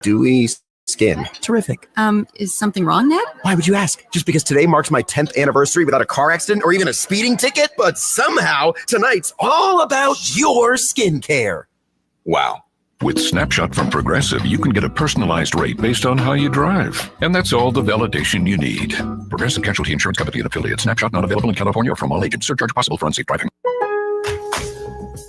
dewy skin. Terrific. Is something wrong, Ned? Why would you ask? Just because today marks my 10th anniversary without a car accident or even a speeding ticket? But somehow, tonight's all about your skincare. Wow. With Snapshot from Progressive, you can get a personalized rate based on how you drive. And that's all the validation you need. Progressive Casualty Insurance Company and affiliates. Snapshot not available in California or from all agents. Surcharge possible for unsafe driving.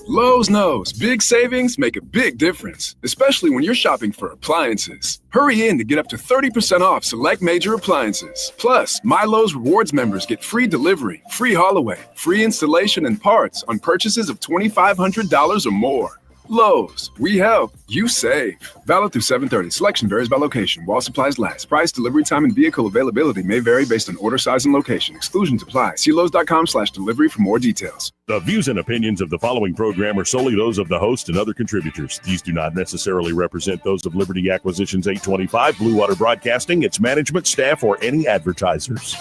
Lowe's knows big savings make a big difference, especially when you're shopping for appliances. Hurry in to get up to 30% off select major appliances. Plus, My Lowe's Rewards members get free delivery, free haul away, free installation and parts on purchases of $2,500 or more. Lowe's, we help, you save. Valid through 7/30. Selection varies by location. While supplies last. Price, delivery time, and vehicle availability may vary based on order size and location. Exclusions apply. See Lowes.com/delivery for more details. The views and opinions of the following program are solely those of the host and other contributors. These do not necessarily represent those of Liberty Acquisitions 825, Blue Water Broadcasting, its management, staff, or any advertisers.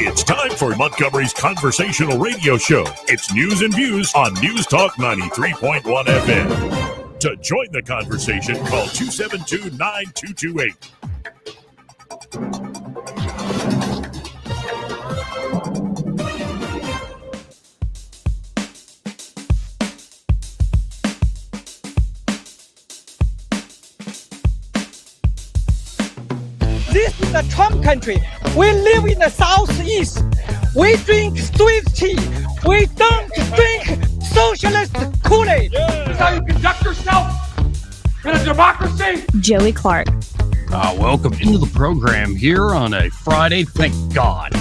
It's time for Montgomery's conversational radio show. It's news and views on News Talk 93.1 FM. To join the conversation, call 272-9228. This is the Trump country. We live in the Southeast. We drink sweet tea. We don't drink socialist Kool-Aid. That's how you conduct yourself in a democracy. Joey Clark. Welcome into the program here on a Friday. Thank God.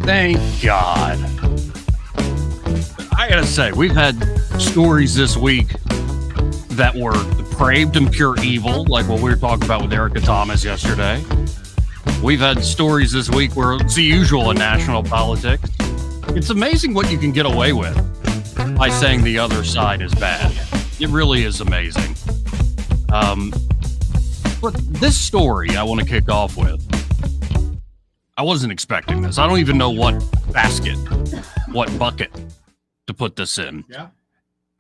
Thank God. I gotta say, we've had stories this week that were depraved and pure evil, like what we were talking about with Erica Thomas yesterday. We've had stories this week where it's the usual in national politics. It's amazing what you can get away with by saying the other side is bad. It really is amazing. But this story I want to kick off with, I wasn't expecting this. I don't even know what bucket to put this in. Yeah.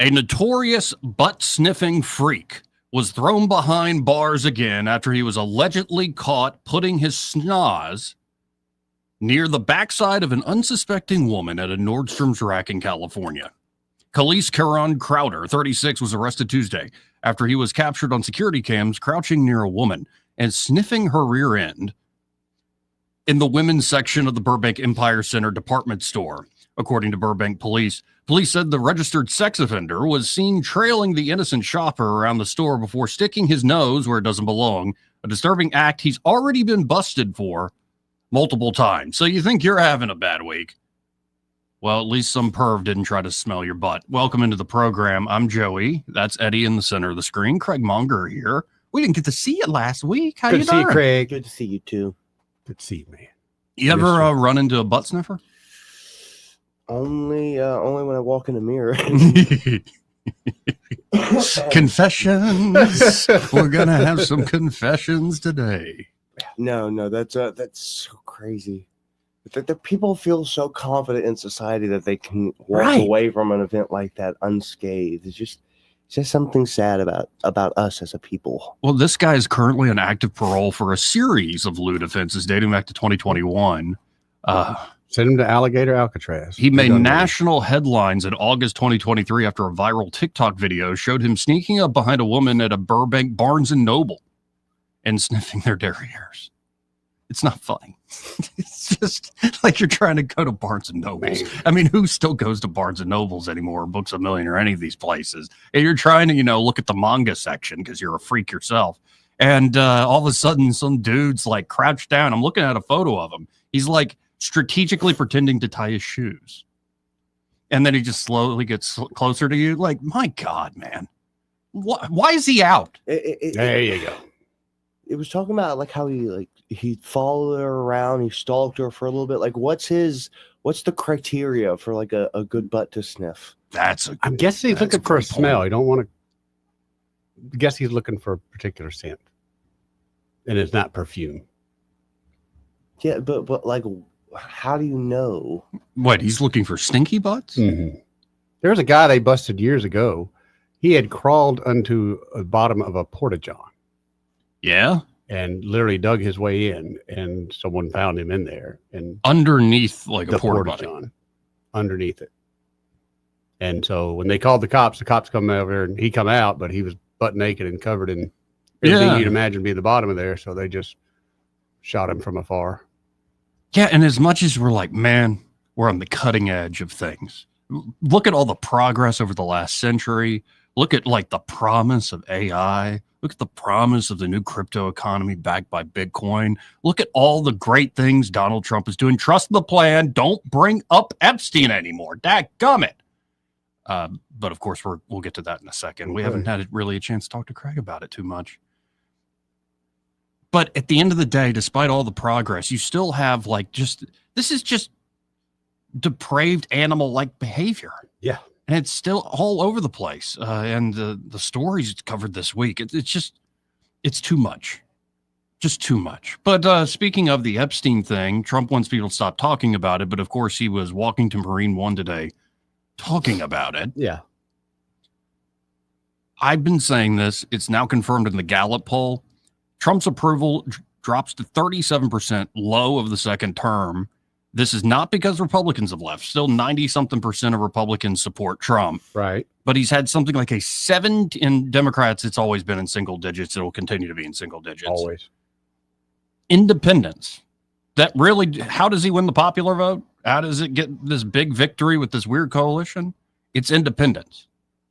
A notorious butt-sniffing freak was thrown behind bars again after he was allegedly caught putting his schnoz near the backside of an unsuspecting woman at a Nordstrom's rack in California. Khalees Caron Crowder, 36, was arrested Tuesday after he was captured on security cams crouching near a woman and sniffing her rear end in the women's section of the Burbank Empire Center department store, according to Burbank police. Police said the registered sex offender was seen trailing the innocent shopper around the store before sticking his nose where it doesn't belong, a disturbing act he's already been busted for multiple times. So you think you're having a bad week? Well, at least some perv didn't try to smell your butt. Welcome into the program. I'm Joey. That's Eddie in the center of the screen. Craig Monger here. We didn't get to see you last week. How you doing? Good to see you, Craig. Good to see you, too. Good to see you, man. You ever run into a butt sniffer? Only when I walk in the mirror. Confessions. We're gonna have some confessions today. No, that's so crazy. The people feel so confident in society that they can walk away from an event like that unscathed. It's just something sad about us as a people. Well, this guy is currently on active parole for a series of lewd offenses dating back to 2021. Send him to Alligator Alcatraz. He made national headlines in August 2023 after a viral TikTok video showed him sneaking up behind a woman at a Burbank Barnes & Noble and sniffing their derrieres. It's not funny. It's just like you're trying to go to Barnes & Nobles. I mean, who still goes to Barnes & Nobles anymore, or Books A Million, or any of these places? And you're trying to, look at the manga section because you're a freak yourself. And all of a sudden, some dude's like crouched down. I'm looking at a photo of him. He's like strategically pretending to tie his shoes. And then he just slowly gets closer to you. Like, my God, man. Why is he out? There you go. It was talking about like how he followed her around, he stalked her for a little bit. Like, what's the criteria for like a good butt to sniff? I'm guessing he's looking for a smell. You don't want to guess he's looking for a particular scent. And it's not perfume. Yeah, but like, how do you know? What, he's looking for stinky butts? Mm-hmm. There's a guy they busted years ago. He had crawled onto the bottom of a porta-john. Yeah. And literally dug his way in, and someone found him in there. And underneath like the a porta-john, underneath it. And so when they called the cops come over and he come out, but he was butt naked and covered in everything you'd imagine be the bottom of there. So they just shot him from afar. Yeah, and as much as we're like, man, we're on the cutting edge of things. Look at all the progress over the last century. Look at like the promise of AI. Look at the promise of the new crypto economy backed by Bitcoin. Look at all the great things Donald Trump is doing. Trust the plan. Don't bring up Epstein anymore. Dadgummit. But of course, we'll get to that in a second. We haven't had really a chance to talk to Craig about it too much. But at the end of the day, despite all the progress, you still have like this is just depraved animal-like behavior. Yeah. And it's still all over the place. And the stories covered this week, it's too much. Just too much. But speaking of the Epstein thing, Trump wants people to stop talking about it. But of course, he was walking to Marine One today talking about it. Yeah. I've been saying this. It's now confirmed in the Gallup poll. Trump's approval drops to 37%, low of the second term. This is not because Republicans have left. Still 90-something% of Republicans support Trump. Right. But he's had something like a 7 in Democrats. It's always been in single digits. It will continue to be in single digits. Always. Independents. That really, how does he win the popular vote? How does it get this big victory with this weird coalition? It's independents.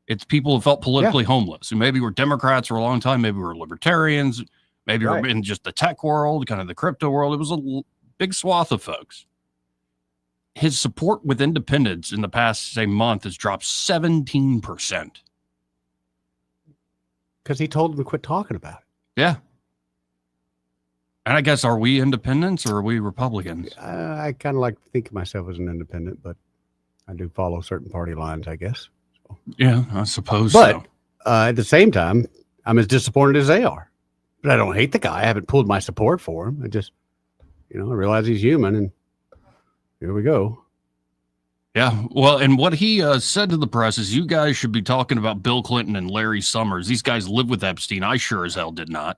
It's people who felt politically homeless, who maybe were Democrats for a long time, maybe were libertarians, maybe were in just the tech world, kind of the crypto world. It was a big swath of folks. His support with independents in the past, say, month has dropped 17%. Because he told them to quit talking about it. Yeah. And I guess, are we independents or are we Republicans? I kind of like to think of myself as an independent, but I do follow certain party lines, I guess. So. Yeah, I suppose so. But at the same time, I'm as disappointed as they are. But I don't hate the guy. I haven't pulled my support for him. I just, I realize he's human, and here we go. Yeah, well, and what he said to the press is, you guys should be talking about Bill Clinton and Larry Summers. These guys live with Epstein. I sure as hell did not.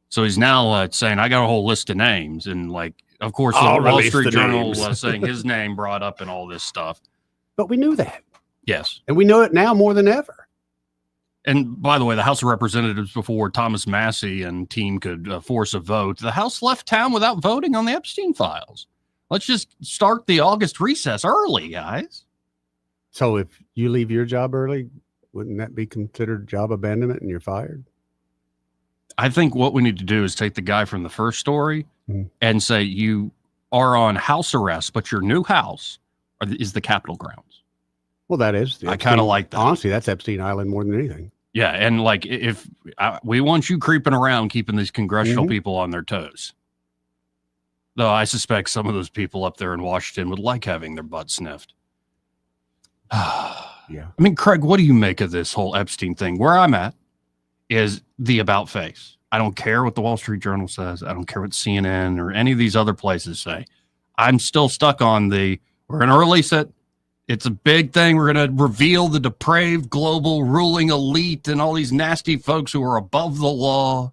So he's now saying, I got a whole list of names. And, of course, the Wall Street Journal was saying his name brought up and all this stuff. But we knew that. Yes. And we know it now more than ever. And by the way, the House of Representatives, before Thomas Massey and team could force a vote, the House left town without voting on the Epstein files. Let's just start the August recess early, guys. So if you leave your job early, wouldn't that be considered job abandonment and you're fired? I think what we need to do is take the guy from the first story and say you are on house arrest, but your new house is the Capitol grounds. Well, that is. I kind of like that. Honestly, that's Epstein Island more than anything. Yeah, and if we want you creeping around, keeping these congressional people on their toes. Though I suspect some of those people up there in Washington would like having their butt sniffed. Yeah. I mean, Craig, what do you make of this whole Epstein thing? Where I'm at is the about face. I don't care what the Wall Street Journal says. I don't care what CNN or any of these other places say. I'm still stuck on we're going to release it. It's a big thing. We're going to reveal the depraved global ruling elite and all these nasty folks who are above the law.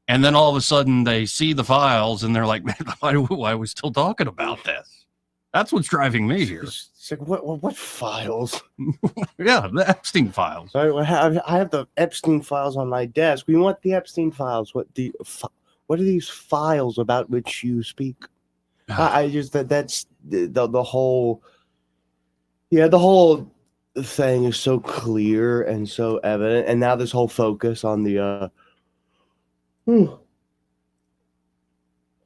And then all of a sudden they see the files and they're like, man, why are we still talking about this? That's what's driving me here. It's like, what files? Yeah, the Epstein files. I have the Epstein files on my desk. We want the Epstein files. What are these files about which you speak? I just that's the whole. Yeah, the whole thing is so clear and so evident, and now this whole focus on the.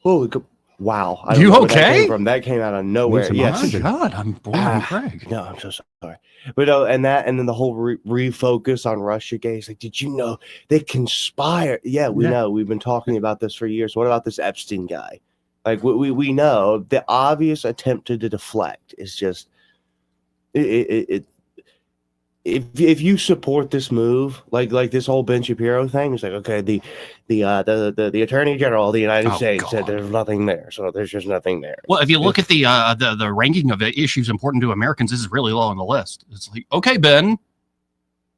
Holy. Wow. I don't you know okay? That came out of nowhere. Yes. Oh my God, I'm boring, Craig. No, I'm so sorry. But and then the whole refocus on Russiagate. It's like, did you know they conspire? Yeah, we know. We've been talking about this for years. What about this Epstein guy? Like we know the obvious attempt to deflect is just it if you support this move, like this whole Ben Shapiro thing, it's like, okay, the Attorney General of the United States said there's nothing there, so there's just nothing there. Well, if you look at the ranking of issues important to Americans, this is really low on the list. It's like, okay, Ben,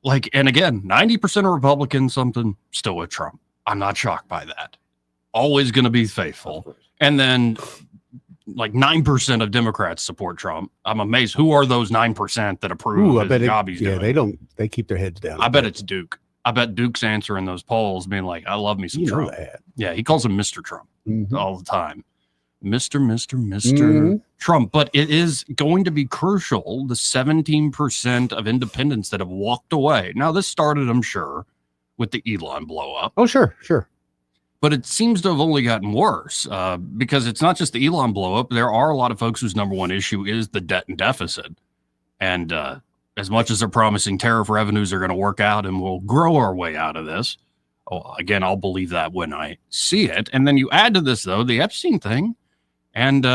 like, and again, 90% of Republicans, something still with Trump. I'm not shocked by that. Always going to be faithful. And then like 9% of Democrats support Trump. I'm amazed. Who are those 9% that approve of his job he's doing? They keep their heads down. I bet it's Duke. I bet Duke's answering those polls being like, I love me some Trump. Yeah, he calls him Mr. Trump all the time. Mr. Trump. But it is going to be crucial, the 17% of independents that have walked away. Now, this started, I'm sure, with the Elon blow up. Oh, sure. But it seems to have only gotten worse because it's not just the Elon blow up. There are a lot of folks whose number one issue is the debt and deficit. And as much as they're promising tariff revenues are going to work out and we'll grow our way out of this, again, I'll believe that when I see it. And then you add to this, though, the Epstein thing. And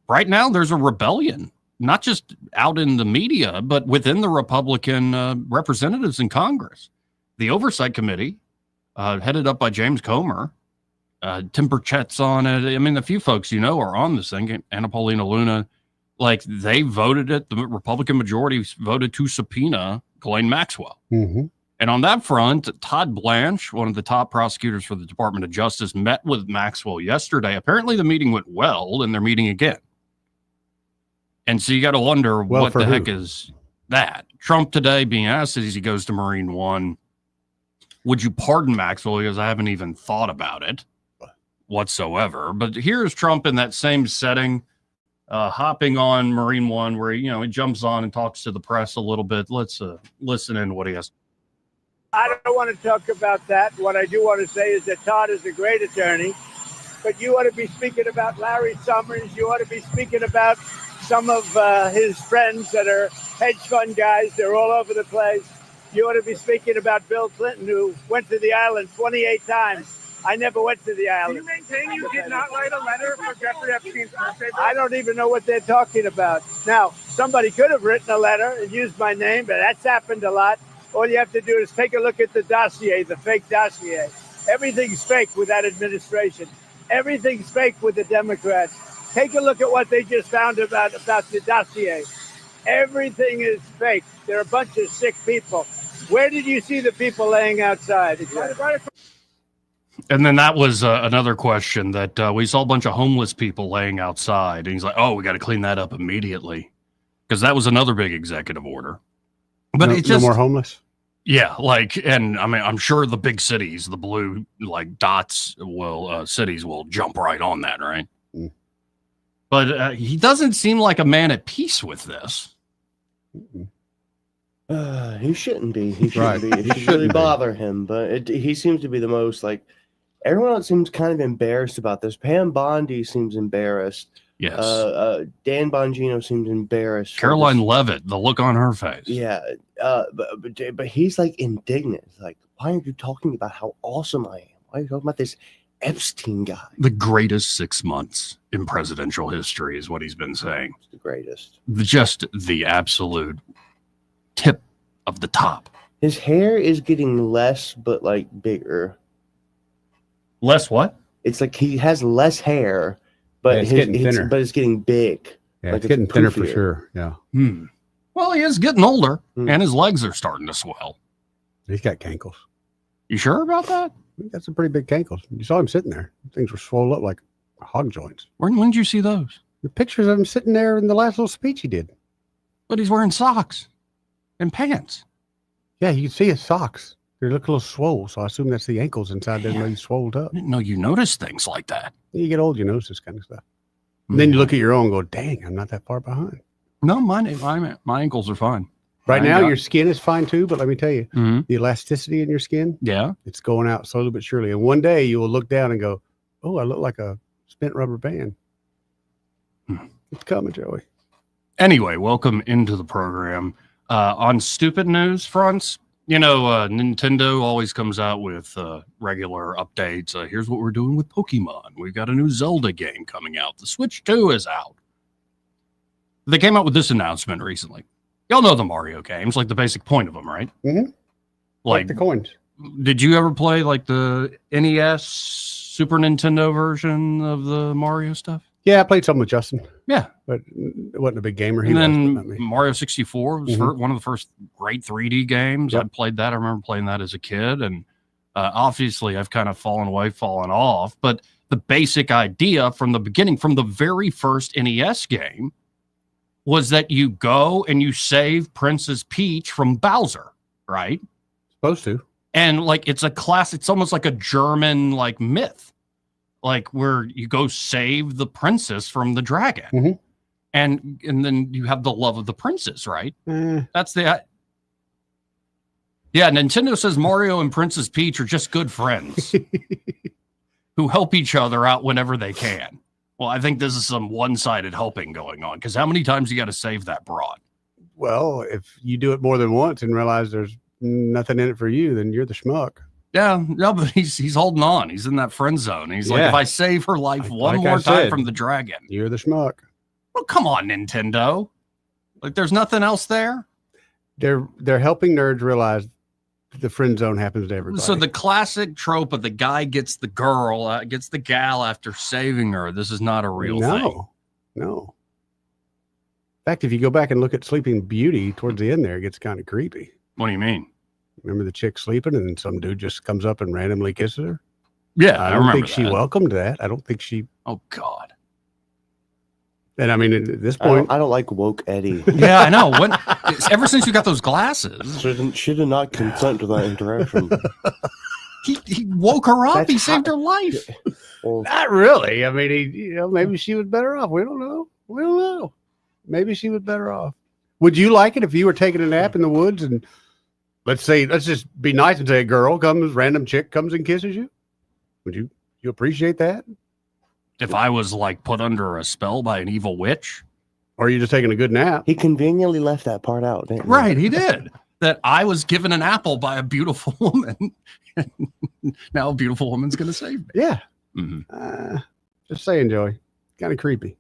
right now there's a rebellion, not just out in the media, but within the Republican representatives in Congress. The Oversight Committee, headed up by James Comer, Tim Burchett's on it. I mean, a few folks are on this thing. Anna Paulina Luna, like they voted it. The Republican majority voted to subpoena Ghislaine Maxwell. And on that front, Todd Blanche, one of the top prosecutors for the Department of Justice, met with Maxwell yesterday. Apparently the meeting went well, and they're meeting again. And so you got to wonder what the heck is that? Trump today being asked as he goes to Marine One, would you pardon Maxwell? Because I haven't even thought about it whatsoever. But here's Trump in that same setting, hopping on Marine One, where he jumps on and talks to the press a little bit. Let's listen in to what he has. I don't want to talk about that. What I do want to say is that Todd is a great attorney, but you ought to be speaking about Larry Summers. You ought to be speaking about some of his friends that are hedge fund guys. They're all over the place. You ought to be speaking about Bill Clinton, who went to the island 28 times. I never went to the island. Do you maintain you did not write a letter for Jeffrey Epstein's birthday? I don't even know what they're talking about. Now, somebody could have written a letter and used my name, but that's happened a lot. All you have to do is take a look at the dossier, the fake dossier. Everything's fake with that administration. Everything's fake with the Democrats. Take a look at what they just found about the dossier. Everything is fake. They're a bunch of sick people. Where did you see the people laying outside? And then that was another question that we saw a bunch of homeless people laying outside. And he's like, we got to clean that up immediately. Because that was another big executive order. But it's just no more homeless. Yeah, and I mean, I'm sure the big cities, the blue dots cities will jump right on that, right? But he doesn't seem like a man at peace with this. He shouldn't be. He shouldn't be. It should really bother him. But he seems to be the most everyone else seems kind of embarrassed about this. Pam Bondi seems embarrassed. Yes. Dan Bongino seems embarrassed. Caroline Leavitt, the look on her face. Yeah. But he's indignant. Like, why aren't you talking about how awesome I am? Why are you talking about this Epstein guy? The greatest 6 months in presidential history is what he's been saying. It's the greatest. Just the absolute tip of the top. His hair is getting less, but bigger. Less what? It's like he has less hair. But it's getting thinner. But it's getting big. Yeah, it's getting thinner for sure. Yeah. Well, he is getting older, and his legs are starting to swell. He's got cankles. You sure about that? He's got some pretty big cankles. You saw him sitting there. Things were swollen up like hog joints. When did you see those? The pictures of him sitting there in the last little speech he did. But he's wearing socks and pants. Yeah, you can see his socks. They look a little swole, so I assume that's the ankles inside there. He's swolled up. I didn't know you notice things like that. You get old, you notice this kind of stuff. And then you look at your own and go, dang, I'm not that far behind. No, my ankles are fine. Right now, your skin is fine too, but let me tell you, the elasticity in your skin, it's going out slowly but surely. And one day you will look down and go, oh, I look like a spent rubber band. It's coming, Joey. Anyway, welcome into the program. On stupid news fronts, Nintendo always comes out with regular updates. Here's what we're doing with Pokemon. We've got a new Zelda game coming out. The Switch 2 is out. They came out with this announcement recently. Y'all know the Mario games, like the basic point of them, right? Mm-hmm. Like the coins. Did you ever play like the NES, Super Nintendo version of the Mario stuff? Yeah, I played some with Justin. Yeah, but it wasn't a big gamer. And then Mario 64 was one of the first great 3D games. Yep. I played that. I remember playing that as a kid, and obviously I've kind of fallen off. But the basic idea from the beginning, from the very first NES game, was that you go and you save Princess Peach from Bowser, right? Supposed to. And like it's a class, it's almost like a German like myth, like where you go save the princess from the dragon, mm-hmm. and then you have the love of the princess, right? That's the. Yeah, Nintendo says Mario and Princess Peach are just good friends who help each other out whenever they can. Well, I think this is some one-sided helping going on, because how many times you got to save that broad? Well, if you do it more than once and realize there's nothing in it for you, then you're the schmuck. Yeah, no, but he's holding on. He's in that friend zone. He's like, if I save her life one more time from the dragon, you're the schmuck. Well, come on, Nintendo. Like, there's nothing else there. They're helping nerds realize the friend zone happens to everybody. So the classic trope of the guy gets the girl, gets the gal after saving her. This is not a real thing. No. In fact, if you go back and look at Sleeping Beauty towards the end there, it gets kind of creepy. What do you mean? Remember the chick sleeping and some dude just comes up and randomly kisses her? Yeah, I don't think she welcomed that. I don't think she. Oh, God. And I mean, at this point, I don't like woke Eddie. Yeah, I know. Ever since you got those glasses, should have not consent to that interaction. He woke her up. He saved her life. Well, not really. I mean, maybe she was better off. We don't know. Maybe she was better off. Would you like it if you were taking a nap in the woods and let's just be nice and say a girl comes, random chick comes and kisses you? Would you appreciate that? If I was like put under a spell by an evil witch, or are you just taking a good nap? He conveniently left that part out, didn't he? Right, he did. That I was given an apple by a beautiful woman. Now a beautiful woman's going to save me. Yeah. Mm-hmm. Just saying, Joey. Kind of creepy.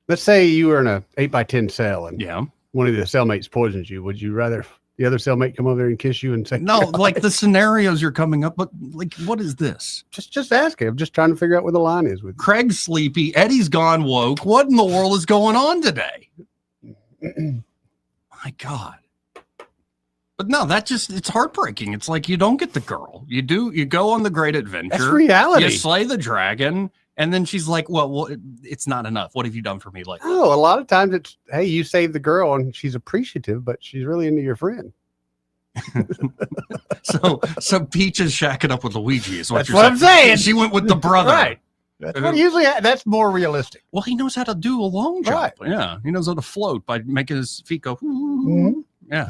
Let's say you were in a 8x10 cell and one of the cellmates poisons you. Would you rather the other cellmate come over there and kiss you and say no? Like the scenarios you're coming up, but like, what is this? Just ask him. I'm just trying to figure out where the line is with Craig's sleepy. Eddie's gone woke. What in the world is going on today? My God. But no, it's heartbreaking. It's like you don't get the girl. You go on the great adventure. That's reality. You slay the dragon, and then she's like, well, it's not enough. What have you done for me lately? Oh, a lot of times it's, hey, you saved the girl and she's appreciative, but she's really into your friend. So Peach is shacking up with Luigi is That's what I'm saying. She went with the brother. Right. That's more realistic. Well, he knows how to do a long jump. Right. Yeah. He knows how to float by making his feet go. Mm-hmm. Yeah.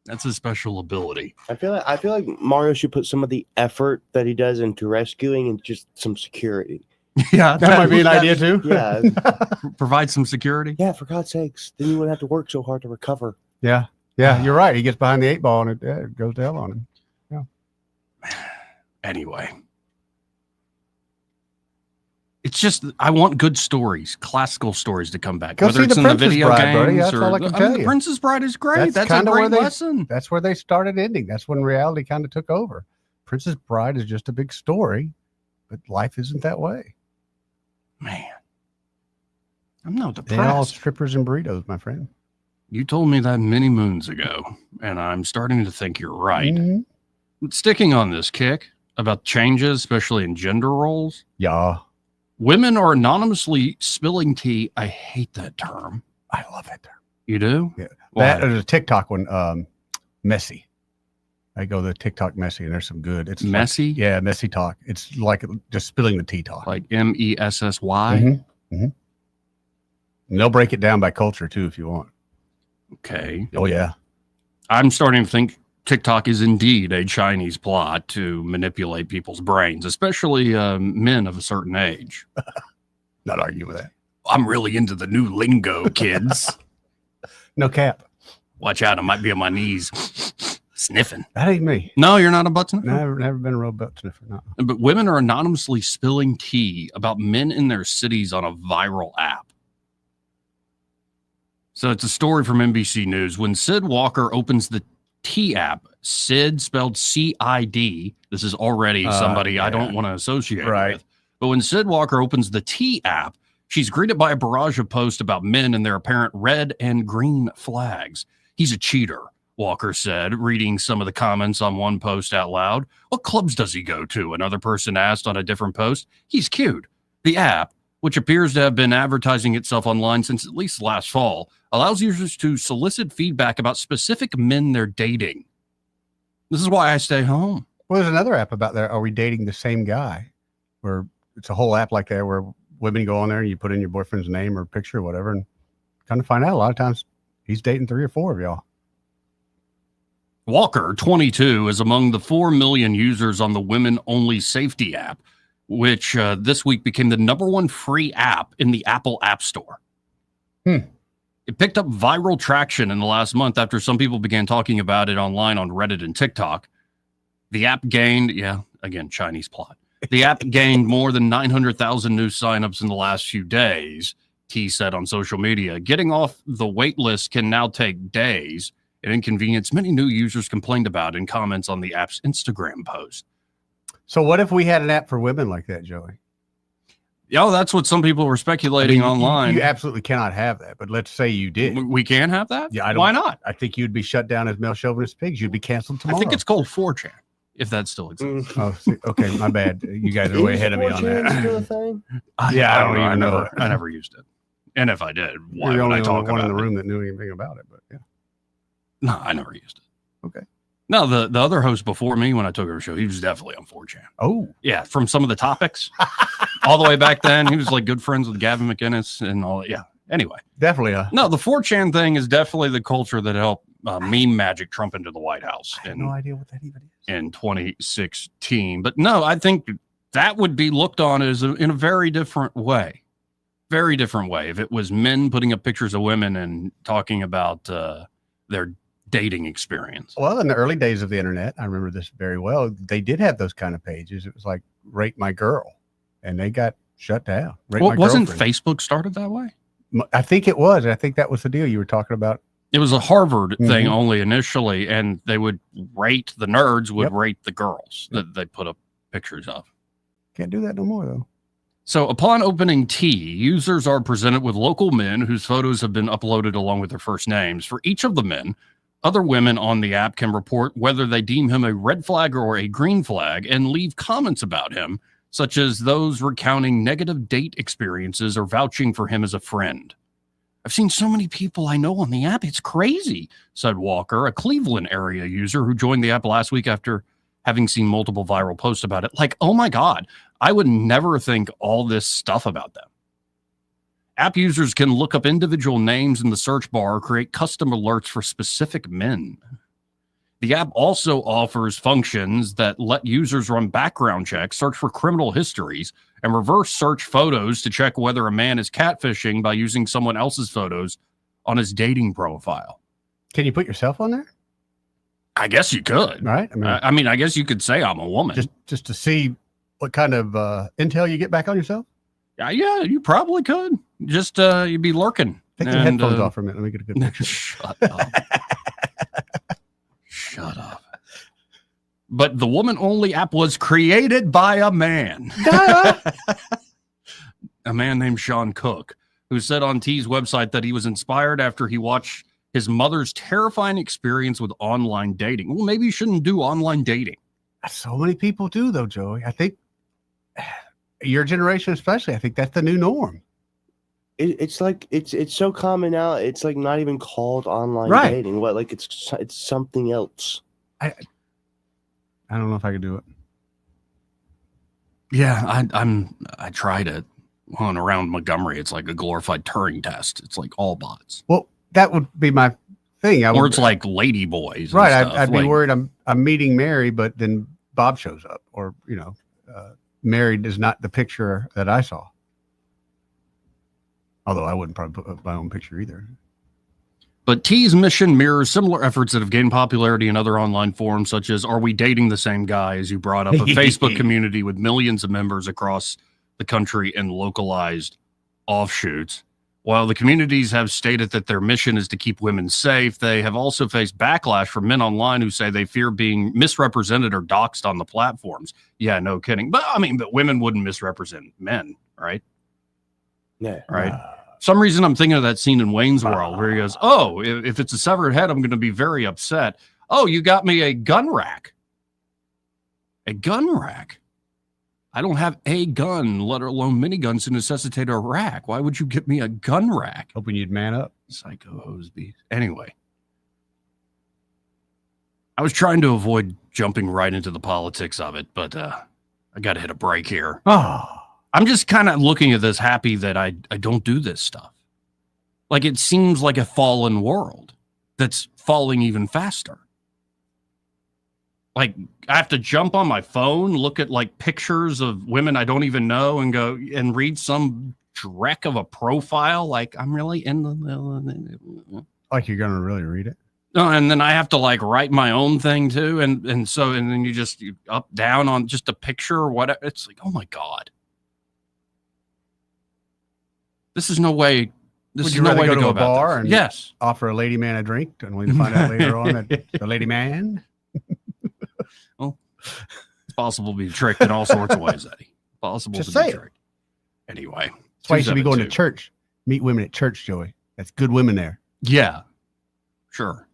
That's a special ability. I feel like Mario should put some of the effort that he does into rescuing and just some security. Yeah, that might be an idea too. Yeah. Provide some security. Yeah, for God's sakes. Then you wouldn't have to work so hard to recover. Yeah. Yeah, you're right. He gets behind the 8 ball and it goes to hell on him. Yeah. Anyway. It's just, I want good stories, classical stories to come back. Go whether see it's the in the Princess video Bride, games buddy. That's or all I can tell you. The Princess Bride is great. That's a great lesson. That's where they started ending. That's when reality kind of took over. Princess Bride is just a big story, but life isn't that way. Man, I'm not depressed. They're all strippers and burritos, my friend. You told me that many moons ago, and I'm starting to think you're right. Mm-hmm. But sticking on this kick about changes, especially in gender roles. Yeah. Women are anonymously spilling tea. I hate that term. I love that term. You do? Yeah. That is a TikTok one. Messy. I go the TikTok messy, and there's some good. It's messy. Like, messy talk. It's like just spilling the tea talk. Like MESSY. Mm-hmm. Mm-hmm. And they'll break it down by culture too, if you want. Okay. Oh yeah. I'm starting to think TikTok is indeed a Chinese plot to manipulate people's brains, especially men of a certain age. Not arguing with that. I'm really into the new lingo, kids. No cap. Watch out, I might be on my knees sniffing. That ain't me. No, you're not a butt sniffer? Never been a real butt sniffer, no. But women are anonymously spilling tea about men in their cities on a viral app. So it's a story from NBC News. When Sid Walker opens the T app, Sid spelled C-I-D. This is already somebody I don't want to associate with. But when Sid Walker opens the T app, she's greeted by a barrage of posts about men and their apparent red and green flags. He's a cheater, Walker said, reading some of the comments on one post out loud. What clubs does he go to? Another person asked on a different post. He's cute. The app, which appears to have been advertising itself online since at least last fall, allows users to solicit feedback about specific men they're dating. This is why I stay home. Well, there's another app about that. Are we dating the same guy? Where it's a whole app like that where women go on there and you put in your boyfriend's name or picture or whatever and kind of find out a lot of times he's dating 3 or 4 of y'all. Walker, 22, is among the 4 million users on the women-only safety app, which this week became the #1 free app in the Apple App Store. It picked up viral traction in the last month after some people began talking about it online on Reddit and TikTok. The app gained, Chinese plot. The app gained more than 900,000 new signups in the last few days, T said on social media. Getting off the wait list can now take days, an inconvenience many new users complained about in comments on the app's Instagram post. So what if we had an app for women like that, Joey? Yeah, that's what some people were speculating online. You absolutely cannot have that, but let's say you did. We can have that? Yeah, why not? I think you'd be shut down as male chauvinist pigs. You'd be canceled tomorrow. I think it's called 4chan, if that still exists. Oh, okay, my bad. You guys are way ahead of me on that. Still a thing? Yeah, I don't even know. I never used it. And if I did, why You're would the I only talk one about in the it? room that knew anything about it, but yeah. No, I never used it. Okay. No, the other host before me, when I took over the show, he was definitely on 4chan. Oh. Yeah, from some of the topics. All the way back then, he was like good friends with Gavin McInnes and all. Yeah. Anyway. Definitely. No, the 4chan thing is definitely the culture that helped meme magic Trump into the White House. I have no idea what that even is. In 2016. But no, I think that would be looked on as in a very different way. Very different way. If it was men putting up pictures of women and talking about their dating experience. Well, in the early days of the internet, I remember this very well. They did have those kind of pages. It was like Rate My Girl, and they got shut down. Wasn't Facebook started that way? I think it was. I think that was the deal you were talking about. It was a Harvard thing only initially, and they would rate the nerds would rate the girls that they put up pictures of. Can't do that no more though. So upon opening T, users are presented with local men whose photos have been uploaded along with their first names. For each of the men, other women on the app can report whether they deem him a red flag or a green flag and leave comments about him, such as those recounting negative date experiences or vouching for him as a friend. I've seen so many people I know on the app. It's crazy, said Walker, a Cleveland area user who joined the app last week after having seen multiple viral posts about it. Like, oh my God, I would never think all this stuff about them. App users can look up individual names in the search bar or create custom alerts for specific men. The app also offers functions that let users run background checks, search for criminal histories, and reverse search photos to check whether a man is catfishing by using someone else's photos on his dating profile. Can you put yourself on there? I guess you could. Right. I mean, I guess you could say I'm a woman. Just to see what kind of intel you get back on yourself? Yeah, you probably could. Just you'd be lurking. Take the headphones off for a minute. Let me get a good picture. Shut up. Shut up. But the woman-only app was created by a man. A man named Sean Cook, who said on T's website that he was inspired after he watched his mother's terrifying experience with online dating. Well, maybe you shouldn't do online dating. So many people do, though, Joey. I think your generation especially, I think that's the new norm. It's like it's so common now. It's like not even called online dating. What, like it's something else. I don't know if I could do it. Yeah, I tried it on around Montgomery. It's like a glorified Turing test. It's like all bots. Well, that would be my thing. Or it's like lady boys. Right. I'd be worried I'm meeting Mary, but then Bob shows up, or married is not the picture that I saw. Although I wouldn't probably put up my own picture either. But T's mission mirrors similar efforts that have gained popularity in other online forums, such as Are We Dating the Same Guy, as you brought up, a Facebook community with millions of members across the country and localized offshoots. While the communities have stated that their mission is to keep women safe, they have also faced backlash from men online who say they fear being misrepresented or doxxed on the platforms. Yeah, no kidding. But women wouldn't misrepresent men, right? Yeah. Right. Some reason I'm thinking of that scene in Wayne's World where he goes, "Oh, if it's a severed head, I'm going to be very upset. Oh, you got me a gun rack. A gun rack. I don't have a gun, let alone miniguns to necessitate a rack. Why would you get me a gun rack?" Hoping you'd man up. Psycho Hoseby. Anyway, I was trying to avoid jumping right into the politics of it, but I got to hit a break here. Oh, I'm just kind of looking at this happy that I don't do this stuff. Like, it seems like a fallen world that's falling even faster. Like, I have to jump on my phone, look at like pictures of women I don't even know and go and read some dreck of a profile. Like, I'm really in the... Like you're going to really read it? No, and then I have to like write my own thing too. And then you up, down on just a picture or whatever. It's like, oh my God. This is no way. This Would is you no rather way go to to go a about bar this. and Yes. offer a lady man a drink, and we find out later on that the lady man? Well, it's possible to be tricked in all sorts of ways, Eddie. Possible Just to be say it. tricked. Anyway. That's why you should be going to 272. church. Meet women at church, Joey. That's good women there. Yeah. Sure.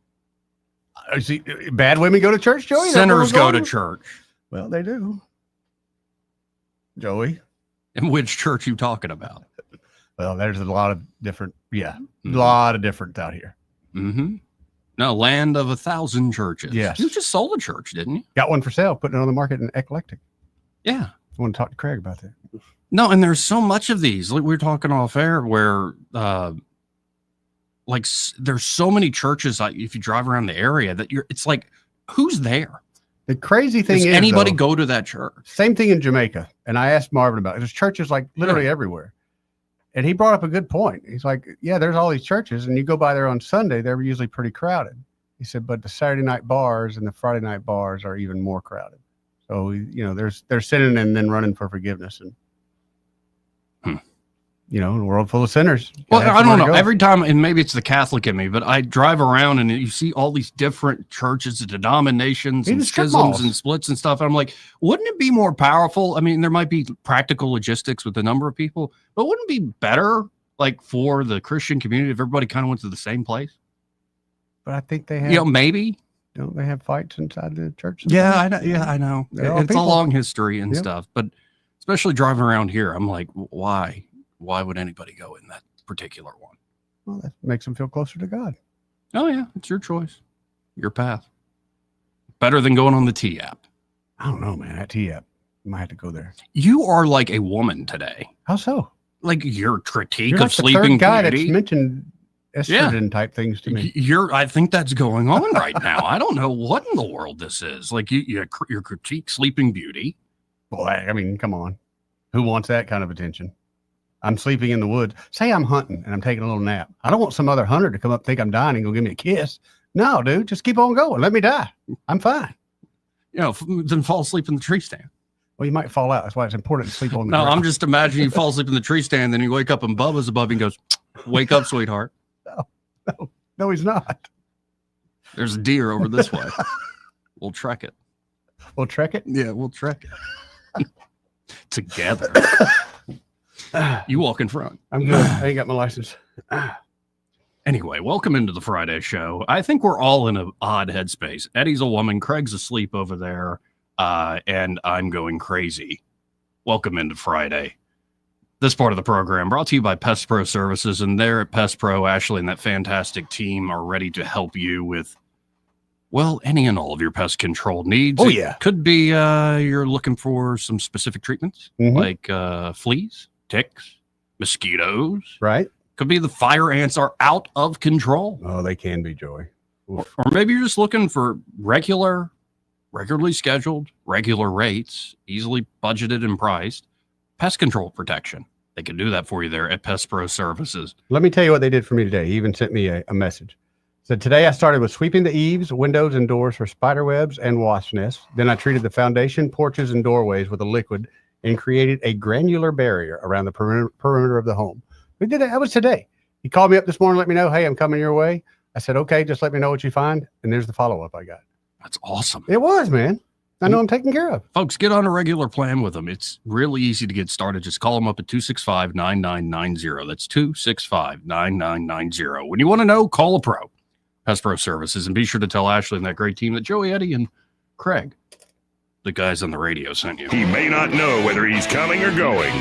See, bad women go to church, Joey? Is that where Sinners we're go to going? church. Well, they do. Joey? And which church you talking about? Well, there's a lot of different, a Mhm. lot of different out here. Mm-hmm. No, land of 1,000 churches. Yes. You just sold a church, didn't you? Got one for sale, putting it on the market in Eclectic. Yeah. I want to talk to Craig about that. No, and there's so much of these. Like we were talking off air where there's so many churches if you drive around the area that it's like, who's there? The crazy thing Does is, anybody though, go to that church? same thing in Jamaica. And I asked Marvin about it. There's churches like literally everywhere. And he brought up a good point. He's like, yeah, there's all these churches, and you go by there on Sunday, they're usually pretty crowded. He said, but the Saturday night bars and the Friday night bars are even more crowded. So, they're sinning and then running for forgiveness. And, in a world full of sinners. Well, I don't know. Every time, and maybe it's the Catholic in me, but I drive around and you see all these different churches and denominations and schisms and splits and stuff. And I'm like, wouldn't it be more powerful? I mean, there might be practical logistics with the number of people, but wouldn't it be better, like, for the Christian community if everybody kind of went to the same place? But I think they have, maybe. Don't they have fights inside the church? Yeah, I know. Yeah, I know. They're all It's a people. long history and Yep. stuff, but especially driving around here, I'm like, why? Why would anybody go in that particular one? Well, that makes them feel closer to God. Oh, yeah. It's your choice. Your path. Better than going on the T app. I don't know, man. That T app, you might have to go there. You are like a woman today. How so? Like your critique You're of like the Sleeping third guy Beauty. that's mentioned estrogen type things to me. I think that's going on right now. I don't know what in the world this is. Like your critique Sleeping Beauty. Boy, I mean, come on. Who wants that kind of attention? I'm sleeping in the woods. Say I'm hunting and I'm taking a little nap. I don't want some other hunter to come up, think I'm dying, and go give me a kiss. No, dude, just keep on going. Let me die. I'm fine. Then fall asleep in the tree stand. Well, you might fall out. That's why it's important to sleep on the No, ground. I'm just imagining you fall asleep in the tree stand, then you wake up and Bubba's above you and goes, "Wake up, sweetheart." No, he's not. There's a deer over this way. We'll trek it. We'll trek it? Yeah, we'll trek it. Together. You walk in front. I'm good. I ain't got my license. Anyway, welcome into the Friday show. I think we're all in an odd headspace. Eddie's a woman. Craig's asleep over there. And I'm going crazy. Welcome into Friday. This part of the program brought to you by Pest Pro Services. And there at Pest Pro, Ashley and that fantastic team are ready to help you with, well, any and all of your pest control needs. Oh, It yeah. could be you're looking for some specific treatments, like fleas, ticks, mosquitoes. Right. Could be the fire ants are out of control. Oh, they can be, Joey. Or maybe you're just looking for regularly scheduled, regular rates, easily budgeted and priced pest control protection. They can do that for you there at Pest Pro Services. Let me tell you what they did for me today. He even sent me a message. So today I started with sweeping the eaves, windows, and doors for spider webs and wasp nests. Then I treated the foundation, porches, and doorways with a liquid and created a granular barrier around the perimeter of the home. We did it. That was today. He called me up this morning, let me know, hey, I'm coming your way. I said, okay, just let me know what you find. And there's the follow-up I got. That's awesome. It was, man. I know I'm taken care of. Folks, get on a regular plan with them. It's really easy to get started. Just call them up at 265-9990. That's 265-9990. When you want to know, call a pro. Pest Pro Services. And be sure to tell Ashley and that great team that Joey, Eddie, and Craig, the guys on the radio, sent you. He may not know whether he's coming or going,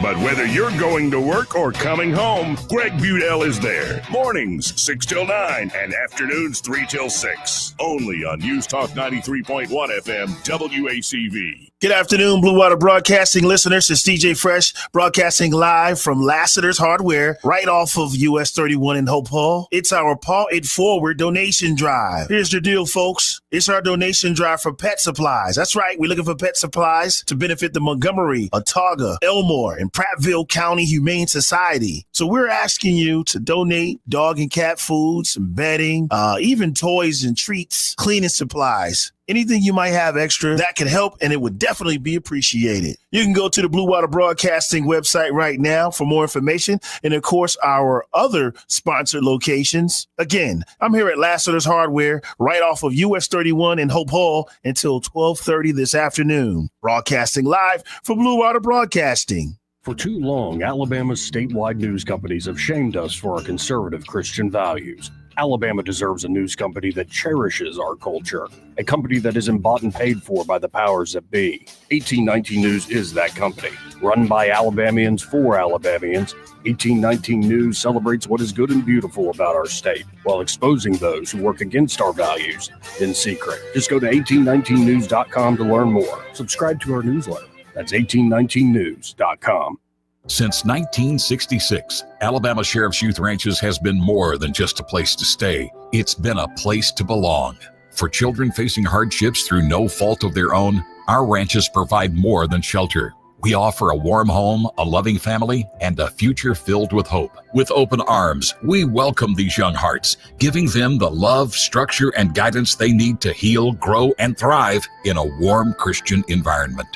but whether you're going to work or coming home, Greg Budell is there. Mornings, 6 till 9, and afternoons, 3 till 6. Only on News Talk 93.1 FM, WACV. Good afternoon, Blue Water Broadcasting listeners. It's DJ Fresh broadcasting live from Lassiter's Hardware, right off of US 31 in Hope Hall. It's our Paw It Forward donation drive. Here's the deal, folks. It's our donation drive for pet supplies. That's right. We're looking for pet supplies to benefit the Montgomery, Autauga, Elmore, and Prattville County Humane Society. So we're asking you to donate dog and cat food, some bedding, even toys and treats, cleaning supplies. Anything you might have extra that can help, and it would definitely be appreciated. You can go to the Blue Water Broadcasting website right now for more information, and of course, our other sponsored locations. Again, I'm here at Lassiter's Hardware, right off of US 31 in Hope Hall until 12:30 this afternoon. Broadcasting live for Blue Water Broadcasting. For too long, Alabama's statewide news companies have shamed us for our conservative Christian values. Alabama deserves a news company that cherishes our culture, a company that isn't bought and paid for by the powers that be. 1819 News is that company. Run by Alabamians for Alabamians, 1819 News celebrates what is good and beautiful about our state, while exposing those who work against our values in secret. Just go to 1819news.com to learn more. Subscribe to our newsletter. That's 1819news.com. Since 1966, Alabama Sheriff's Youth Ranches has been more than just a place to stay. It's been a place to belong. For children facing hardships through no fault of their own, our ranches provide more than shelter. We offer a warm home, a loving family, and a future filled with hope. With open arms, we welcome these young hearts, giving them the love, structure, and guidance they need to heal, grow, and thrive in a warm Christian environment.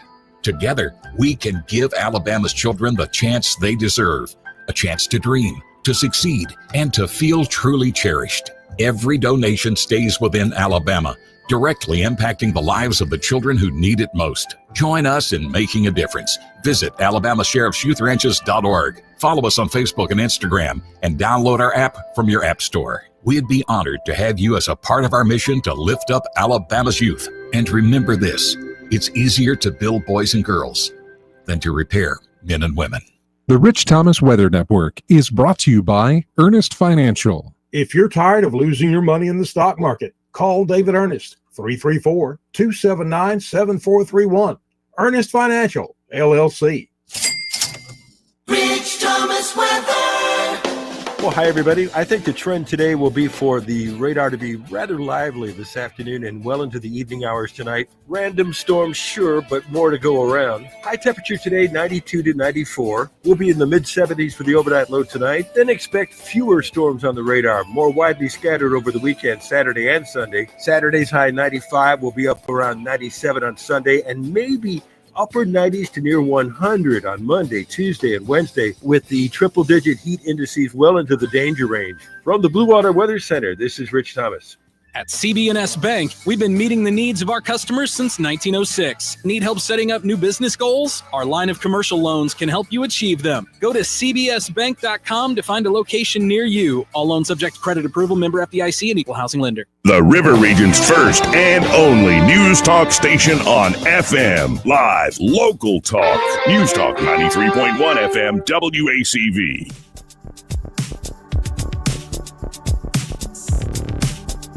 Together, we can give Alabama's children the chance they deserve, a chance to dream, to succeed, and to feel truly cherished. Every donation stays within Alabama, directly impacting the lives of the children who need it most. Join us in making a difference. Visit AlabamaSheriff'sYouthRanches.org. Follow us on Facebook and Instagram, and download our app from your app store. We'd be honored to have you as a part of our mission to lift up Alabama's youth. And remember this, it's easier to build boys and girls than to repair men and women. The Rich Thomas Weather Network is brought to you by Earnest Financial. If you're tired of losing your money in the stock market, call David Earnest, 334-279-7431. Earnest Financial, LLC. Rich Thomas Weather. Well, hi, everybody. I think the trend today will be for the radar to be rather lively this afternoon and well into the evening hours tonight. Random storms, sure, but more to go around. High temperature today, 92 to 94. We'll be in the mid-70s for the overnight low tonight. Then expect fewer storms on the radar, more widely scattered over the weekend, Saturday and Sunday. Saturday's high 95 will be up around 97 on Sunday, and maybe upper 90s to near 100 on Monday, Tuesday, and Wednesday, with the triple-digit heat indices well into the danger range. From the Blue Water Weather Center, this is Rich Thomas. At CB&S Bank, we've been meeting the needs of our customers since 1906. Need help setting up new business goals? Our line of commercial loans can help you achieve them. Go to cbsbank.com to find a location near you. All loans subject to credit approval, member FDIC, and equal housing lender. The River Region's first and only news talk station on FM. Live, local talk. News Talk 93.1 FM, WACV.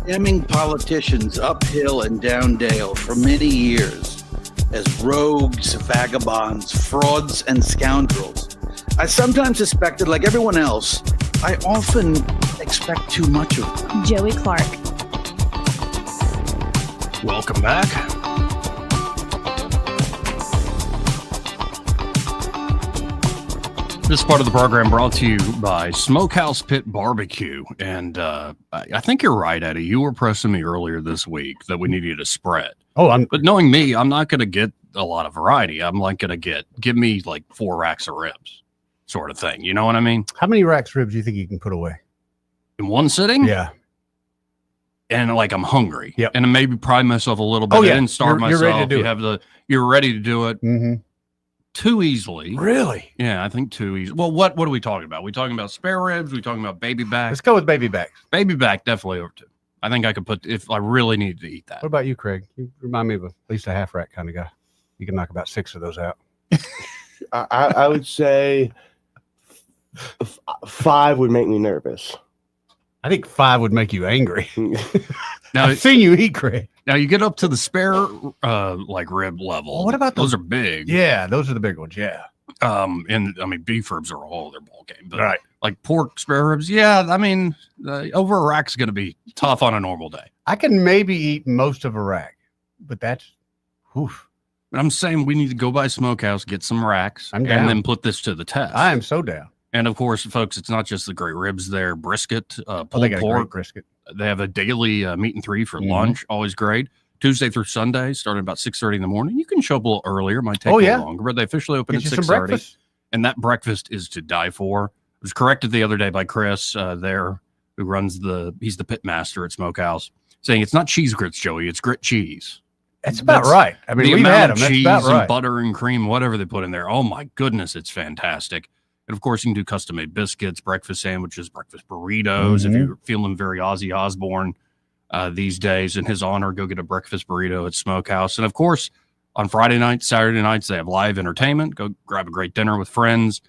Stemming politicians uphill and down dale for many years as rogues, vagabonds, frauds, and scoundrels. I sometimes suspected, like everyone else, I often expect too much of them. Joey Clark. Welcome back. This part of the program brought to you by Smokehouse Pit Barbecue. And I think you're right, Eddie. You were pressing me earlier this week that we needed a spread. But knowing me, I'm not going to get a lot of variety. I'm like going to give me like 4 racks of ribs. sort of thing. You know what I mean? How many racks ribs do you think you can put away in one sitting? Yeah. And like I'm hungry. Yep. And maybe prime myself a little bit. Oh, yeah. I didn't starve myself. You're ready to do it. You're ready to do it. Mm-hmm. Too easily. Really? Yeah, I think too easy. Well, what are we talking about? We talking about spare ribs? We talking about baby back? Let's go with baby backs. Baby back, definitely over 2. I think I could put, if I really needed to eat that. What about you, Craig? You remind me of at least a half rack kind of guy. You can knock about 6 of those out. I would say 5 would make me nervous. I think 5 would make you angry. Now, I've seen you eat, Craig. Now you get up to the spare like rib level. Well, what about those? Are big. Yeah, those are the big ones. Yeah. And I mean beef ribs are a whole other ball game. But right. Like pork spare ribs, yeah. I mean, over a rack's going to be tough on a normal day. I can maybe eat most of a rack, but that's. Oof. I'm saying we need to go by Smokehouse, get some racks, I'm down. and then put this to the test. I am so down. And of course, folks, it's not just the great ribs there, brisket, pulled they got a great pork. brisket. They have a daily meat and 3 for Mhm. lunch, always great. Tuesday through Sunday, starting about 6:30 in the morning. You can show up a little earlier, might take a little longer, but they officially open Get at you some 6:30. breakfast. And that breakfast is to die for. I was corrected the other day by Chris there, who runs he's the pit master at Smokehouse, saying it's not cheese grits, Joey, it's grit cheese. That's about right. I mean, the we've amount had of them. That's cheese about and right. butter and cream, whatever they put in there. Oh my goodness, it's fantastic. And of course, you can do custom made biscuits, breakfast sandwiches, breakfast burritos. If Mhm. you're feeling very Ozzy Osbourne these days, in his honor, go get a breakfast burrito at Smokehouse. And of course, on Friday nights, Saturday nights, they have live entertainment. Go grab a great dinner with friends,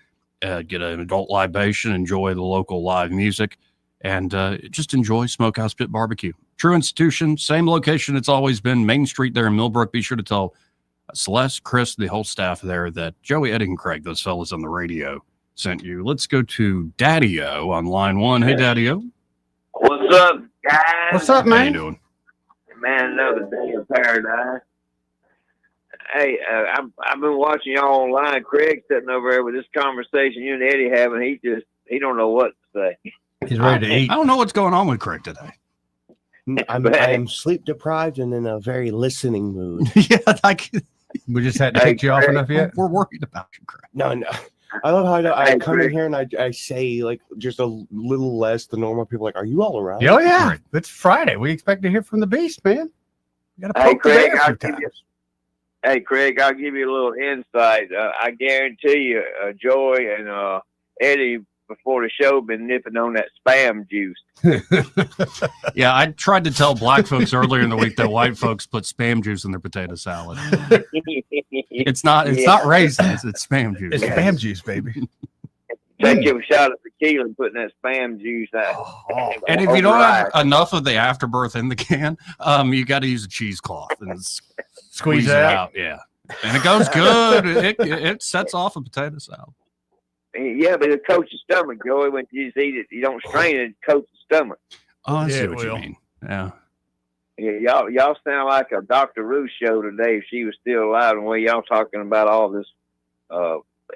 get an adult libation, enjoy the local live music, and just enjoy Smokehouse Pit Barbecue. True institution, same location it's always been, Main Street there in Millbrook. Be sure to tell Celeste, Chris, the whole staff there that Joey, Eddie, and Craig, those fellas on the radio, sent you. Let's go to Daddy-O on line 1. Hey, Daddy-O. What's up, guys? What's up, How man? you doing? Man, another day in paradise. Hey, I've been watching y'all online. Craig sitting over there with this conversation you and Eddie having. He don't know what to say. He's ready to eat. I don't know what's going on with Craig today. I am sleep deprived and in a very listening mood. Yeah, we just hadn't kicked you off enough yet. We're worried about you, Craig. No. I love how I Hey, come in Craig. here and I say like just a little less than normal. People are like, are you all around? Oh, yeah. It's Friday. We expect to hear from the beast, man. You got to Hey, poke the Craig, bear a I'll few give you, times. hey, Craig, I'll give you a little insight. I guarantee you, Joy and Eddie before the show been nipping on that spam juice. Yeah, I tried to tell black folks earlier in the week that white folks put spam juice in their potato salad. It's not raisins, it's spam juice. It's spam juice, baby. Take you a shot of tequila and putting that spam juice out. And if you don't have enough of the afterbirth in the can, you got to use a cheesecloth and squeeze it out. Yeah, and it goes good. It sets off a potato salad. Yeah, but it coats your stomach, Joey. When you just eat it, you don't strain it, it coats the stomach. Oh, I see Yeah, what you mean. Yeah. Yeah, y'all sound like a Dr. Ruth show today if she was still alive, and the way y'all talking about all this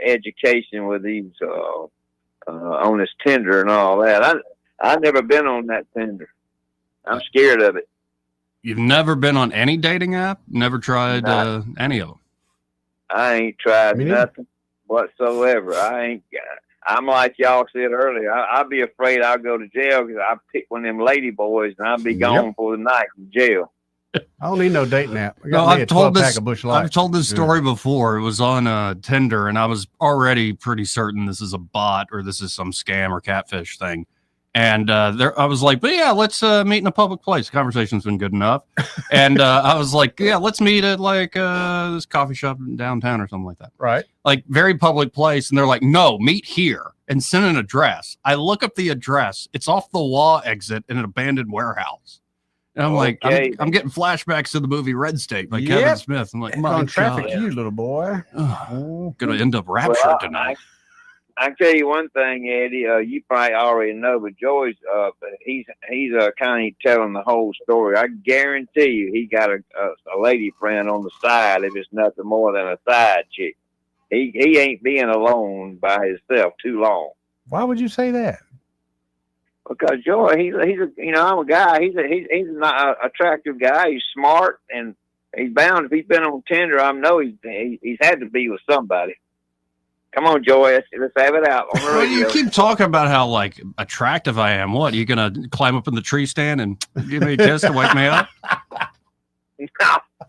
education with these on this Tinder and all that. I've never been on that Tinder. I'm scared of it. You've never been on any dating app? Never tried any of them? I ain't tried nothing whatsoever. I'm like y'all said earlier. I'd be afraid I'll go to jail because I pick one of them lady boys and I'll be gone for the night in jail. I don't need no dating app. I No, got me a I've told 12-pack this. of Busch Light. I've told this story before. It was on Tinder, and I was already pretty certain this is a bot or this is some scam or catfish thing. And I was like, but yeah, let's meet in a public place. Conversation's been good enough. And I was like, yeah, let's meet at like this coffee shop in downtown or something like that. Right. Like very public place. And they're like, no, meet here and send an address. I look up the address. It's off the Waugh exit in an abandoned warehouse. And I'm like, I'm getting flashbacks to the movie Red State by Kevin Smith. I'm like, my on traffic, God. you little boy. Gonna end up raptured tonight. I tell you one thing, Eddie. You probably already know, but Joey's he's kind of telling the whole story. I guarantee you, he got a lady friend on the side. If it's nothing more than a side chick, he ain't being alone by himself too long. Why would you say that? Because Joey, he's I'm a guy. He's not an attractive guy. He's smart and he's bound. If he's been on Tinder, I know he's had to be with somebody. Come on, Joey. Let's have it out on the Well, radio. you keep talking about how like attractive I am. What, are you gonna climb up in the tree stand and give me a kiss to wake me up? No,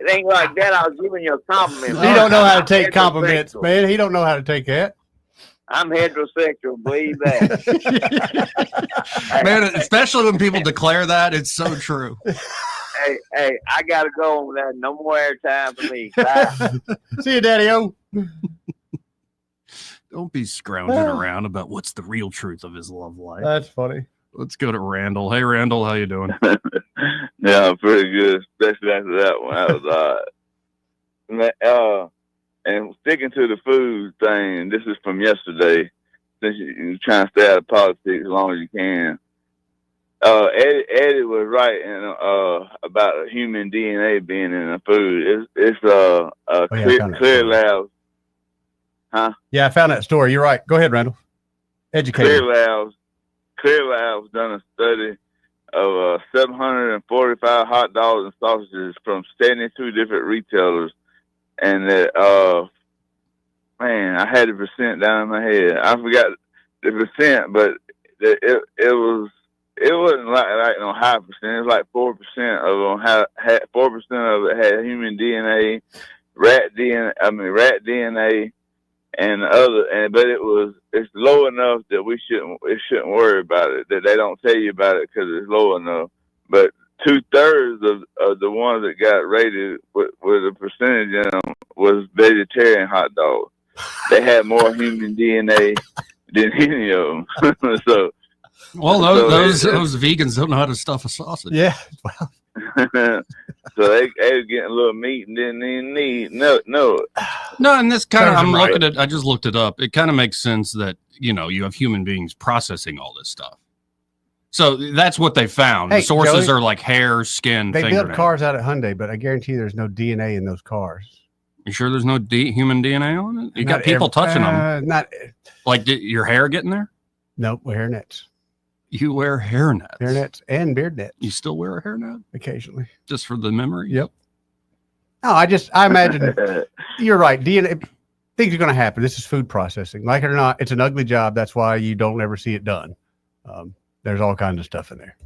it ain't like that. I was giving you a compliment. He don't know how to take compliments, man. He don't know how to take that. I'm heterosexual, believe that. Man, especially when people declare that, it's so true. Hey, I gotta go on that. No more airtime for me. Bye. See you, Daddy-O. Don't be scrounging around about what's the real truth of his love life. That's funny. Let's go to Randall. Hey, Randall, how you doing? Yeah, I'm pretty good, especially after that one. That was and sticking to the food thing, this is from yesterday, since you're trying to stay out of politics as long as you can. Eddie was right about human DNA being in the food. It's Clear Labs. Huh? Yeah, I found that story. You're right. Go ahead, Randall. Educate. Clear Labs done a study of 745 hot dogs and sausages from 72 different retailers, and that man, I had the percent down in my head. I forgot the percent, but it wasn't like no high percent. It was like 4% of them had 4% of it had human DNA, rat DNA. And but it's low enough that we shouldn't worry about it. That they don't tell you about it because it's low enough. But 2/3 of the ones that got rated with a percentage in them was vegetarian hot dogs. They had more human DNA than any of them. So, well, those vegans don't know how to stuff a sausage. Yeah. So they were getting a little meat and didn't even need no. No, and this kind of I'm looking at. I just looked it up. It kind of makes sense that you have human beings processing all this stuff. So that's what they found. Hey, the sources Joey, are like hair, skin. They fingernail. built cars out at Hyundai, but I guarantee there's no DNA in those cars. You sure there's no human DNA on it? You got people touching them. Not like did your hair get in there? Nope, wear hairnets. You wear hairnets. Hairnets and beard nets. You still wear a hairnet? Occasionally. Just for the memory? Yep. No, I imagine you're right. DNA, things are going to happen. This is food processing. Like it or not, it's an ugly job. That's why you don't ever see it done. There's all kinds of stuff in there.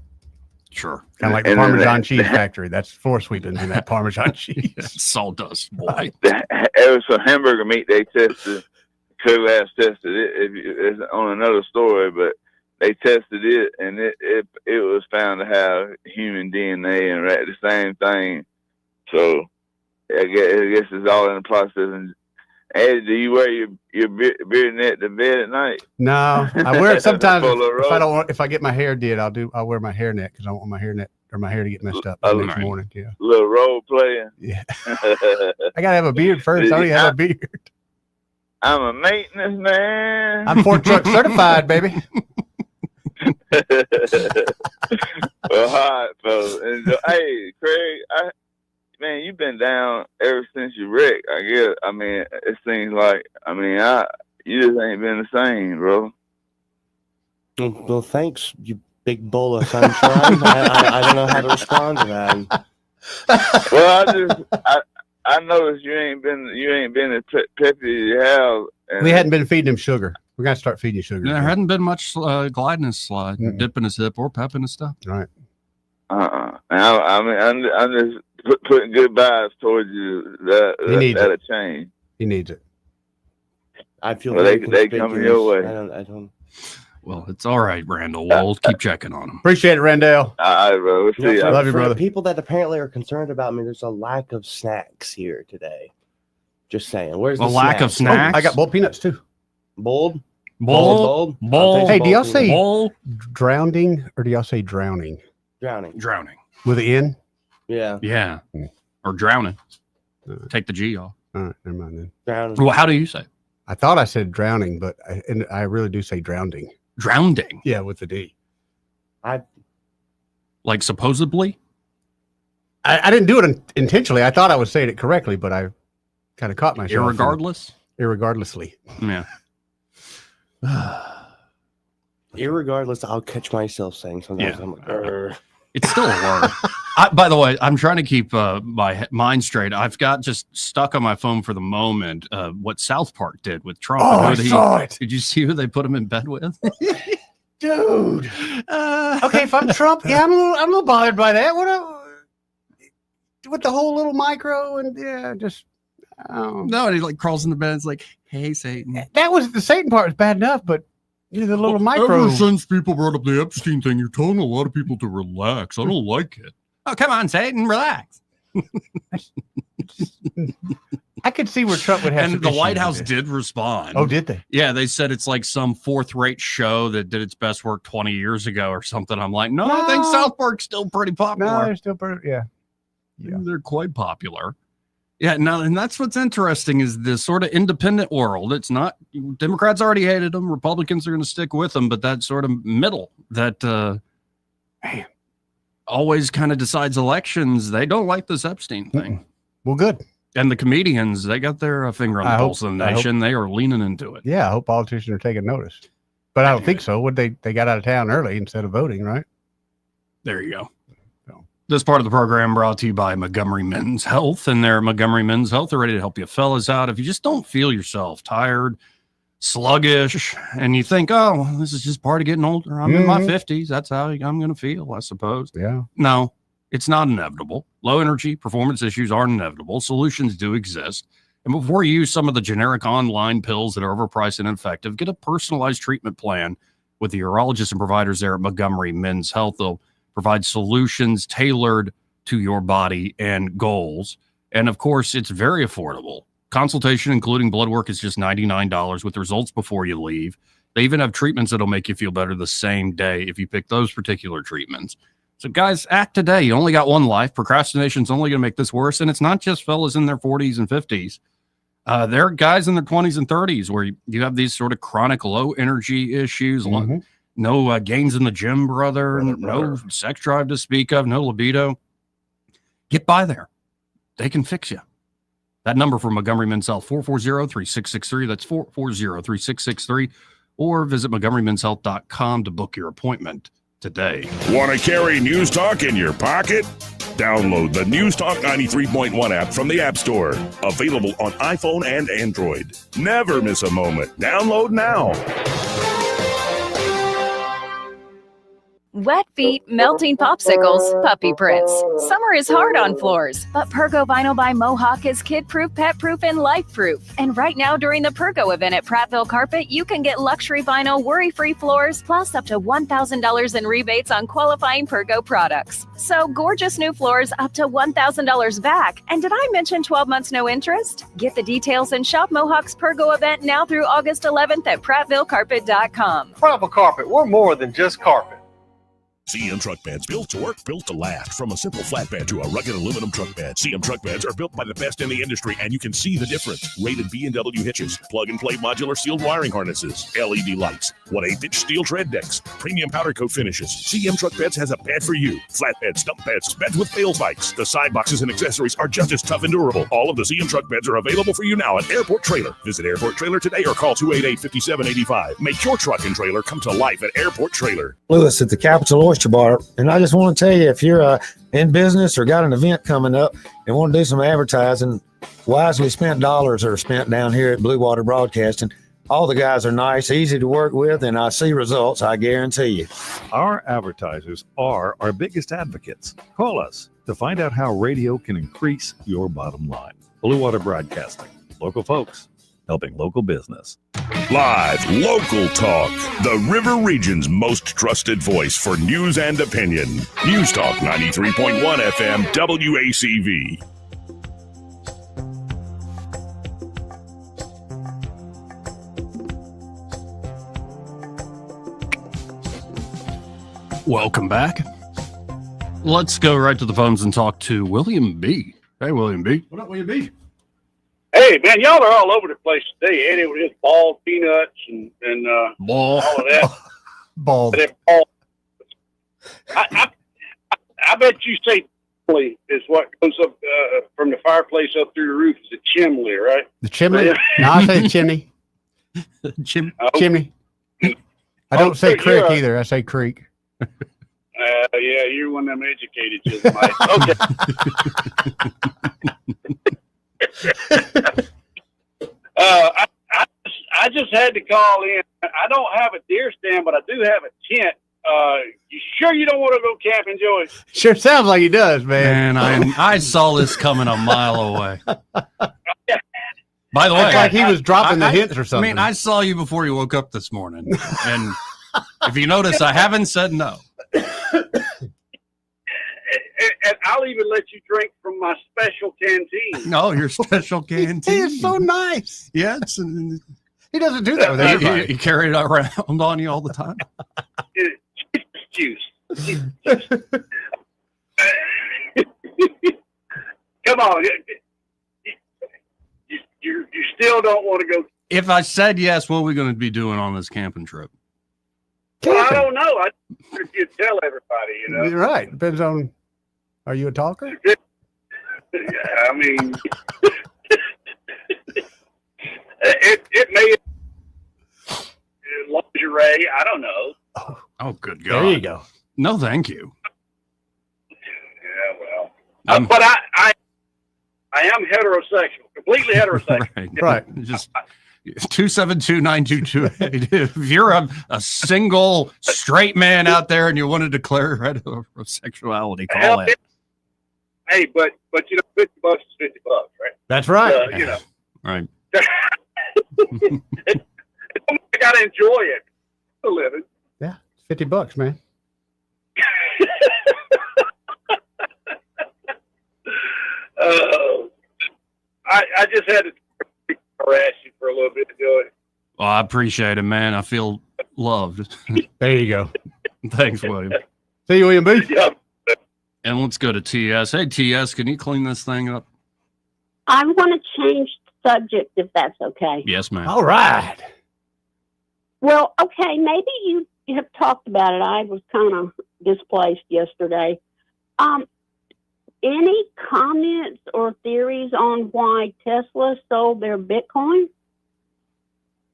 Sure. Kind of like the Parmesan cheese factory. That's floor sweepings in that Parmesan cheese. Sawdust, boy. It was some hamburger meat they tested. Clear Labs tested it. It's on another story, but they tested it, and it was found to have human DNA and the same thing. So I guess it's all in the process. And Eddie, do you wear your beard net to bed at night? No, I wear it sometimes. If I get my hair did, I'll wear my hair net because I don't want my hair net or my hair to get messed up the next morning. Yeah, little role playing. Yeah, I gotta have a beard first. I don't even have a beard. I'm a maintenance man. I'm Ford truck certified, baby. Well, hi, fellas. And, hey, Craig, man, you've been down ever since you wrecked. I guess. I mean, it seems like. I mean, you just ain't been the same, bro. Well, thanks, you big bowl of sunshine. I don't know how to respond to that. Well, I noticed you ain't been as peppy as you have. We hadn't been feeding him sugar. We're gonna start feeding you sugar. There hadn't been much gliding his slide, dipping his hip, or pepping his stuff. Right. I mean, I'm just putting good vibes towards you. That'll change. He needs it. I feel well, they coming your way. I don't. Well, it's all right, Randall. We'll keep checking on him. Appreciate it, Randall. All right, bro. We'll see you. Love you, brother. People that apparently are concerned about me, there's a lack of snacks here today. Just saying. Where's the lack of snacks? Oh, I got boiled peanuts too. Bold. Hey, do y'all say drowning or do y'all say drowning? Drowning. With an N? Yeah. Yeah. Or drowning. Take the G off. All right, never mind then. Drowning. Well, how do you say? I thought I said drowning, but I really do say drowning. Drowning? Yeah, with the D. Like supposedly? I didn't do it intentionally. I thought I was saying it correctly, but I kind of caught myself. Irregardlessly. Yeah. Irregardless, I'll catch myself saying something. Yeah. I'm like, it's still a word. By the way, I'm trying to keep my mind straight. I've got just stuck on my phone for the moment what South Park did with Trump. Oh, I saw it. Did you see who they put him in bed with? Dude. Okay, if I'm Trump, yeah, I'm a little bothered by that. With the whole little micro and just. No, and he like crawls in the bed. It's like, hey, Satan. That was the Satan part was bad enough, but the little micro. Ever since people brought up the Epstein thing, you're telling a lot of people to relax. I don't like it. Oh, come on, Satan, relax. I could see where Trump would have. And the White House did respond. Oh, did they? Yeah, they said it's like some fourth-rate show that did its best work 20 years ago or something. I'm like, no, I think South Park's still pretty popular. No, they're still pretty. Yeah. They're quite popular. Yeah, no, and that's what's interesting is this sort of independent world. It's not Democrats already hated them, Republicans are going to stick with them, but that sort of middle that always kind of decides elections. They don't like this Epstein thing. Well, good. And the comedians, they got their finger on the pulse of the nation. They are leaning into it. Yeah, I hope politicians are taking notice. But I don't think so. They got out of town early instead of voting, right? There you go. This part of the program brought to you by Montgomery Men's Health, and their Montgomery Men's Health are ready to help you fellas out. If you just don't feel yourself tired, sluggish, and you think, oh, this is just part of getting older. I'm in my 50s. That's how I'm going to feel, I suppose. Yeah. No, it's not inevitable. Low energy performance issues are inevitable. Solutions do exist. And before you use some of the generic online pills that are overpriced and ineffective, get a personalized treatment plan with the urologists and providers there at Montgomery Men's Health. They'll provide solutions tailored to your body and goals. And of course, it's very affordable. Consultation, including blood work, is just $99 with results before you leave. They even have treatments that'll make you feel better the same day if you pick those particular treatments. So guys, act today. You only got one life. Procrastination's only going to make this worse. And it's not just fellas in their 40s and 50s. There are guys in their 20s and 30s where you have these sort of chronic low energy issues. No gains in the gym, brother. No sex drive to speak of. No libido. Get by there. They can fix you. That number for Montgomery Men's Health, 440-3663. That's 440-3663. Or visit MontgomeryMen'sHealth.com to book your appointment today. Want to carry News Talk in your pocket? Download the News Talk 93.1 app from the App Store. Available on iPhone and Android. Never miss a moment. Download now. Wet feet, melting popsicles, puppy prints. Summer is hard on floors, but Pergo Vinyl by Mohawk is kid-proof, pet-proof, and life-proof. And right now during the Pergo event at Prattville Carpet, you can get luxury vinyl, worry-free floors, plus up to $1,000 in rebates on qualifying Pergo products. So gorgeous new floors up to $1,000 back. And did I mention 12 months no interest? Get the details and shop Mohawk's Pergo event now through August 11th at PrattvilleCarpet.com. Prattville Carpet, we're more than just carpet. CM truck beds, built to work, built to last. From a simple flatbed to a rugged aluminum truck bed, CM truck beds are built by the best in the industry, and you can see the difference. Rated B&W hitches, plug-and-play modular sealed wiring harnesses, LED lights, 1/8-inch steel tread decks, premium powder coat finishes. CM truck beds has a bed for you. Flatbeds, stump beds, beds with fail spikes. The side boxes and accessories are just as tough and durable. All of the CM truck beds are available for you now at Airport Trailer. Visit Airport Trailer today or call 288-5785. Make your truck and trailer come to life at Airport Trailer. Lewis at the Capital Oyster Bar, and I just want to tell you, if you're in business or got an event coming up and want to do some advertising, wisely spent dollars are spent down here at Blue Water Broadcasting. All the guys are nice, easy to work with, and I see results, I guarantee you. Our advertisers are our biggest advocates. Call us to find out how radio can increase your bottom line. Blue Water Broadcasting, local folks helping local business. Live local talk, the River Region's most trusted voice for news and opinion. News Talk 93.1 FM WACV. Welcome back. Let's go right to the phones and talk to William B. Hey, William B. What up, William B? Hey, man, y'all are all over the place today, Eddie, with his bald peanuts and all of that. Bald. I bet you say chimney is what goes up from the fireplace up through the roof is a chimney, right? The chimney? No, I say chimney. Chimney. I don't say creek either. I say creek. Yeah, you're one of them educated just might. Okay. I just had to call in. I don't have a deer stand, but I do have a tent. You sure you don't want to go camping, Joey? Sure sounds like he does, man. Man, I saw this coming a mile away. By the way, it's like he was dropping the hints or something. I mean, I saw you before you woke up this morning, and if you notice, I haven't said no. And I'll even let you drink from my special canteen. No, your special canteen. He is so nice. Yes. He doesn't do that with everybody. You carry it around on you all the time. Juice. Come on. You still don't want to go. If I said yes, what are we going to be doing on this camping trip? Well, I don't know. You tell everybody, you know. You're right. Depends on. Are you a talker? I mean, it may lingerie. I don't know. Oh, good God! There you go. No, thank you. Yeah, well, but I am heterosexual, completely heterosexual. Right. Just 272-9228. If you're a single straight man out there and you want to declare heterosexuality, call it. Hey, but you know, $50 is $50, right? That's right. You know, right. I gotta enjoy it. A living. Yeah, $50, man. I just had to harass you for a little bit, Joey. Well, I appreciate it, man. I feel loved. There you go. Thanks, William. See you, William B. Yep. And let's go to TS. Hey, TS, can you clean this thing up? I want to change the subject, if that's okay. Yes, ma'am. All right. Well, okay, maybe you have talked about it. I was kind of displaced yesterday. Any comments or theories on why Tesla sold their Bitcoin?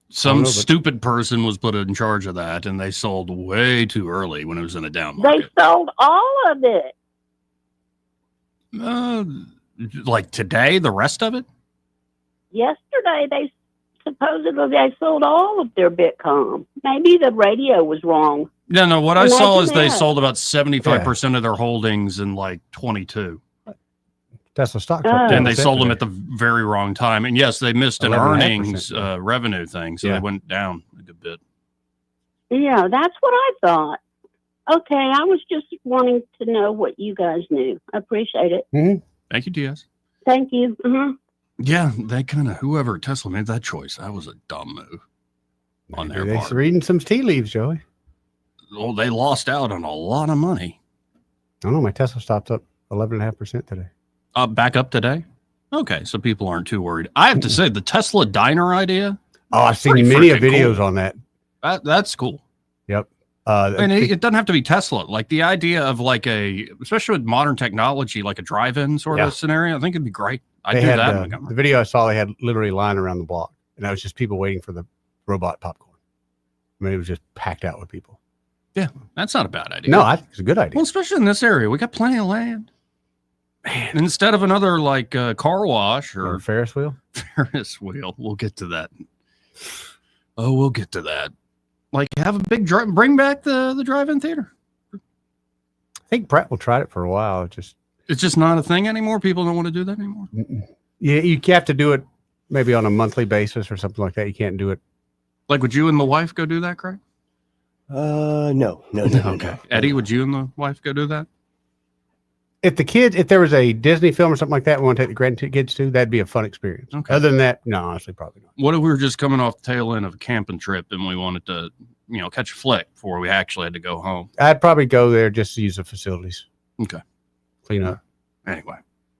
Some stupid person was put in charge of that, and they sold way too early when it was in a down They market. sold all of it. Like today, the rest of it? Yesterday, they supposedly they sold all of their Bitcoin. Maybe the radio was wrong. No. What I saw is they that. sold about 75% of their holdings in like 22. Tesla stock. And they sold them at the very wrong time. And yes, they missed an 11.5%, earnings revenue thing, so they went down a good bit. Yeah, that's what I thought. Okay, I was just wanting to know what you guys knew. I appreciate it. Mm-hmm. Thank you, TS. Thank you. Yeah, they kind of, whoever Tesla made that choice, that was a dumb move on their They're part. reading some tea leaves, Joey. Well, they lost out on a lot of money. I don't know. My Tesla stopped up 11.5% today. Back up today? Okay, so people aren't too worried. I have to say, the Tesla diner idea. Oh, I've seen pretty many freaking videos cool. on that. That's cool. Yep. And it doesn't have to be Tesla. Like the idea of like especially with modern technology, like a drive-in sort of scenario, I think it'd be great. I'd They do had, that. the video I saw, they had literally a line around the block, and that was just people waiting for the robot popcorn. I mean, it was just packed out with people. Yeah, that's not a bad idea. No, I think it's a good idea. Well, especially in this area, we got plenty of land. Man, instead of another like car wash or Ferris wheel. Ferris wheel, we'll get to that. Oh, we'll get to that. Like, have a big bring back the drive-in theater. I think Pratt will try it for a while. It's just not a thing anymore. People don't want to do that anymore. Yeah, you have to do it maybe on a monthly basis or something like that. You can't do it. Like, would you and the wife go do that, Craig? No. Okay. Eddie, would you and the wife go do that? If there was a Disney film or something like that, we want to take the grandkids to, that'd be a fun experience. Okay. Other than that, no, honestly, probably not. What if we were just coming off the tail end of a camping trip and we wanted to, catch a flick before we actually had to go home? I'd probably go there just to use the facilities. Okay. Clean up. Anyway,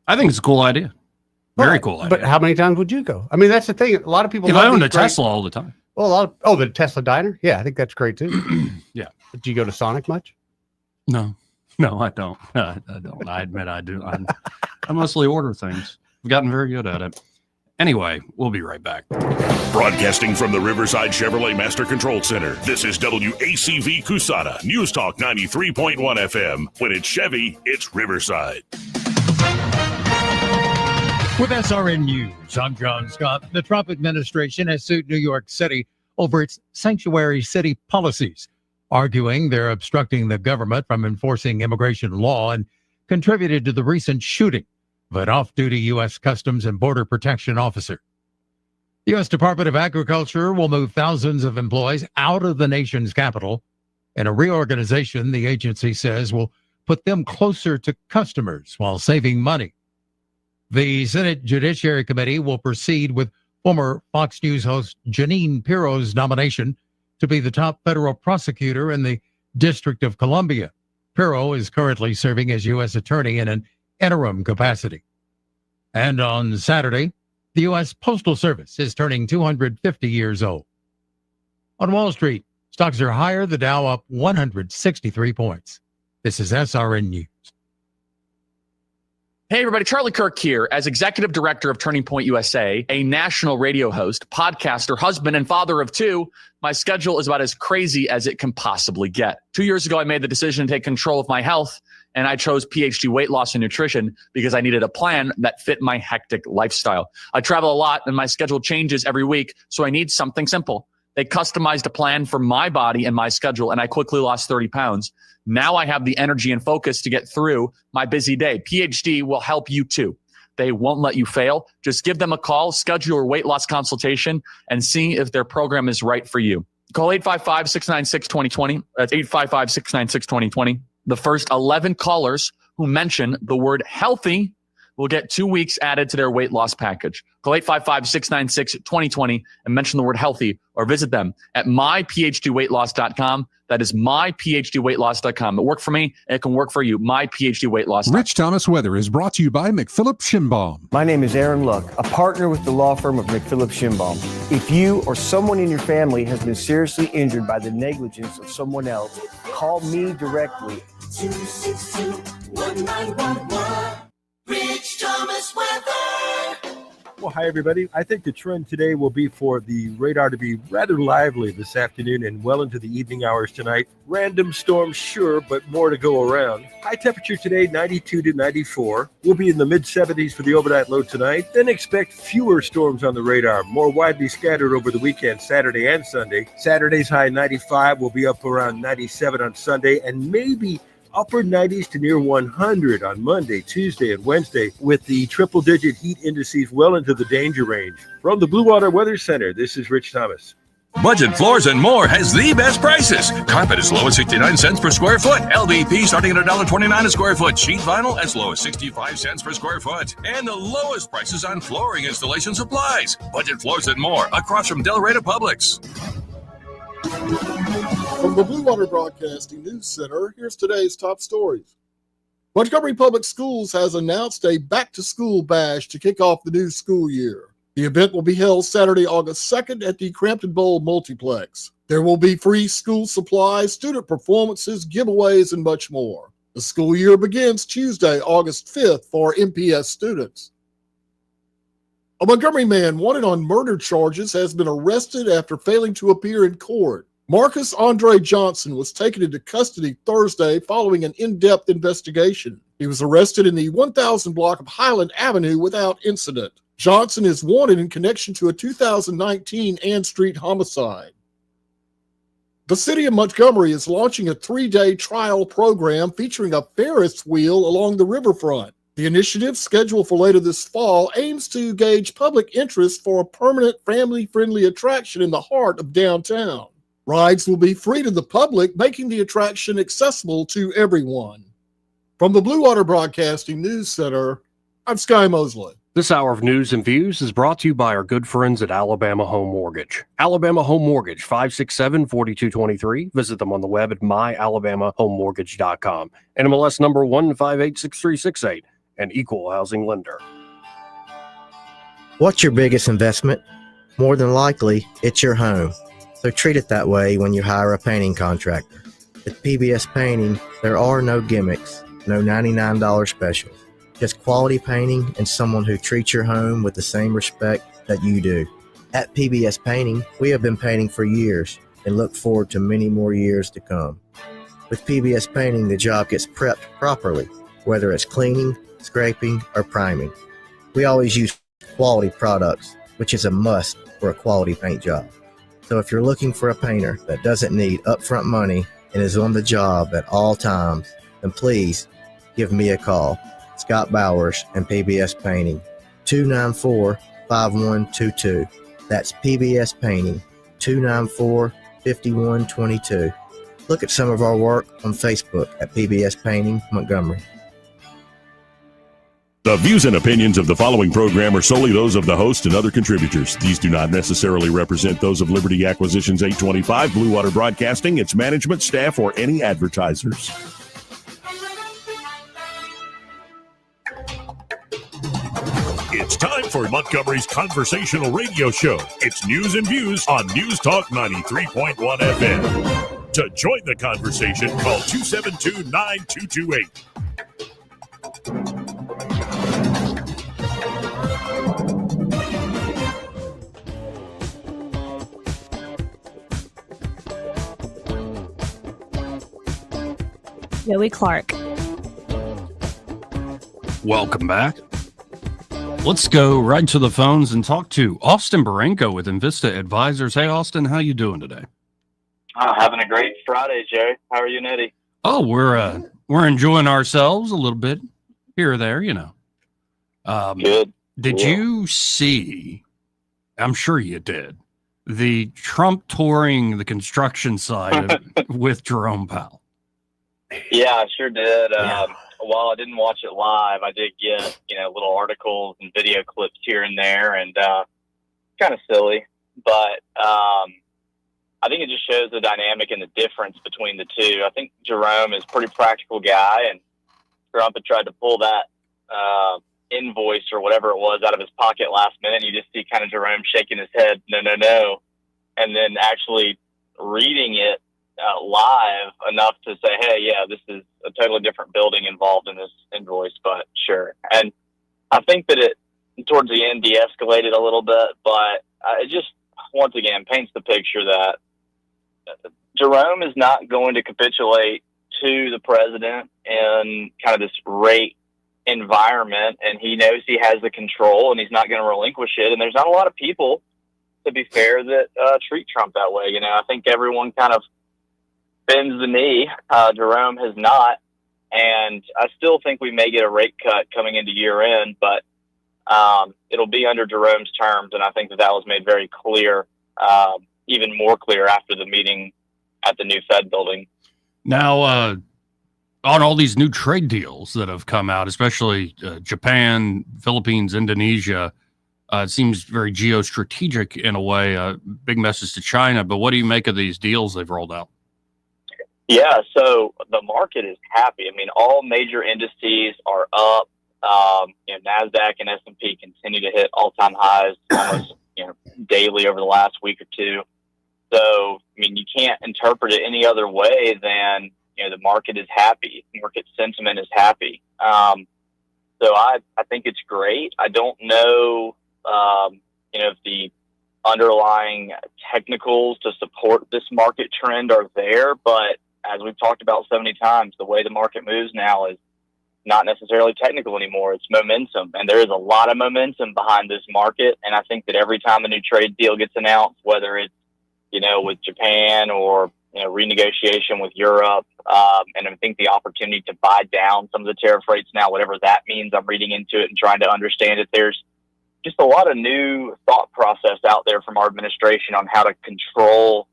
I think it's a cool idea. Very cool idea. But how many times would you go? I mean, that's the thing. A lot of people. If I owned a Tesla all the time. Well, the Tesla diner. Yeah, I think that's great too. Yeah. Do you go to Sonic much? No, I don't. I don't. I admit I do. I mostly order things. I've gotten very good at it. Anyway, we'll be right back. Broadcasting from the Riverside Chevrolet Master Control Center, this is WACV Cusana, News Talk 93.1 FM. When it's Chevy, it's Riverside. With SRN News, I'm John Scott. The Trump administration has sued New York City over its sanctuary city policies, arguing they're obstructing the government from enforcing immigration law and contributed to the recent shooting of an off-duty U.S. Customs and Border Protection officer. The U.S. Department of Agriculture will move thousands of employees out of the nation's capital, and a reorganization, the agency says, will put them closer to customers while saving money. The Senate Judiciary Committee will proceed with former Fox News host Jeanine Pirro's nomination to be the top federal prosecutor in the District of Columbia. Pirro is currently serving as U.S. Attorney in an interim capacity. And on Saturday, the U.S. Postal Service is turning 250 years old. On Wall Street, stocks are higher, the Dow up 163 points. This is SRN News. Hey, everybody. Charlie Kirk here. As executive director of Turning Point USA, a national radio host, podcaster, husband, and father of two, my schedule is about as crazy as it can possibly get. 2 years ago, I made the decision to take control of my health, and I chose PhD Weight Loss and Nutrition because I needed a plan that fit my hectic lifestyle. I travel a lot, and my schedule changes every week, so I need something simple. They customized a plan for my body and my schedule, and I quickly lost 30 pounds. Now I have the energy and focus to get through my busy day. PhD will help you too. They won't let you fail. Just give them a call, schedule your weight loss consultation, and see if their program is right for you. Call 855-696-2020. That's 855-696-2020. The first 11 callers who mention the word healthy will get 2 weeks added to their weight loss package. Call 855-696-2020 and mention the word healthy, or visit them at myphdweightloss.com. That is myphdweightloss.com. It worked for me, and it can work for you. Myphdweightloss.com. Rich Thomas Weather is brought to you by McPhillips Schimbaum. My name is Aaron Luck, a partner with the law firm of McPhillips Schimbaum. If you or someone in your family has been seriously injured by the negligence of someone else, call me directly. 262-1911. Rich Thomas Weather. Well, hi, everybody. I think the trend today will be for the radar to be rather lively this afternoon and well into the evening hours tonight. Random storms, sure, but more to go around. High temperature today, 92 to 94. We'll be in the mid-70s for the overnight low tonight. Then expect fewer storms on the radar, more widely scattered over the weekend, Saturday and Sunday. Saturday's high 95 will be up around 97 on Sunday, and maybe upper 90s to near 100 on Monday, Tuesday, and Wednesday, with the triple-digit heat indices well into the danger range. From the Blue Water Weather Center, this is Rich Thomas. Budget Floors and More has the best prices. Carpet as low as 69 cents per square foot. LVP starting at $1.29 a square foot. Sheet vinyl as low as 65 cents per square foot. And the lowest prices on flooring installation supplies. Budget Floors and More across from Delray Publix. From the Blue Water Broadcasting News Center, here's today's top stories. Montgomery Public Schools has announced a back-to-school bash to kick off the new school year. The event will be held Saturday, August 2nd at the Crampton Bowl Multiplex. There will be free school supplies, student performances, giveaways, and much more. The school year begins Tuesday, August 5th for MPS students. A Montgomery man wanted on murder charges has been arrested after failing to appear in court. Marcus Andre Johnson was taken into custody Thursday following an in-depth investigation. He was arrested in the 1000 block of Highland Avenue without incident. Johnson is wanted in connection to a 2019 Ann Street homicide. The city of Montgomery is launching a 3-day trial program featuring a Ferris wheel along the riverfront. The initiative, scheduled for later this fall, aims to gauge public interest for a permanent family-friendly attraction in the heart of downtown. Rides will be free to the public, making the attraction accessible to everyone. From the Blue Water Broadcasting News Center, I'm Sky Mosley. This hour of news and views is brought to you by our good friends at Alabama Home Mortgage. Alabama Home Mortgage, 567-4223. Visit them on the web at myalabamahomemortgage.com. NMLS number 1586368. An equal housing lender. What's your biggest investment? More than likely, it's your home. So treat it that way when you hire a painting contractor. At PBS Painting, there are no gimmicks, no $99 specials. just quality painting and someone who treats your home with the same respect that you do. At PBS Painting, we have been painting for years and look forward to many more years to come. With PBS Painting, the job gets prepped properly, whether it's cleaning, scraping, or priming. We always use quality products, which is a must for a quality paint job. So if you're looking for a painter that doesn't need upfront money and is on the job at all times, then please give me a call. Scott Bowers and PBS Painting, 294-5122. That's PBS Painting, 294-5122. Look at some of our work on Facebook at PBS Painting Montgomery. The views and opinions of the following program are solely those of the host and other contributors. These do not necessarily represent those of Liberty Acquisitions 825, Blue Water Broadcasting, its management, staff, or any advertisers. It's time for Montgomery's conversational radio show. It's news and views on News Talk 93.1 FM. To join the conversation, call 272-9228. Joey Clark. Welcome back. Let's go right to the phones and talk to Austin Baranko with Invista Advisors. Hey, Austin, how you doing today? Having a great Friday, Jerry. How are you, Nettie? Oh, we're enjoying ourselves a little bit here or there, you know. Good. Did you see? I'm sure you did. The Trump touring the construction site with Jerome Powell. Yeah, I sure did. While I didn't watch it live, I did get, little articles and video clips here and there, and kind of silly. But I think it just shows the dynamic and the difference between the two. I think Jerome is a pretty practical guy, and Trump had tried to pull that invoice or whatever it was out of his pocket last minute. You just see kind of Jerome shaking his head, no, and then actually reading it live enough to say, hey, yeah, this is a totally different building involved in this invoice, but sure. And I think that it, towards the end, de-escalated a little bit, but it just, once again, paints the picture that Jerome is not going to capitulate to the president in kind of this rate environment, and he knows he has the control, and he's not going to relinquish it. And there's not a lot of people, to be fair, that treat Trump that way. I think everyone kind of bends the knee. Jerome has not, and I still think we may get a rate cut coming into year end, but it'll be under Jerome's terms, and I think that was made very clear, even more clear after the meeting at the new Fed building. Now, on all these new trade deals that have come out, especially Japan, Philippines, Indonesia, it seems very geostrategic in a way, a big message to China, but what do you make of these deals they've rolled out? Yeah, so the market is happy. I mean, all major indices are up. NASDAQ and S&P continue to hit all-time highs almost daily over the last week or two. So, I mean, you can't interpret it any other way than, the market is happy. Market sentiment is happy. So I think it's great. I don't know, if the underlying technicals to support this market trend are there, but as we've talked about so many times, the way the market moves now is not necessarily technical anymore. It's momentum, and there is a lot of momentum behind this market. And I think that every time a new trade deal gets announced, whether it's, with Japan or, renegotiation with Europe, and I think the opportunity to buy down some of the tariff rates now, whatever that means, I'm reading into it and trying to understand it. There's just a lot of new thought process out there from our administration on how to control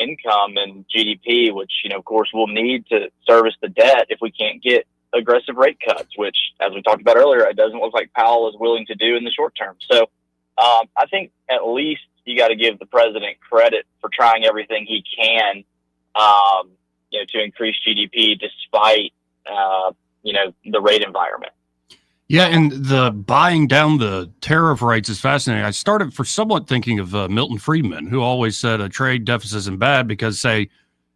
income and GDP, which, of course, we'll need to service the debt if we can't get aggressive rate cuts, which, as we talked about earlier, it doesn't look like Powell is willing to do in the short term. So I think at least you got to give the president credit for trying everything he can, to increase GDP despite, the rate environment. Yeah, and the buying down the tariff rates is fascinating. I started for somewhat thinking of Milton Friedman, who always said a trade deficit isn't bad because, say,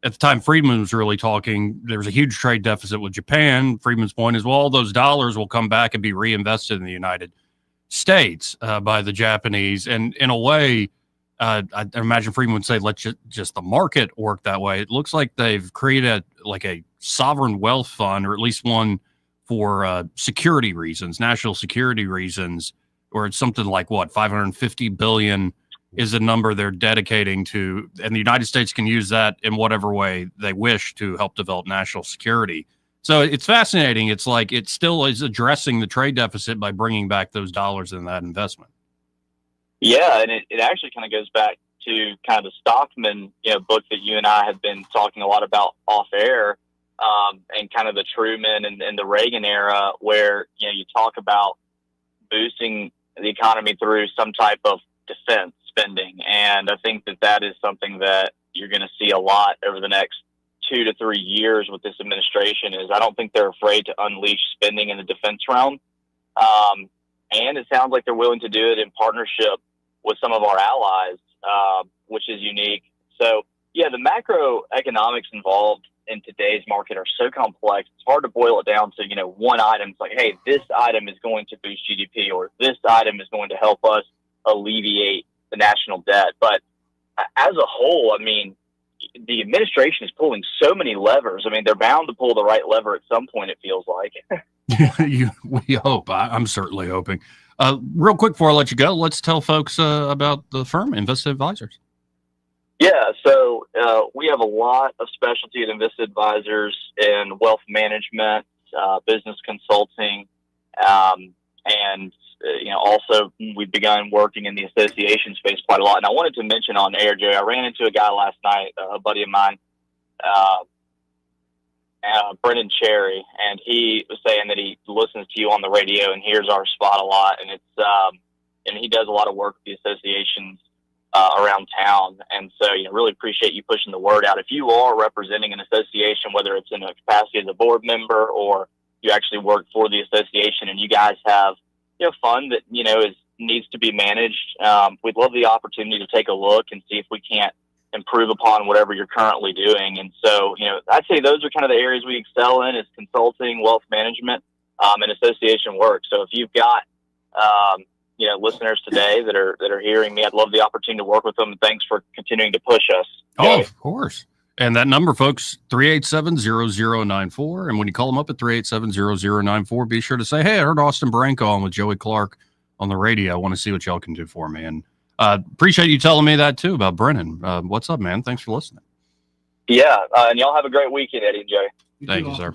at the time Friedman was really talking, there was a huge trade deficit with Japan. Friedman's point is, well, all those dollars will come back and be reinvested in the United States by the Japanese. And in a way, I imagine Friedman would say, let just the market work that way. It looks like they've created a sovereign wealth fund, or at least one for security reasons, national security reasons, or it's something like what, 550 billion is a number they're dedicating to, and the United States can use that in whatever way they wish to help develop national security. So it's fascinating. It's like it still is addressing the trade deficit by bringing back those dollars in that investment. Yeah, and it actually kind of goes back to kind of the Stockman, book that you and I have been talking a lot about off air, and kind of the Truman and the Reagan era, where you talk about boosting the economy through some type of defense spending, and I think that is something that you're going to see a lot over the next 2 to 3 years with this administration. Is I don't think they're afraid to unleash spending in the defense realm, and it sounds like they're willing to do it in partnership with some of our allies, which is unique. So yeah, the macroeconomics involved in today's market are so complex. It's hard to boil it down to one item. It's like, hey, this item is going to boost GDP, or this item is going to help us alleviate the national debt. But as a whole, I mean, the administration is pulling so many levers. I mean, they're bound to pull the right lever at some point, it feels like. We hope. I'm certainly hoping. Real quick before I let you go, let's tell folks about the firm, Invista Advisors. Yeah, so we have a lot of specialty at Invista Advisors in wealth management, business consulting, and also we've begun working in the association space quite a lot. And I wanted to mention on air, Joe, I ran into a guy last night, a buddy of mine, Brendan Cherry, and he was saying that he listens to you on the radio and hears our spot a lot, and it's and he does a lot of work with the associations around town. And so, really appreciate you pushing the word out. If you are representing an association, whether it's in a capacity as a board member or you actually work for the association, and you guys have fund that needs to be managed, we'd love the opportunity to take a look and see if we can't improve upon whatever you're currently doing. And so, I'd say those are kind of the areas we excel in, is consulting, wealth management, and association work. So if you've got listeners today that are hearing me, I'd love the opportunity to work with them. Thanks for continuing to push us. Oh, of course. And that number, folks, 387-0094. And when you call them up at 387-0094, be sure to say, hey, I heard Austin Branco on with Joey Clark on the radio. I want to see what y'all can do for me. And appreciate you telling me that, too, about Brennan. What's up, man? Thanks for listening. Yeah, and y'all have a great weekend, Eddie and Joey. Thank you, sir.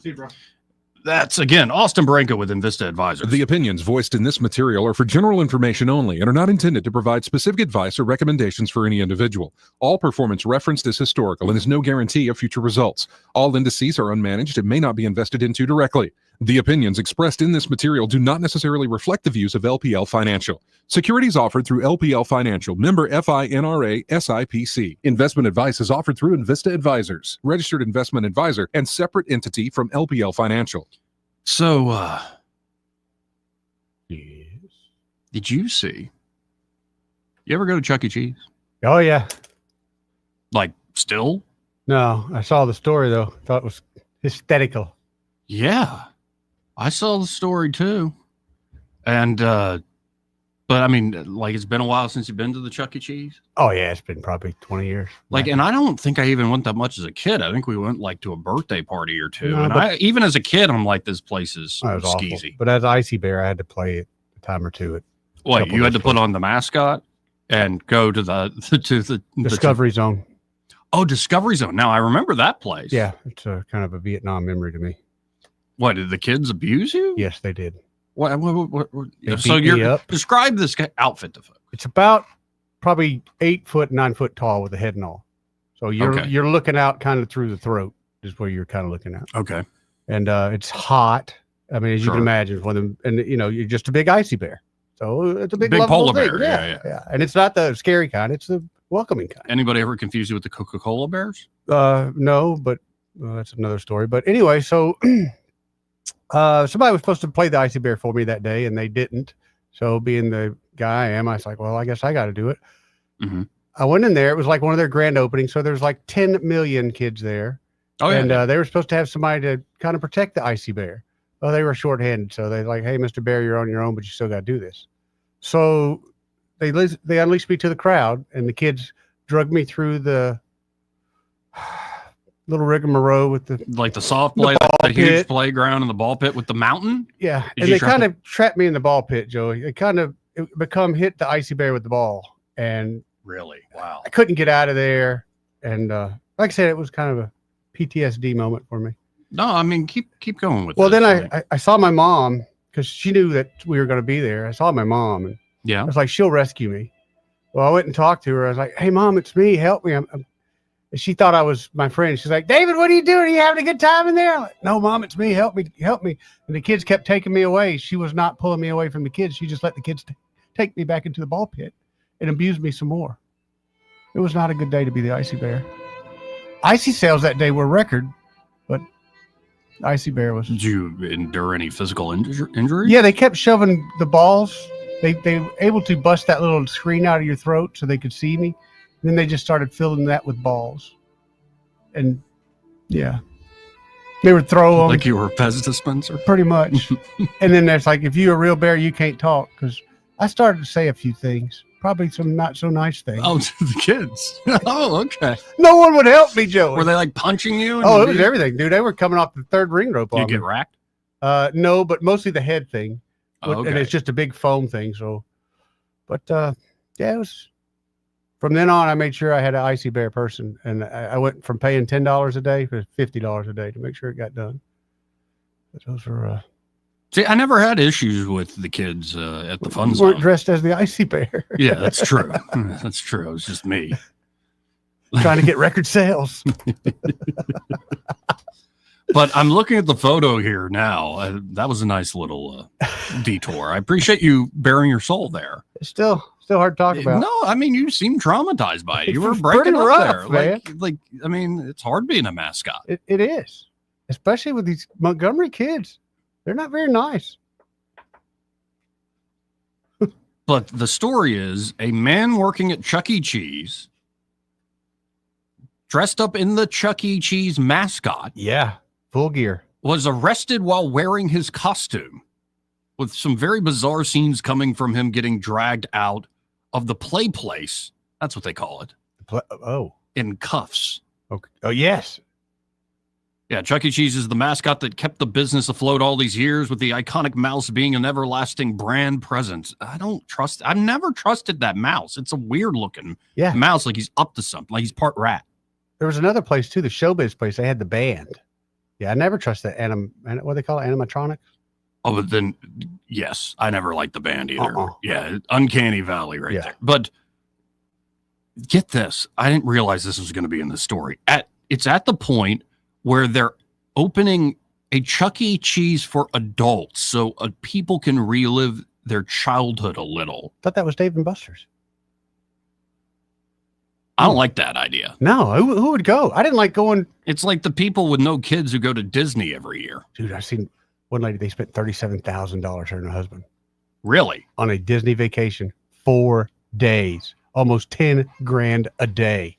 That's, again, Austin Branco with Invista Advisors. The opinions voiced in this material are for general information only and are not intended to provide specific advice or recommendations for any individual. All performance referenced is historical and is no guarantee of future results. All indices are unmanaged and may not be invested into directly. The opinions expressed in this material do not necessarily reflect the views of LPL Financial. Securities offered through LPL Financial, member FINRA SIPC. Investment advice is offered through Invista Advisors, registered investment advisor, and separate entity from LPL Financial. So, did you see? You ever go to Chuck E. Cheese? Oh, yeah. Like, still? No, I saw the story, though. Thought it was hysterical. Yeah. I saw the story too. And, but I mean, like, it's been a while since you've been to the Chuck E. Cheese. Oh yeah. It's been probably 20 years. Like, and I don't think I even went that much as a kid. I think we went like to a birthday party or two. No, and even as a kid, I'm like, this place is skeezy. Awful. But as Icy Bear, I had to play it a time or two. What, you had to put on the mascot and go to the Discovery Zone. Oh, Discovery Zone. Now I remember that place. Yeah. It's a kind of a Vietnam memory to me. What, did the kids abuse you? Yes, they did. What so you're describe this outfit to folks. It's about probably 8 foot, 9 foot tall with a head and all. So you're looking out kind of through the throat is where you're kind of looking at. Okay. And it's hot. I mean, as you can imagine, you're just a big icy bear. So it's a big polar thing. bear. Yeah. And it's not the scary kind; it's the welcoming kind. Anybody ever confuse you with the Coca-Cola bears? No, but that's another story. But anyway, so. Somebody was supposed to play the icy bear for me that day, and they didn't. So being the guy I am, I was like, well, I guess I got to do it. Mm-hmm. I went in there. It was like one of their grand openings. So there's like 10 million kids there. Oh, yeah. And they were supposed to have somebody to kind of protect the Icy Bear. Well, they were shorthanded. So they're like, hey, Mr. Bear, you're on your own, but you still got to do this. So they unleashed me to the crowd, and the kids drug me through the little rigmarole with the soft play, the huge playground and the ball pit with the mountain. Yeah, Did and you they try kind to- of trapped me in the ball pit, Joey. It hit the Icy Bear with the ball, and really, wow, I couldn't get out of there. And like I said, it was kind of a PTSD moment for me. No, I mean keep going with. Well, this. then I saw my mom because she knew that we were going to be there. I saw my mom, and yeah, I was like, she'll rescue me. Well, I went and talked to her. I was like, hey, Mom, it's me. Help me. And she thought I was my friend. She's like, David, what are you doing? Are you having a good time in there? I'm like, no, Mom, it's me. Help me. Help me. And the kids kept taking me away. She was not pulling me away from the kids. She just let the kids take me back into the ball pit and abuse me some more. It was not a good day to be the Icy Bear. Icy sales that day were record, but Icy Bear was. Did you endure any physical injury? Yeah, they kept shoving the balls. They were able to bust that little screen out of your throat so they could see me. And then they just started filling that with balls. And yeah, they would throw them. Like you were a Pez dispenser? Pretty much. And then there's like, if you're a real bear, you can't talk. Because I started to say a few things, probably some not so nice things. Oh, to the kids. Oh, okay. No one would help me, Joey. Were they like punching you? Oh, it was everything, dude. They were coming off the third ring rope. Did you on get me. racked? No, but mostly the head thing. Oh, And okay. it's just a big foam thing. So, but yeah, it was. From then on, I made sure I had an Icy Bear person, and I went from paying $10 a day to $50 a day to make sure it got done. But those were. See, I never had issues with the kids at the fun You zone. weren't dressed as the Icy Bear. Yeah, that's true. That's true. It was just me. Trying to get record sales. But I'm looking at the photo here now. That was a nice little detour. I appreciate you bearing your soul there. It's still hard to talk about. No, I mean, you seem traumatized by it. You It were was breaking pretty up rough, there. man. Like, I mean, it's hard being a mascot. It is, especially with these Montgomery kids. They're not very nice. But the story is a man working at Chuck E. Cheese, dressed up in the Chuck E. Cheese mascot. Yeah, full gear. Was arrested while wearing his costume, with some very bizarre scenes coming from him getting dragged out of the play place. That's what they call it. In cuffs. Okay. Oh, yes. Yeah, Chuck E. Cheese is the mascot that kept the business afloat all these years, with the iconic mouse being an everlasting brand presence. I've never trusted that mouse. It's a weird looking mouse, like he's up to something, like he's part rat. There was another place too, the Showbiz place. They had the band. Yeah, I never trust that what do they call it, animatronics. Oh, but then, yes, I never liked the band either. Yeah, Uncanny Valley right there. But get this. I didn't realize this was going to be in the story. It's at the point where they're opening a Chuck E. Cheese for adults so people can relive their childhood a little. I thought that was Dave and Buster's. I don't like that idea. No, who would go? I didn't like going. It's like the people with no kids who go to Disney every year. Dude, I've seen one lady, they spent $37,000, her and her husband. Really? On a Disney vacation, 4 days, almost 10 grand a day.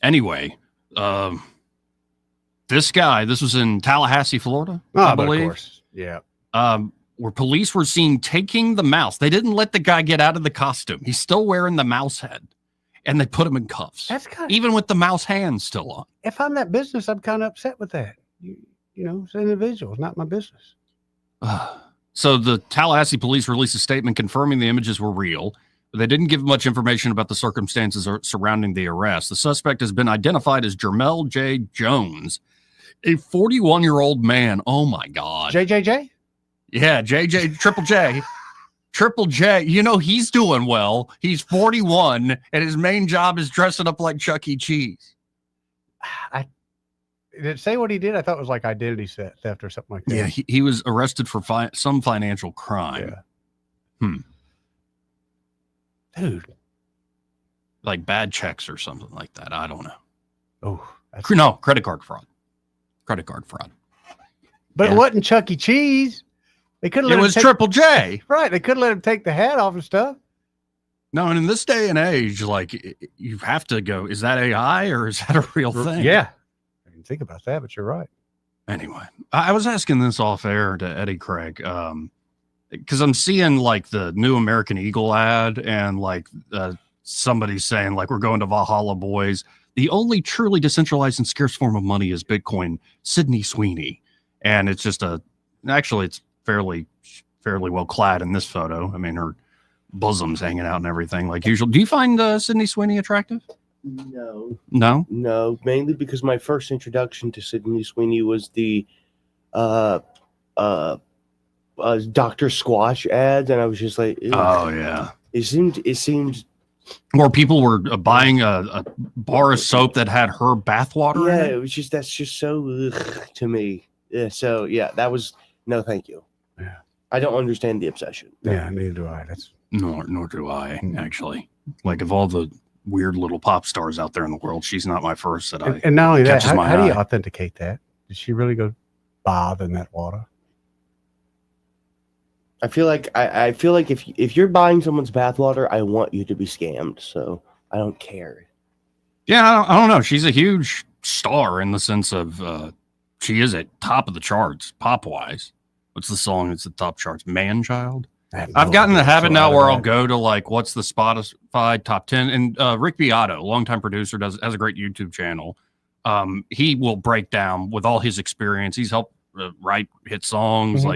Anyway, this was in Tallahassee, Florida, I But believe. of course. Yeah. Where police were seen taking the mouse. They didn't let the guy get out of the costume. He's still wearing the mouse head. And they put him in cuffs. That's kind of, even with the mouse hands still on. If I'm that business, I'm kind of upset with that. You know, it's an individual. It's not my business. So the Tallahassee police released a statement confirming the images were real, but they didn't give much information about the circumstances surrounding the arrest. The suspect has been identified as Jermel J. Jones, a 41-year-old man. Oh my God. JJJ? Yeah, Triple J. Triple J, you know, he's doing well. He's 41, and his main job is dressing up like Chuck E. Cheese. Did it say what he did? I thought it was like identity theft or something like that. Yeah, he was arrested for some financial crime. Yeah. Dude. Like bad checks or something like that. I don't know. Oh. No, credit card fraud. Credit card fraud. But it wasn't Chuck E. Cheese. They couldn't let it him was Triple J. Right. They couldn't let him take the hat off and stuff. No, and in this day and age, like you have to go, is that AI or is that a real thing? Yeah. I didn't think about that, but you're right. Anyway, I was asking this off air to Eddie Craig, because I'm seeing like the new American Eagle ad and like somebody saying like we're going to Valhalla Boys. The only truly decentralized and scarce form of money is Bitcoin. Sydney Sweeney, and it's just actually it's fairly well clad in this photo. I mean, her bosom's hanging out and everything like usual. Do you find Sydney Sweeney attractive? No, mainly because my first introduction to Sydney Sweeney was the Dr. Squash ads, and I was just like, ew. Oh yeah, it seemed or people were buying a bar of soap that had her bathwater yeah, in it. it was just that's just so to me. Yeah, so yeah, that was no thank you. Yeah, I don't understand the obsession. Yeah, neither do I. That's nor do I actually. Like of all the weird little pop stars out there in the world, she's not my first that I. And not only that, catches my how do you eye. authenticate that? Did she really go bathe in that water? I feel like if you're buying someone's bathwater, I want you to be scammed. So I don't care. Yeah, I don't know. She's a huge star in the sense of she is at top of the charts pop wise. What's the song that's at top charts? Man Child. I've gotten the habit now where I'll go to like what's the Spotify top 10, and Rick Beato, longtime producer, has a great YouTube channel. He will break down with all his experience. He's helped write hit songs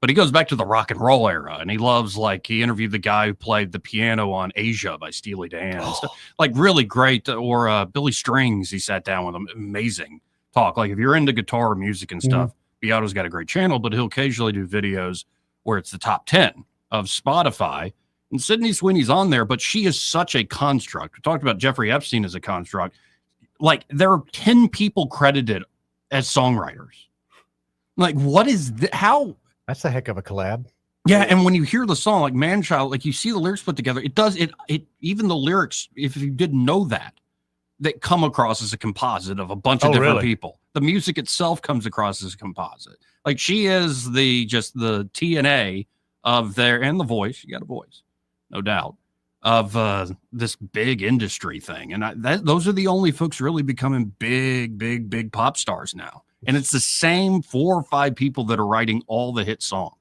but he goes back to the rock and roll era, and he loves like he interviewed the guy who played the piano on Asia by Steely Dan, and stuff. Like really great. Or Billy Strings, he sat down with him, amazing talk. Like if you're into guitar or music and stuff, Beato's got a great channel, but he'll occasionally do videos where it's the top 10 of Spotify, and Sydney Sweeney's on there, but she is such a construct. We talked about Jeffrey Epstein as a construct. Like there are 10 people credited as songwriters. Like what is how? That's a heck of a collab. Yeah, and when you hear the song like Man Child, like you see the lyrics put together, it even the lyrics, if you didn't know that come across as a composite of a bunch of different people. The music itself comes across as a composite. Like she is the TNA of there, and the voice. You got a voice, no doubt, of this big industry thing. And those are the only folks really becoming big pop stars now. And it's the same 4 or 5 people that are writing all the hit songs.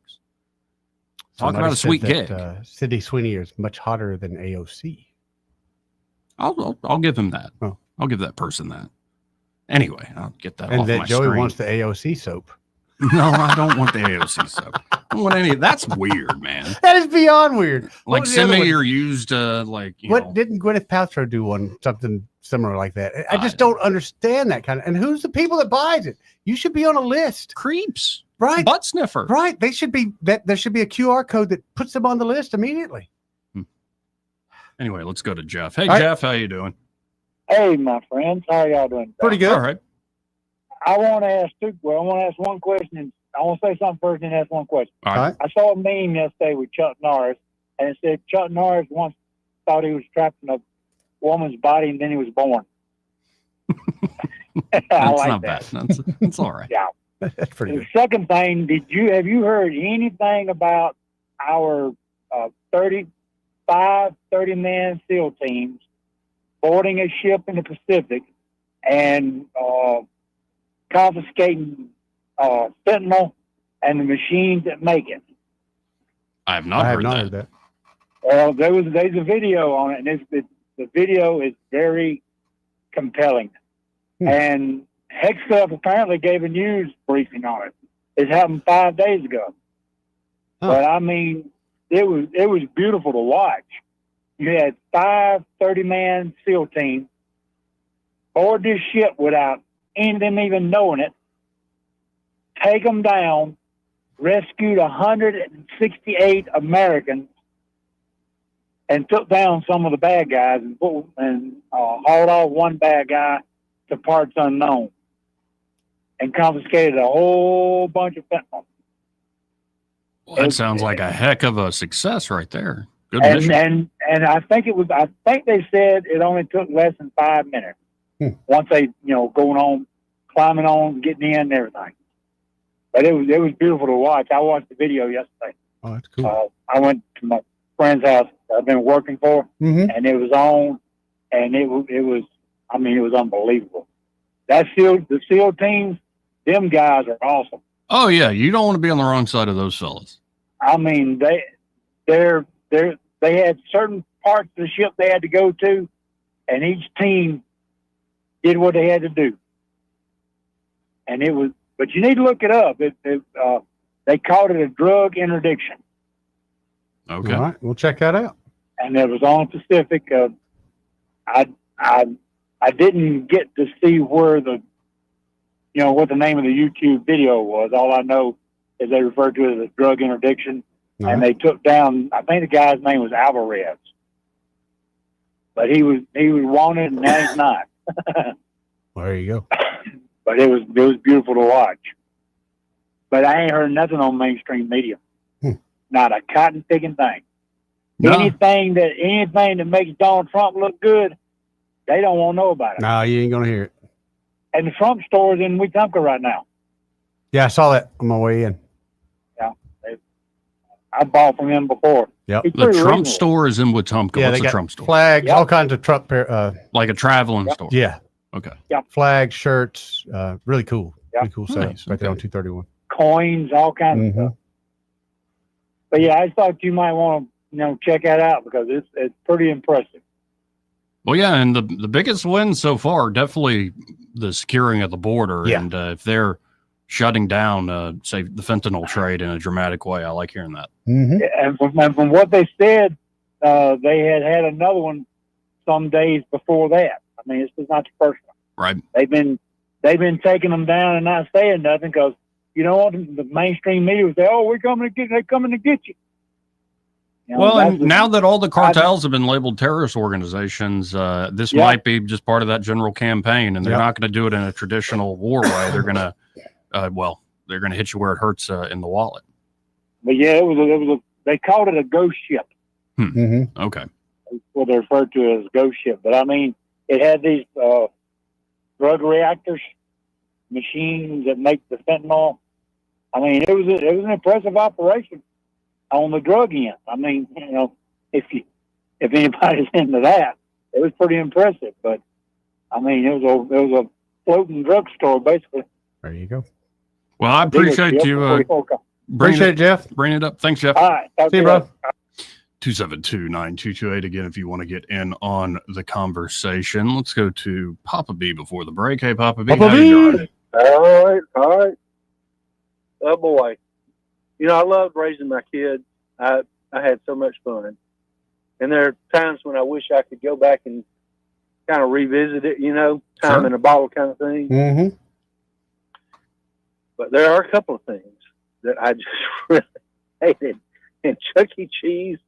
Talk about a sweet gig. Sydney Sweeney is much hotter than AOC. I'll give him that. Oh. I'll give that person that. Anyway, I'll get that and off that my Joey screen. wants the AOC soap. No, I don't want the AOC soap. I don't want any. That's weird, man. That is beyond weird. Like semi or used, like you know. Didn't Gwyneth Paltrow do something similar like that? I just don't understand that kind of. And who's the people that buys it? You should be on a list. Creeps, right? Butt sniffer, right? They should be. There should be a QR code that puts them on the list immediately. Anyway, let's go to Jeff. Hey, All right. Jeff, how you doing? Hey, my friends, how y'all doing? Pretty good. All right. I want to ask one question, and I want to say something first, and ask one question. All right. I saw a meme yesterday with Chuck Norris, and it said Chuck Norris once thought he was trapped in a woman's body, and then he was born. I That's like not that. bad. That's all right. Yeah. That's pretty The good. second thing, have you heard anything about our 30-man SEAL teams boarding a ship in the Pacific and confiscating fentanyl and the machines that make it? I have not heard that. that. Well, there's a video on it, and the video is very compelling. And Hexcliffe apparently gave a news briefing on it. It happened 5 days ago. But I mean, it was beautiful to watch. You had 5 30-man SEAL teams board this ship without any of them even knowing it, take them down, rescued 168 Americans, and took down some of the bad guys and hauled off one bad guy to parts unknown and confiscated a whole bunch of fentanyl. Well, that sounds like a heck of a success right there. Good And, mission. and I think they said it only took less than 5 minutes once they, going on, climbing on, getting in and everything. But it was beautiful to watch. I watched the video yesterday. Oh, that's cool. I went to my friend's house I've been working for, Mm-hmm. and it was on, and it was. I mean, it was unbelievable. The SEAL teams, them guys are awesome. Oh yeah, you don't want to be on the wrong side of those fellas. I mean, they had certain parts of the ship they had to go to, and each team did what they had to do. And it was, but you need to look it up. They called it a drug interdiction, Okay. All right, we'll check that out. and it was on Pacific. I didn't get to see where what the name of the YouTube video was. All I know is they referred to it as a drug interdiction, and they took down. I think the guy's name was Alvarez, but he was wanted, and now he's not. Well, there you go. But it was beautiful to watch. But I ain't heard nothing on mainstream media. Not a cotton picking thing. No. Anything that makes Donald Trump look good, they don't want to know about it. No, you ain't gonna hear it. And the Trump store is in Wetumpka right now. Yeah, I saw that on my way in. Yeah, I bought from him before. Yep. He's The pretty Trump reasonable. store is in Wetumpka. Yeah, What's they the got Trump store? flags, Yep. all kinds of Trump. Like a traveling store. Yeah, Okay. flags, shirts, really cool. Yep. Really cool setup Nice, right there on okay. 231. Coins, all kinds of Mhm. stuff. But yeah, I thought you might want to check that out because it's pretty impressive. Well, yeah, and the biggest win so far, definitely the securing of the border. Yeah. And if they're shutting down, say, the fentanyl trade in a dramatic way, I like hearing that. Mm-hmm. And from what they said, they had another one some days before that. I mean, this is not the first one. Right. They've been taking them down and not saying nothing because you know what, the mainstream media would say, "Oh, they're coming to get you." You know, Well, that's and the- now that all the cartels have been labeled terrorist organizations, this Yeah. might be just part of that general campaign, and they're Yep. not going to do it in a traditional war way. They're going to, they're going to hit you where it hurts in the wallet. But yeah, they called it a ghost ship. Mm-hmm. Okay. That's what they referred to as ghost ship. But I mean, it had these drug reactors, machines that make the fentanyl. I mean, it was an impressive operation on the drug end. I mean, if anybody's into that, it was pretty impressive. But I mean, it was a floating drugstore basically. There you go. Well, I appreciate you Appreciate it, Jeff. bringing it up. Thanks, Jeff. All right, See you, bro. 272-9228. Again, if you want to get in on the conversation, let's go to Papa B before the break. Hey, Papa B, Papa how you B. doing? All right. Oh boy, I loved raising my kids. I had so much fun, and there are times when I wish I could go back and kind of revisit it. Time Sure. in a bottle kind of thing. Mm-hmm. But there are a couple of things that I just really hated. And Chuck E. Cheese,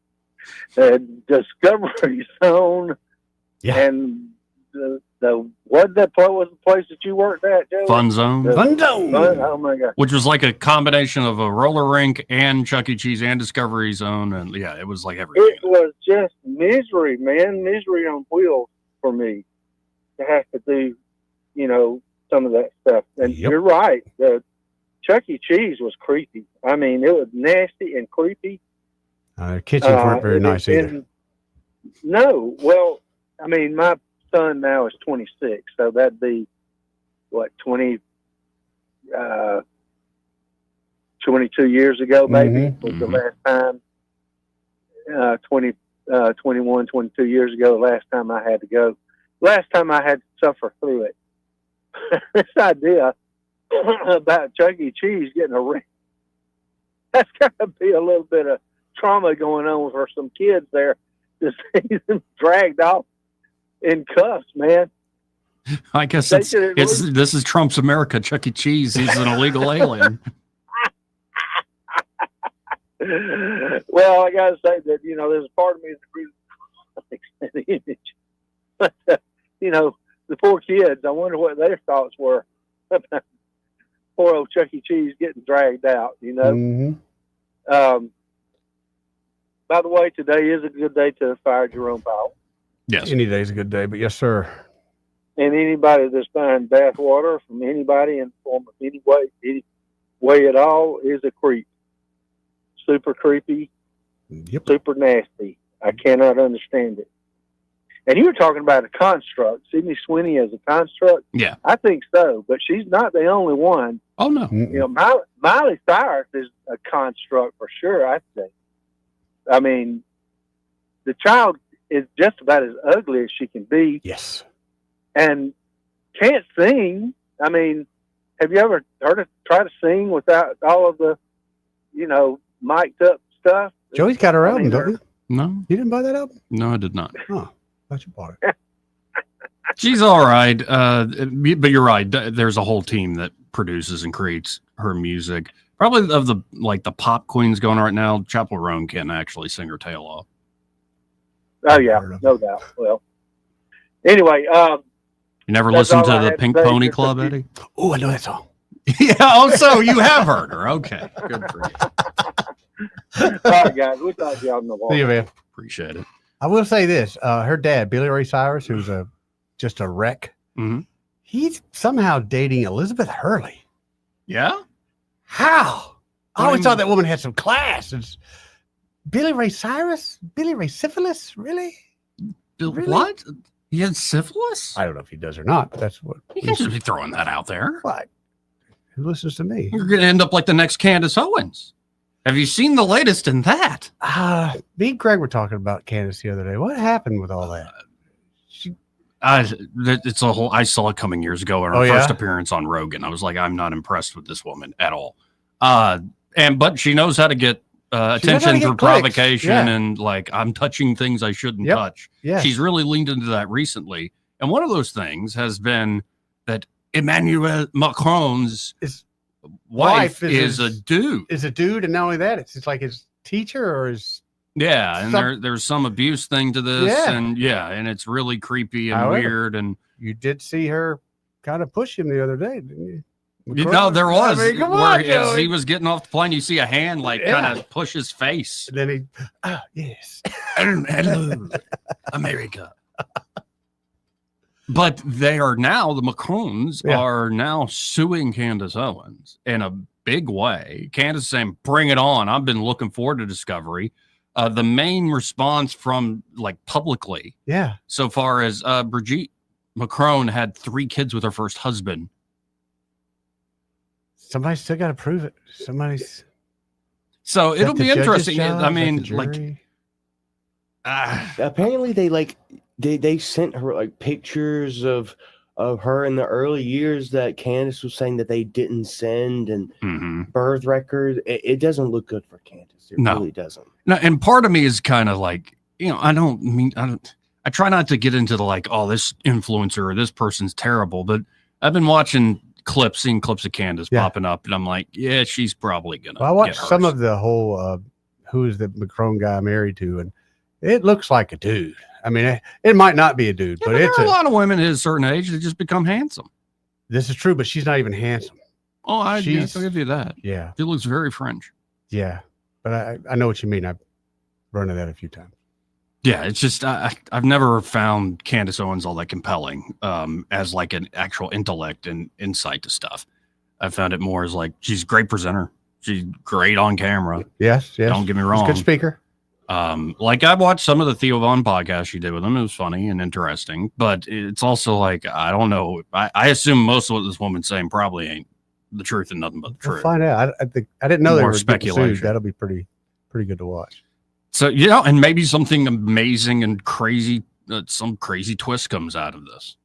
Discovery Zone, Yeah. and what was the place that you worked at, Joe? Fun Zone, Fun Zone. Oh my God! which was like a combination of a roller rink and Chuck E. Cheese and Discovery Zone. And yeah, it was like everything. It was just misery, man. Misery on wheels for me to have to do, some of that stuff. And Yep. you're right. The Chuck E. Cheese was creepy. I mean, it was nasty and creepy. Their kitchens weren't very nice either. No. Well, I mean, my son now is 26, so that'd be, 22 years ago, maybe, was the last time. 21, 22 years ago, the last time I had to go. Last time I had to suffer through it. This idea about Chuck E. Cheese getting a ring, that's got to be a little bit of trauma going on for some kids there to see them dragged off in cuffs, man. I guess They this is Trump's America. Chuck E. Cheese. He's an illegal alien. Well, I got to say that, there's a part of me that agrees with the image. But, the poor kids, I wonder what their thoughts were about poor old Chuck E. Cheese getting dragged out, Mm-hmm. By the way, today is a good day to fire Jerome Powell. Yes. Any day's a good day, but yes, sir. And anybody that's buying bath water from anybody in the form of any way at all is a creep. Super creepy. Super nasty. I cannot understand it. And you were talking about a construct. Sydney Sweeney as a construct? Yeah. I think so, but she's not the only one. Oh, no. You know, Miley Cyrus is a construct for sure, I'd say. I mean, the child is just about as ugly as she can be. Yes. And can't sing. I mean, have you ever heard her try to sing without all of the, you know, mic'd up stuff? Joey's got her album, don't you? No. You didn't buy that album? No, I did not. Oh, thought you bought it. She's all right. But you're right. There's a whole team that produces and creates her music. Probably of the pop queens going right now, Chapel Roan can't actually sing her tail off. Oh, yeah, no doubt. Well, anyway. You never listened to the Pink Pony Club, Eddie? Oh, I know that song. Yeah. Oh, so you have heard her. Okay. Good for you. All right, guys. We'll talk to y'all in the See you, man. Appreciate it. I will say this. Her dad, Billy Ray Cyrus, who's just a wreck, he's somehow dating Elizabeth Hurley. Yeah? How? I always thought that woman had some class. It's Billy Ray Cyrus? Billy Ray Syphilis? Really? Really? What? He had syphilis? I don't know if he does or not, but that's what. You can't just be throwing that out there. What? Who listens to me? You're going to end up like the next Candace Owens. Have you seen the latest in that? Me and Greg were talking about Candace the other day. What happened with all that? It's a whole. I saw it coming years ago in her first appearance on Rogan. I was like, I'm not impressed with this woman at all. But she knows how to get attention through provocation and like I'm touching things I shouldn't touch. Yeah. She's really leaned into that recently, and one of those things has been that Emmanuel Macron's wife is a dude. Is a dude, and not only that, it's like his teacher or his. Yeah, and there's some abuse thing to this, and it's really creepy and weird. And you did see her kind of push him the other day, didn't you? You know, there was I mean, come on, as he was getting off the plane, you see a hand like kind of push his face. And then he, yes, hello, America. But they are now, the Macrons are now suing Candace Owens in a big way. Candace saying, bring it on. I've been looking forward to Discovery. The main response from like publicly, so far as Brigitte Macron had 3 kids with her first husband. Somebody's still got to prove it. So it'll be interesting. I mean, like, apparently they sent her like pictures of her in the early years that Candace was saying that they didn't send and birth records. It doesn't look good for Candace. It really doesn't. No, and part of me is kind of like, you know, I try not to get into the like, oh, this influencer or this person's terrible, but I've been watching seeing clips of Candace popping up, and I'm like, yeah, she's probably gonna. Well, I watched some of the whole who is the Macron guy married to, and it looks like a dude. I mean, it might not be a dude, but it's a lot of women at a certain age that just become handsome. This is true, but she's not even handsome. Oh, I'll give you that. Yeah, she looks very French. Yeah, but I know what you mean. I've run into that a few times. Yeah, it's just I've never found Candace Owens all that compelling as like an actual intellect and insight to stuff. I found it more as like she's a great presenter. She's great on camera. Yes. Don't get me wrong. She's a good speaker. Like I watched some of the Theo Von podcast she did with him. It was funny and interesting, but it's also like I don't know. I assume most of what this woman's saying probably ain't the truth and nothing but the truth. We'll find out. I didn't know they were speculation. Sued. That'll be pretty good to watch. So, you know, and maybe something amazing and crazy, some crazy twist comes out of this.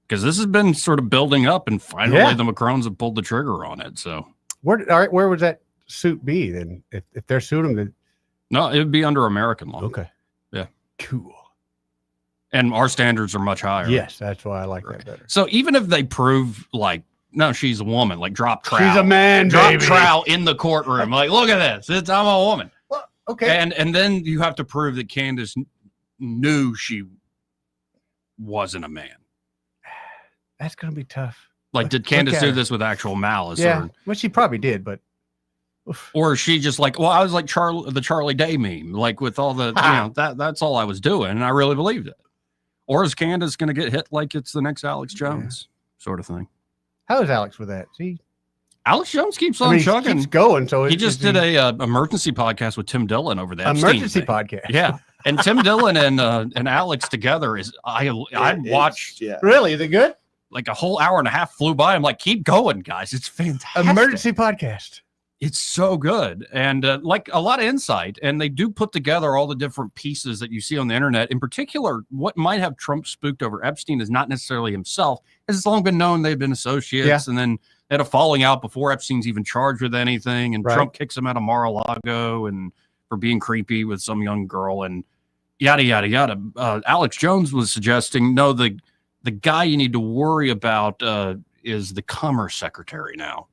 Because this has been sort of building up, and finally the Macrons have pulled the trigger on it. So, where would that suit be then? If they're suing them, then no, it would be under American law. Okay. Yeah. Cool. And our standards are much higher. Yes, that's why I like that better. So even if they prove like, no, she's a woman, like drop trowel. She's a man, drop baby. trowel in the courtroom. Like, look at this. I'm a woman. Okay. And then you have to prove that Candace knew she wasn't a man. That's going to be tough. Like, did Candace do this with actual malice? Yeah, well, she probably did, but. Or is she just like, well, I was like the Charlie Day meme, like with all the, you know, that's all I was doing. And I really believed it. Or is Candace going to get hit like it's the next Alex Jones sort of thing? How is Alex with that? See, Alex Jones keeps on chugging. Keeps going. So he just did a emergency podcast with Tim Dillon over the Epstein emergency thing. podcast. Yeah, and Tim Dillon and Alex together is I watched. Really, is it good? Like a whole hour and a half flew by. I'm like, keep going, guys. It's fantastic. Emergency podcast. It's so good. And like a lot of insight. And they do put together all the different pieces that you see on the internet. In particular, what might have Trump spooked over Epstein is not necessarily himself. It's long been known they've been associates. And then they had a falling out before Epstein's even charged with anything. And Trump kicks him out of Mar-a-Lago and for being creepy with some young girl and yada, yada, yada. Alex Jones was suggesting, no, the guy you need to worry about is the Commerce Secretary now.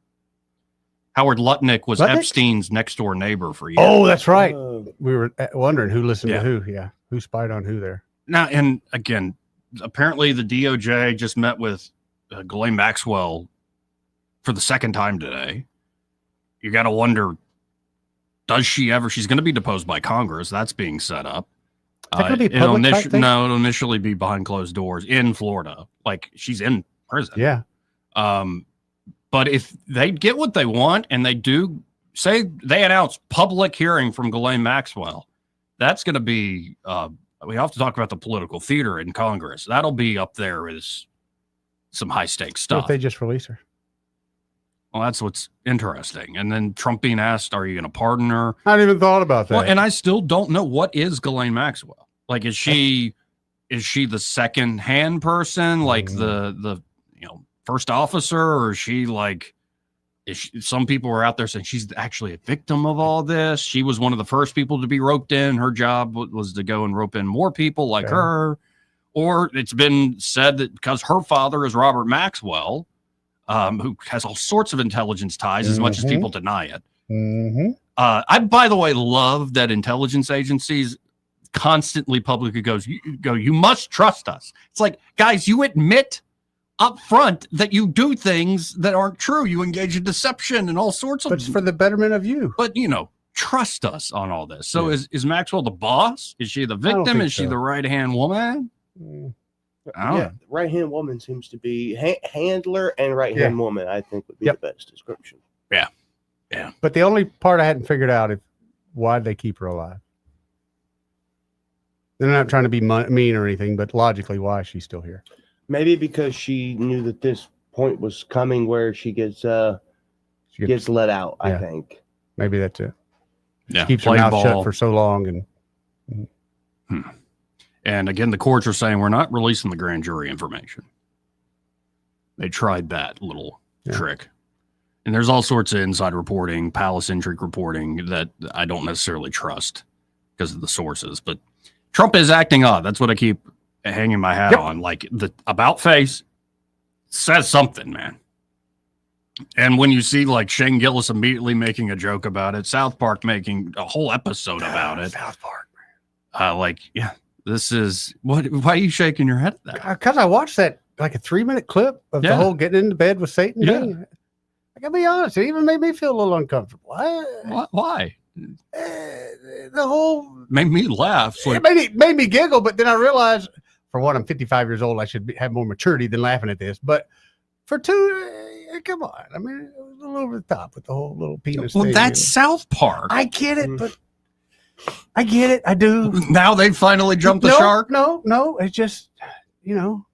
Howard Lutnick was Epstein's next door neighbor for years. Oh, that's right. We were wondering who listened to who. Yeah. Who spied on who there. Now, and again, apparently the DOJ just met with Ghislaine Maxwell for the second time today. You got to wonder, does she ever? She's going to be deposed by Congress. That's being set up. It'll initially be behind closed doors in Florida. Like she's in prison. Yeah. But if they get what they want and they do say they announce public hearing from Ghislaine Maxwell, that's going to be, we have to talk about the political theater in Congress. That'll be up there as some high stakes stuff. What if they just release her? Well, that's what's interesting. And then Trump being asked, are you going to pardon her? I hadn't even thought about that. Well, and I still don't know, what is Ghislaine Maxwell? Like, is she the second hand person? Like the first officer, or is she like, some people were out there saying she's actually a victim of all this. She was one of the first people to be roped in. Her job was to go and rope in more people like her. Or it's been said that because her father is Robert Maxwell, who has all sorts of intelligence ties, as much as people deny it. I, by the way, love that intelligence agencies constantly publicly you must trust us. It's like, guys, you admit up front that you do things that aren't true. You engage in deception and all sorts of. But it's for the betterment of you. But trust us on all this. So is Maxwell the boss? Is she the victim? Is she the right hand woman? Right hand woman seems to be handler and right hand woman. I think would be the best description. Yeah. But the only part I hadn't figured out is why they keep her alive. They're not trying to be mean or anything, but logically, why is she still here? Maybe because she knew that this point was coming where she gets let out, I think. Maybe that's it. Yeah. Keeps her mouth shut for so long. And again, the courts are saying we're not releasing the grand jury information. They tried that little trick. And there's all sorts of inside reporting, palace intrigue reporting that I don't necessarily trust because of the sources. But Trump is acting odd. That's what I keep hanging my hat on. Like the about face says something, man. And when you see like Shane Gillis immediately making a joke about it, South Park making a whole episode about it. South Park, this is why are you shaking your head at that? Because I watched that like a 3-minute clip of the whole getting into bed with Satan thing. I gotta be honest, it even made me feel a little uncomfortable. Why? The whole made me laugh. It made me giggle, but then I realized, for one, I'm 55 years old. I should have more maturity than laughing at this. But for two, come on. I mean, it was a little over the top with the whole little penis thing. Well, that's South Park. I get it, but I get it. I do. Now they finally jumped the shark? No. It's just, you're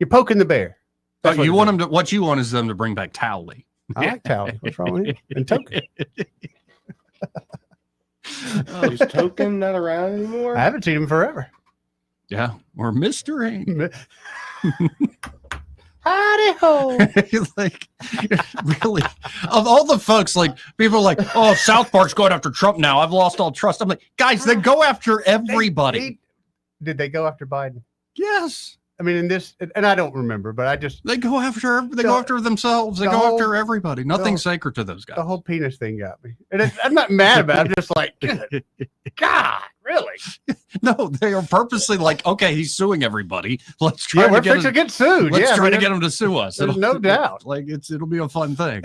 poking the bear. But you want them to, what you want is them to bring back Towley. I like Towley. What's wrong with him? And Token. Is Token not around anymore? I haven't seen him forever. Yeah. Or Mr. Hank. Howdy ho. Like, really, of all the folks, like people are like, oh, South Park's going after Trump now. I've lost all trust. I'm like, guys, they go after everybody. Did they go after Biden? Yes. I mean, in this, and I don't remember, but they go after themselves. They go after everybody. Nothing's sacred to those guys. The whole penis thing got me. And I'm not mad about it. I'm just like, God, really? No, they are purposely like, okay, he's suing everybody. Let's try to get sued. Let's try to get him to sue us. There's no doubt. Like it'll be a fun thing.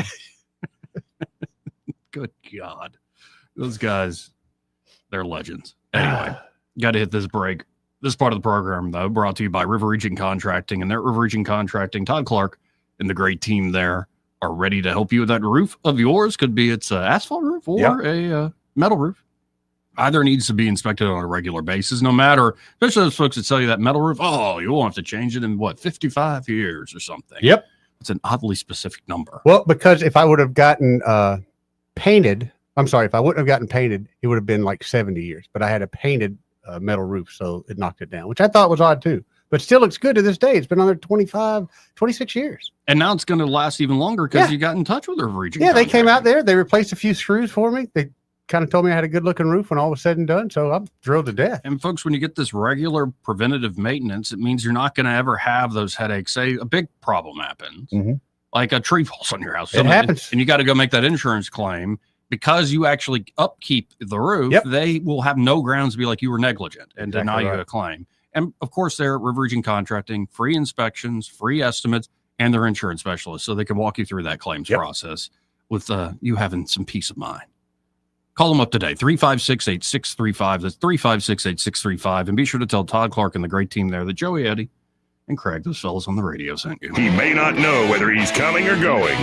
Good God. Those guys, they're legends. Anyway, got to hit this break. This part of the program, though, brought to you by River Region Contracting and their River Region Contracting, Todd Clark and the great team there are ready to help you with that roof of yours. Could be it's an asphalt roof or a metal roof. Either needs to be inspected on a regular basis, no matter, especially those folks that tell you that metal roof, oh, you won't have to change it in 55 years or something. Yep. It's an oddly specific number. Well, because if I would have gotten painted, if I wouldn't have gotten painted, it would have been like 70 years. But I had a painted metal roof, so it knocked it down, which I thought was odd too. But still looks good to this day. It's been on there 26 years. And now it's going to last even longer because you got in touch with the region. Yeah, they came out there. They replaced a few screws for me. They kind of told me I had a good looking roof when all was said and done. So I'm thrilled to death. And folks, when you get this regular preventative maintenance, it means you're not going to ever have those headaches. Say a big problem happens, like a tree falls on your house. It happens. And you got to go make that insurance claim. Because you actually upkeep the roof, they will have no grounds to be like you were negligent and deny you a claim. And of course, they're River Region Contracting, free inspections, free estimates, and their insurance specialists. So they can walk you through that claims process with you having some peace of mind. Call them up today, 356-8635. That's 356-8635. And be sure to tell Todd Clark and the great team there that Joey, Eddie, and Craig, those fellas on the radio, sent you. He may not know whether he's coming or going,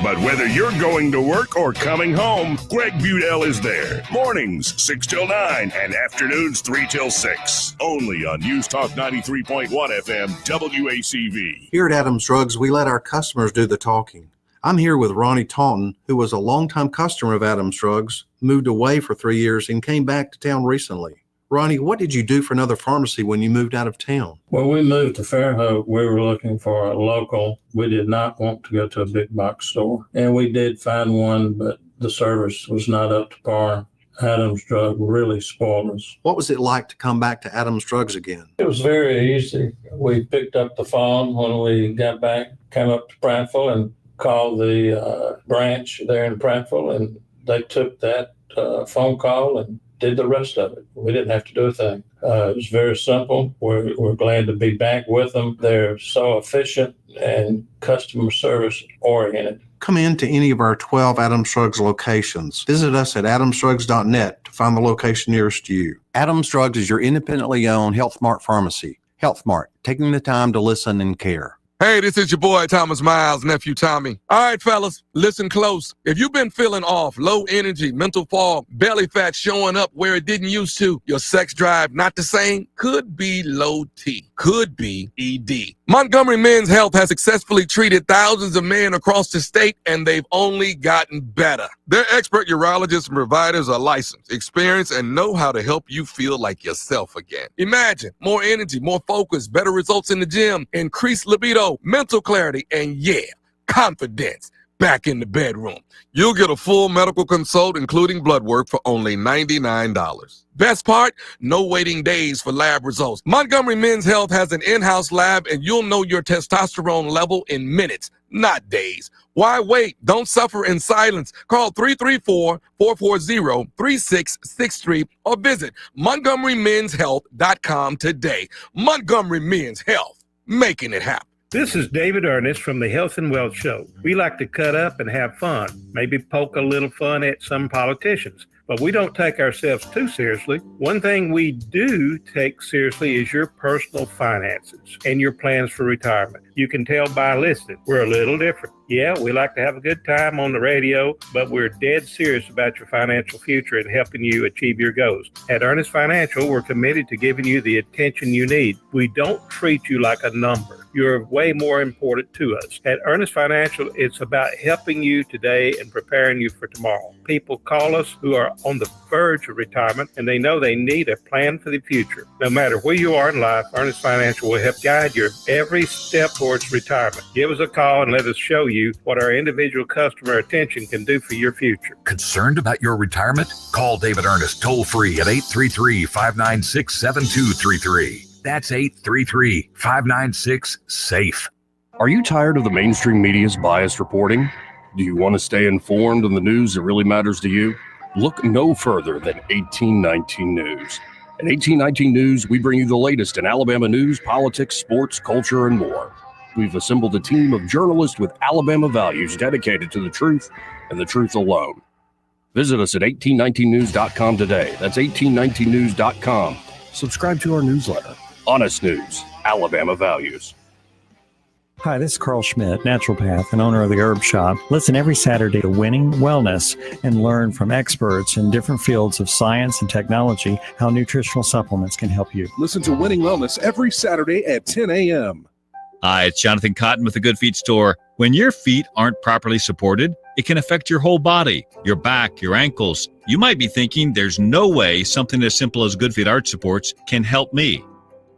but whether you're going to work or coming home, Greg Budell is there. Mornings, 6 till 9, and afternoons, 3 till 6. Only on News Talk 93.1 FM, WACV. Here at Adams Drugs, we let our customers do the talking. I'm here with Ronnie Taunton, who was a longtime customer of Adams Drugs, moved away for 3 years, and came back to town recently. Ronnie, what did you do for another pharmacy when you moved out of town? When we moved to Fairhope, we were looking for a local. We did not want to go to a big box store. And we did find one, but the service was not up to par. Adams Drug really spoiled us. What was it like to come back to Adams Drugs again? It was very easy. We picked up the phone when we got back, came up to Prattville and called the branch there in Prattville, and they took that phone call and did the rest of it. We didn't have to do a thing. It was very simple. We're glad to be back with them. They're so efficient and customer service oriented. Come in to any of our 12 Adams Drugs locations. Visit us at adamsdrugs.net to find the location nearest you. Adams Drugs is your independently owned Health Mart pharmacy. Health Mart, taking the time to listen and care. Hey, this is your boy, Thomas Miles, nephew Tommy. All right, fellas, listen close. If you've been feeling off, low energy, mental fog, belly fat showing up where it didn't used to, your sex drive not the same, could be low T, could be ED. Montgomery Men's Health has successfully treated thousands of men across the state, and they've only gotten better. Their expert urologists and providers are licensed, experienced, and know how to help you feel like yourself again. Imagine more energy, more focus, better results in the gym, increased libido, mental clarity, and confidence back in the bedroom. You'll get a full medical consult, including blood work, for only $99. Best part, no waiting days for lab results. Montgomery Men's Health has an in-house lab, and you'll know your testosterone level in minutes, not days. Why wait? Don't suffer in silence. Call 334-440-3663 or visit MontgomeryMen'sHealth.com today. Montgomery Men's Health, making it happen. This is David Ernest from the Health and Wealth Show. We like to cut up and have fun, maybe poke a little fun at some politicians, but we don't take ourselves too seriously. One thing we do take seriously is your personal finances and your plans for retirement. You can tell by listening, we're a little different. Yeah, we like to have a good time on the radio, but we're dead serious about your financial future and helping you achieve your goals. At Ernest Financial, we're committed to giving you the attention you need. We don't treat you like a number. You're way more important to us. At Ernest Financial, it's about helping you today and preparing you for tomorrow. People call us who are on the verge of retirement, and they know they need a plan for the future. No matter where you are in life, Ernest Financial will help guide your every step towards retirement. Give us a call and let us show you what our individual customer attention can do for your future. Concerned about your retirement? Call David Ernest toll free at 833-596-7233. That's 833-596-SAFE. Are you tired of the mainstream media's biased reporting? Do you want to stay informed on the news that really matters to you? Look no further than 1819 News. At 1819 News, we bring you the latest in Alabama news, politics, sports, culture, and more. We've assembled a team of journalists with Alabama values dedicated to the truth and the truth alone. Visit us at 1819news.com today. That's 1819news.com. Subscribe to our newsletter. Honest News, Alabama Values. Hi, this is Carl Schmidt, naturopath and owner of the Herb Shop. Listen every Saturday to Winning Wellness and learn from experts in different fields of science and technology how nutritional supplements can help you. Listen to Winning Wellness every Saturday at 10 a.m. Hi, it's Jonathan Cotton with the Good Feet Store. When your feet aren't properly supported, it can affect your whole body, your back, your ankles. You might be thinking there's no way something as simple as Good Feet arch supports can help me.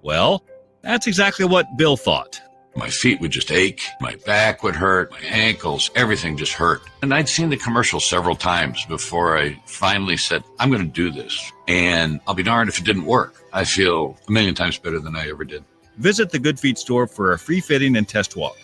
Well, that's exactly what Bill thought. My feet would just ache, my back would hurt, my ankles, everything just hurt. And I'd seen the commercial several times before I finally said, I'm going to do this. And I'll be darned if it didn't work. I feel a million times better than I ever did. Visit the Good Feet Store for a free fitting and test walk.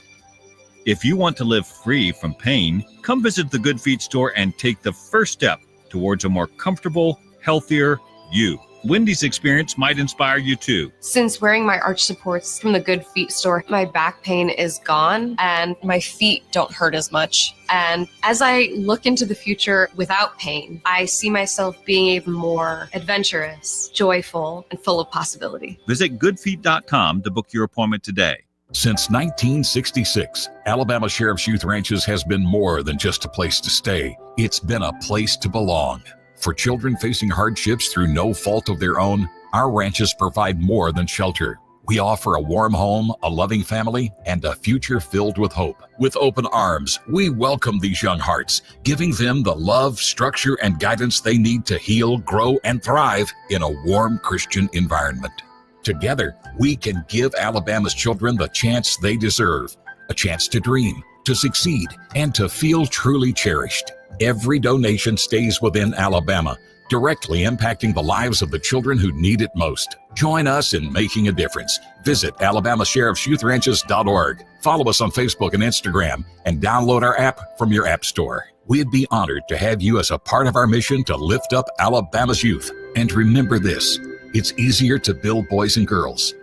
If you want to live free from pain, come visit the Good Feet Store and take the first step towards a more comfortable, healthier you. Wendy's experience might inspire you too. Since wearing my arch supports from the Good Feet Store, my back pain is gone and my feet don't hurt as much. And as I look into the future without pain, I see myself being even more adventurous, joyful, and full of possibility. Visit goodfeet.com to book your appointment today. Since 1966, Alabama Sheriff's Youth Ranches has been more than just a place to stay. It's been a place to belong. For children facing hardships through no fault of their own, our ranches provide more than shelter. We offer a warm home, a loving family, and a future filled with hope. With open arms, we welcome these young hearts, giving them the love, structure, and guidance they need to heal, grow, and thrive in a warm Christian environment. Together, we can give Alabama's children the chance they deserve, a chance to dream, to succeed, and to feel truly cherished. Every donation stays within Alabama, directly impacting the lives of the children who need it most. Join us in making a difference. Visit AlabamaSheriff'sYouthRanches.org. Follow us on Facebook and Instagram, and download our app from your app store. We'd be honored to have you as a part of our mission to lift up Alabama's youth. And remember this, it's easier to build boys and girls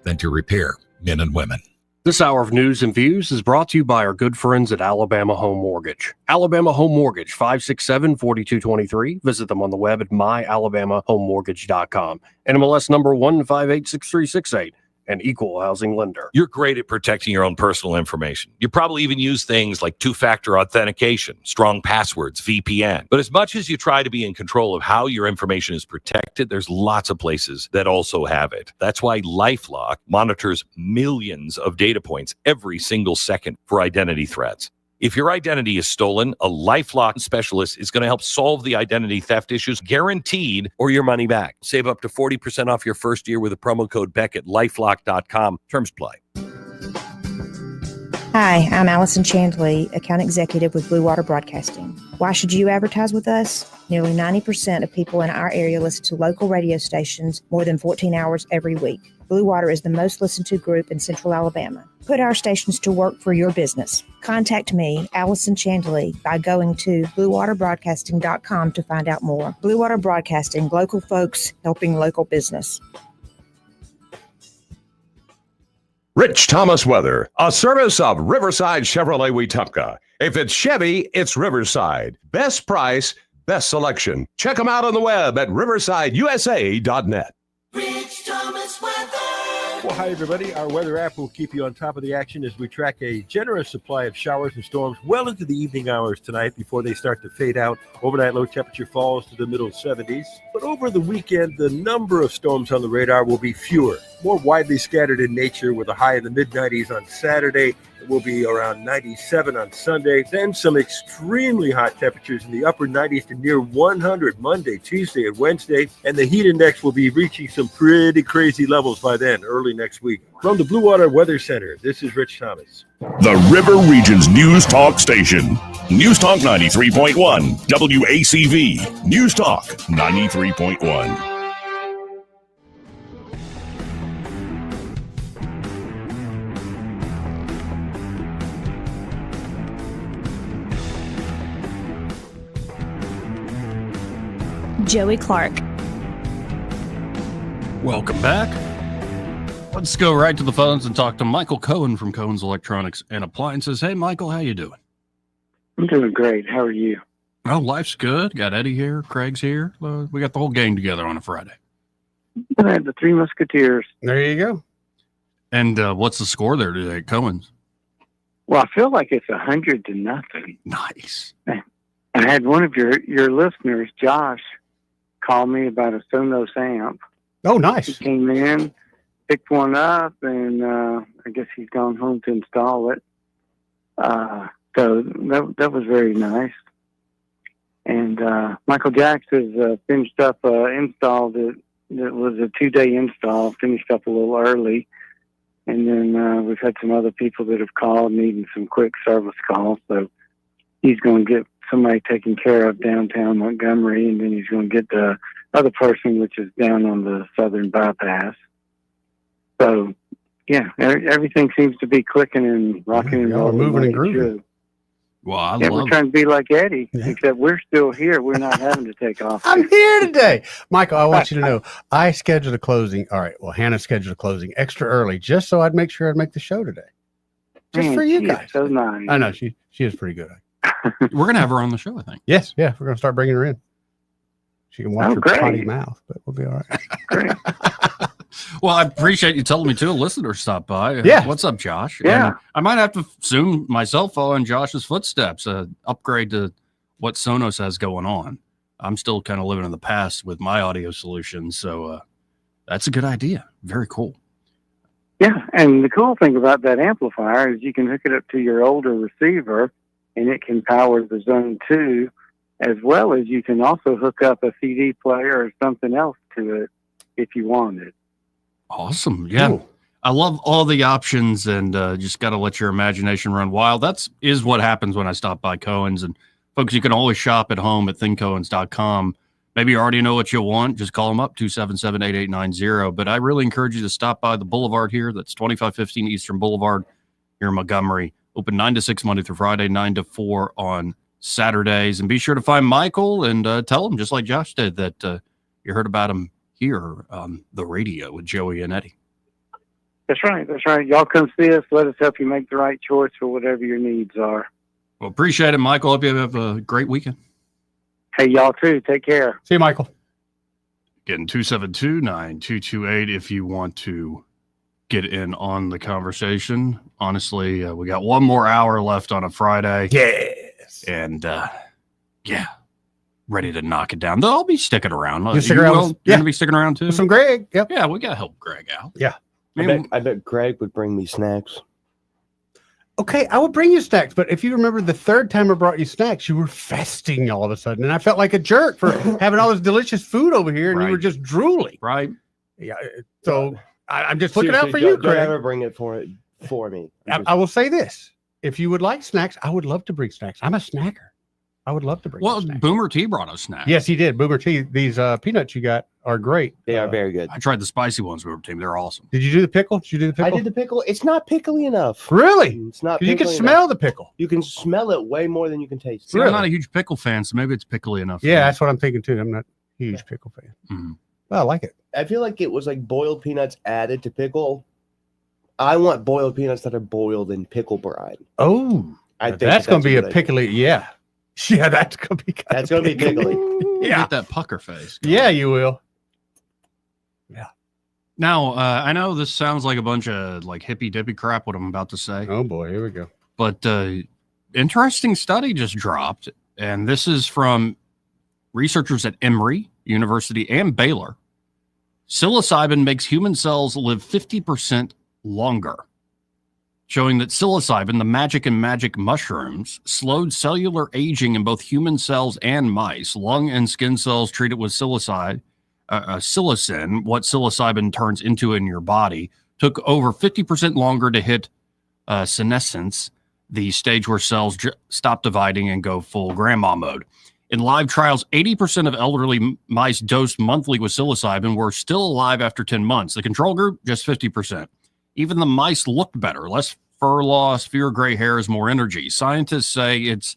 than to repair men and women. This hour of news and views is brought to you by our good friends at Alabama Home Mortgage. Alabama Home Mortgage, 567-4223. Visit them on the web at myalabamahomemortgage.com. NMLS number 1586368. An equal housing lender. You're great at protecting your own personal information. You probably even use things like two-factor authentication, strong passwords, VPN. But as much as you try to be in control of how your information is protected, there's lots of places that also have it. That's why LifeLock monitors millions of data points every single second for identity threats. If your identity is stolen, a LifeLock specialist is going to help solve the identity theft issues, guaranteed, or your money back. Save up to 40% off your first year with a promo code BECK at LifeLock.com. Terms apply. Hi, I'm Allison Chandley, account executive with Blue Water Broadcasting. Why should you advertise with us? Nearly 90% of people in our area listen to local radio stations more than 14 hours every week. Blue Water is the most listened to group in Central Alabama. Put our stations to work for your business. Contact me, Allison Chandley, by going to bluewaterbroadcasting.com to find out more. Blue Water Broadcasting, local folks helping local business. Rich Thomas Weather, a service of Riverside Chevrolet Wetumpka. If it's Chevy, it's Riverside. Best price, best selection. Check them out on the web at riversideusa.net. Rich Thomas Weather. Well, hi, everybody. Our weather app will keep you on top of the action as we track a generous supply of showers and storms well into the evening hours tonight before they start to fade out. Overnight low temperature falls to the middle 70s. But over the weekend, the number of storms on the radar will be fewer, more widely scattered in nature, with a high in the mid-90s on Saturday. It will be around 97 on Sunday. Then some extremely hot temperatures in the upper 90s to near 100 Monday, Tuesday, and Wednesday. And the heat index will be reaching some pretty crazy levels by then, early next week. From the Blue Water Weather Center, this is Rich Thomas. The River Region's News Talk Station. News Talk 93.1. WACV. News Talk 93.1. Joey Clark. Welcome back. Let's go right to the phones and talk to Michael Cohen from Cohen's Electronics and Appliances. Hey, Michael, how you doing? I'm doing great. How are you? Oh, life's good. Got Eddie here. Craig's here. We got the whole gang together on a Friday. I have the Three Musketeers. There you go. And what's the score there today, Cohen's? Well, I feel like it's 100-0. Nice. I had one of your listeners, Josh, call me about a Sonos amp. Oh, nice. He came in, picked one up, and I guess he's gone home to install it. So that was very nice. And Michael Jacks has finished up install that was a 2-day install, finished up a little early. And then we've had some other people that have called needing some quick service calls. So he's going to get somebody taken care of downtown Montgomery, and then he's going to get the other person, which is down on the southern bypass. So, yeah, everything seems to be clicking and rocking and rolling. Moving and grooving. Well, we're trying to be like Eddie, except we're still here. We're not having to take off. I'm here today. Michael, I want you to know, I scheduled a closing. All right. Well, Hannah scheduled a closing extra early just so I'd make sure I'd make the show today. Just for you guys. So nice. I know. She is pretty good. We're going to have her on the show, I think. Yes. Yeah. We're going to start bringing her in. She can watch her potty mouth, but we'll be all right. Great. Well, I appreciate you telling me too. A listener stopped by. Yeah. What's up, Josh? Yeah. And I might have to soon myself follow in Josh's footsteps, upgrade to what Sonos has going on. I'm still kind of living in the past with my audio solutions. So that's a good idea. Very cool. Yeah. And the cool thing about that amplifier is you can hook it up to your older receiver and it can power the Zone 2, as well as you can also hook up a CD player or something else to it if you wanted. Awesome. Yeah. Cool. I love all the options, and just got to let your imagination run wild. Is what happens when I stop by Cohen's. And folks, you can always shop at home at thincohens.com. Maybe you already know what you want. Just call them up, 277-8890. But I really encourage you to stop by the Boulevard here. That's 2515 Eastern Boulevard here in Montgomery. Open 9 to 6 Monday through Friday, 9 to 4 on Saturdays. And be sure to find Michael and tell him, just like Josh did, that you heard about him here on the radio with Joey and Eddie. That's right. That's right. Y'all come see us. Let us help you make the right choice for whatever your needs are. Well, appreciate it, Michael. Hope you have a great weekend. Hey, y'all too. Take care. See you, Michael. Getting 272-9228 if you want to get in on the conversation. Honestly, we got one more hour left on a Friday. Yes. And yeah, ready to knock it down. They'll all be sticking around. You stick around? You're going to be sticking around too? With some Greg. Yep. Yeah, we got to help Greg out. Yeah. I bet Greg would bring me snacks. Okay, I would bring you snacks, but if you remember the third time I brought you snacks, you were fasting all of a sudden, and I felt like a jerk for having all this delicious food over here, and you were just drooling. Right. Yeah. So I'm just looking out for Seriously, you, Greg. Don't ever bring it for me. I will say this: if you would like snacks, I would love to bring snacks. I'm a snacker. I would love to bring. Well, Boomer T brought us snacks. Yes, he did. Boomer T. These peanuts you got are great. They are very good. I tried the spicy ones, Boomer T. They're awesome. Did you do the pickle? Did you do the pickle? I did the pickle. It's not pickly enough. Really? It's not. You can pickly smell enough. the pickle. You can smell it way more than you can taste. See, I'm not a huge pickle fan, so maybe it's pickly enough. Yeah, that's what I'm thinking too. I'm not a huge pickle fan. Mm-hmm. Well, I like it. I feel like it was like boiled peanuts added to pickle. I want boiled peanuts that are boiled in pickle brine. Oh, I think that's going to be a good pickly. Yeah. Yeah, that's going to be. That's going to be pickly. Yeah. Get that pucker face. Yeah, you will. Yeah. Now, I know this sounds like a bunch of like hippy dippy crap, what I'm about to say. Oh boy, here we go. But interesting study just dropped, and this is from researchers at Emory University and Baylor. Psilocybin makes human cells live 50% longer, showing that psilocybin, the magic in magic mushrooms, slowed cellular aging in both human cells and mice. Lung and skin cells treated with psilocin, what psilocybin turns into in your body, took over 50% longer to hit senescence, the stage where cells stop dividing and go full grandma mode. In live trials, 80% of elderly mice dosed monthly with psilocybin were still alive after 10 months. The control group, just 50%. Even the mice looked better, less fur loss, fewer gray hairs, more energy. Scientists say it's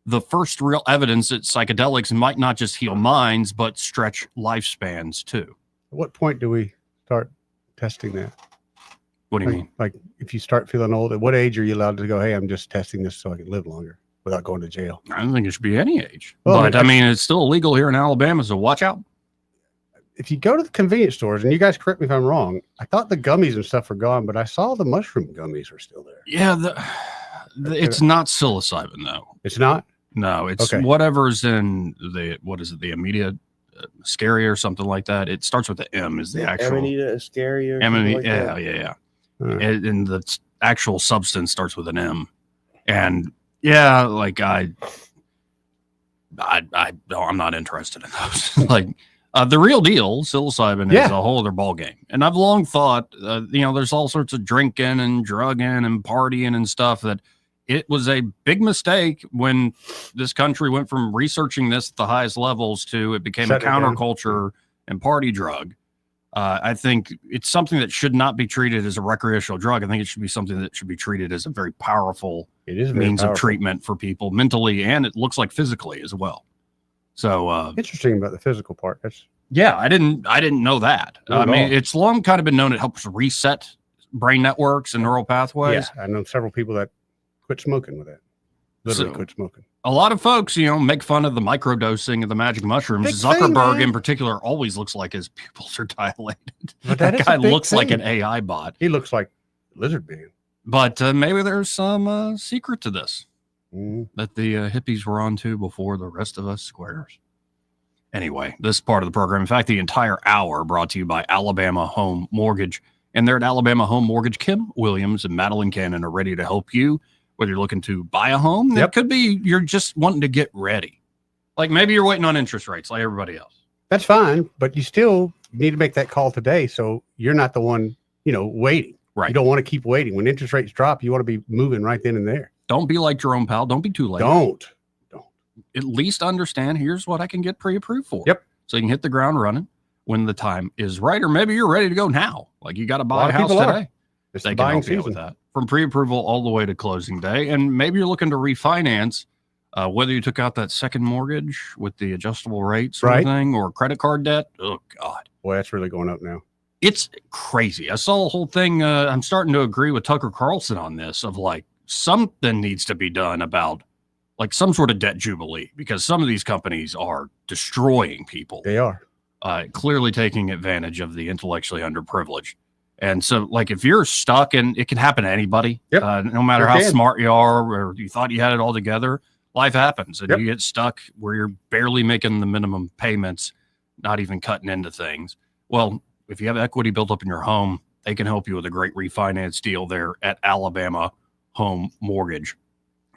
the first real evidence that psychedelics might not just heal minds, but stretch lifespans too. At what point do we start testing that? What do you mean? Like if you start feeling old, at what age are you allowed to go, hey, I'm just testing this so I can live longer without going to jail? I don't think it should be any age. Well, but I mean, it's still illegal here in Alabama, so watch out. If you go to the convenience stores, and you guys correct me if I'm wrong, I thought the gummies and stuff were gone, but I saw the mushroom gummies were still there. Yeah, It's not psilocybin, though. It's not? No, it's Okay. whatever's in the, the Amanita muscaria or something like that. It starts with the M is the actual. Amanita muscaria. Or something like that? Yeah. And the actual substance starts with an M. And yeah, like I'm not interested in those. Like the real deal, psilocybin is a whole other ball game. And I've long thought, there's all sorts of drinking and drugging and partying and stuff that it was a big mistake when this country went from researching this at the highest levels to it became a counterculture and party drug. I think it's something that should not be treated as a recreational drug. I think it should be something that should be treated as a very powerful means of treatment for people mentally, and it looks like physically as well. So interesting about the physical part. I didn't know that. I mean, it's long kind of been known it helps reset brain networks and neural pathways. Yeah, I know several people that quit smoking with it. Literally quit smoking. A lot of folks, make fun of the microdosing of the magic mushrooms. Big Zuckerberg thing, in particular always looks like his pupils are dilated. But that guy looks like an AI bot. He looks like a lizard being. But maybe there's some secret to this that the hippies were onto before the rest of us squares. Anyway, this part of the program, in fact, the entire hour brought to you by Alabama Home Mortgage. And they're at Alabama Home Mortgage. Kim Williams and Madeline Cannon are ready to help you. Whether you're looking to buy a home, it could be you're just wanting to get ready. Like maybe you're waiting on interest rates like everybody else. That's fine, but you still need to make that call today so you're not the one, waiting. Right. You don't want to keep waiting. When interest rates drop, you want to be moving right then and there. Don't be like Jerome Powell. Don't be too late. Don't. At least understand here's what I can get pre-approved for. Yep. So you can hit the ground running when the time is right, or maybe you're ready to go now. Like you got to buy a house today. It's They the can buying help you out with season. that. From pre-approval all the way to closing day. And maybe you're looking to refinance, whether you took out that second mortgage with the adjustable rate sort of thing or credit card debt. Oh, God. Boy, that's really going up now. It's crazy. I saw the whole thing. I'm starting to agree with Tucker Carlson on this of like something needs to be done about like some sort of debt jubilee because some of these companies are destroying people. They are. Clearly taking advantage of the intellectually underprivileged. And so, like, if you're stuck, and it can happen to anybody, no matter how smart you are or you thought you had it all together, life happens. And you get stuck where you're barely making the minimum payments, not even cutting into things. Well, if you have equity built up in your home, they can help you with a great refinance deal there at Alabama Home Mortgage.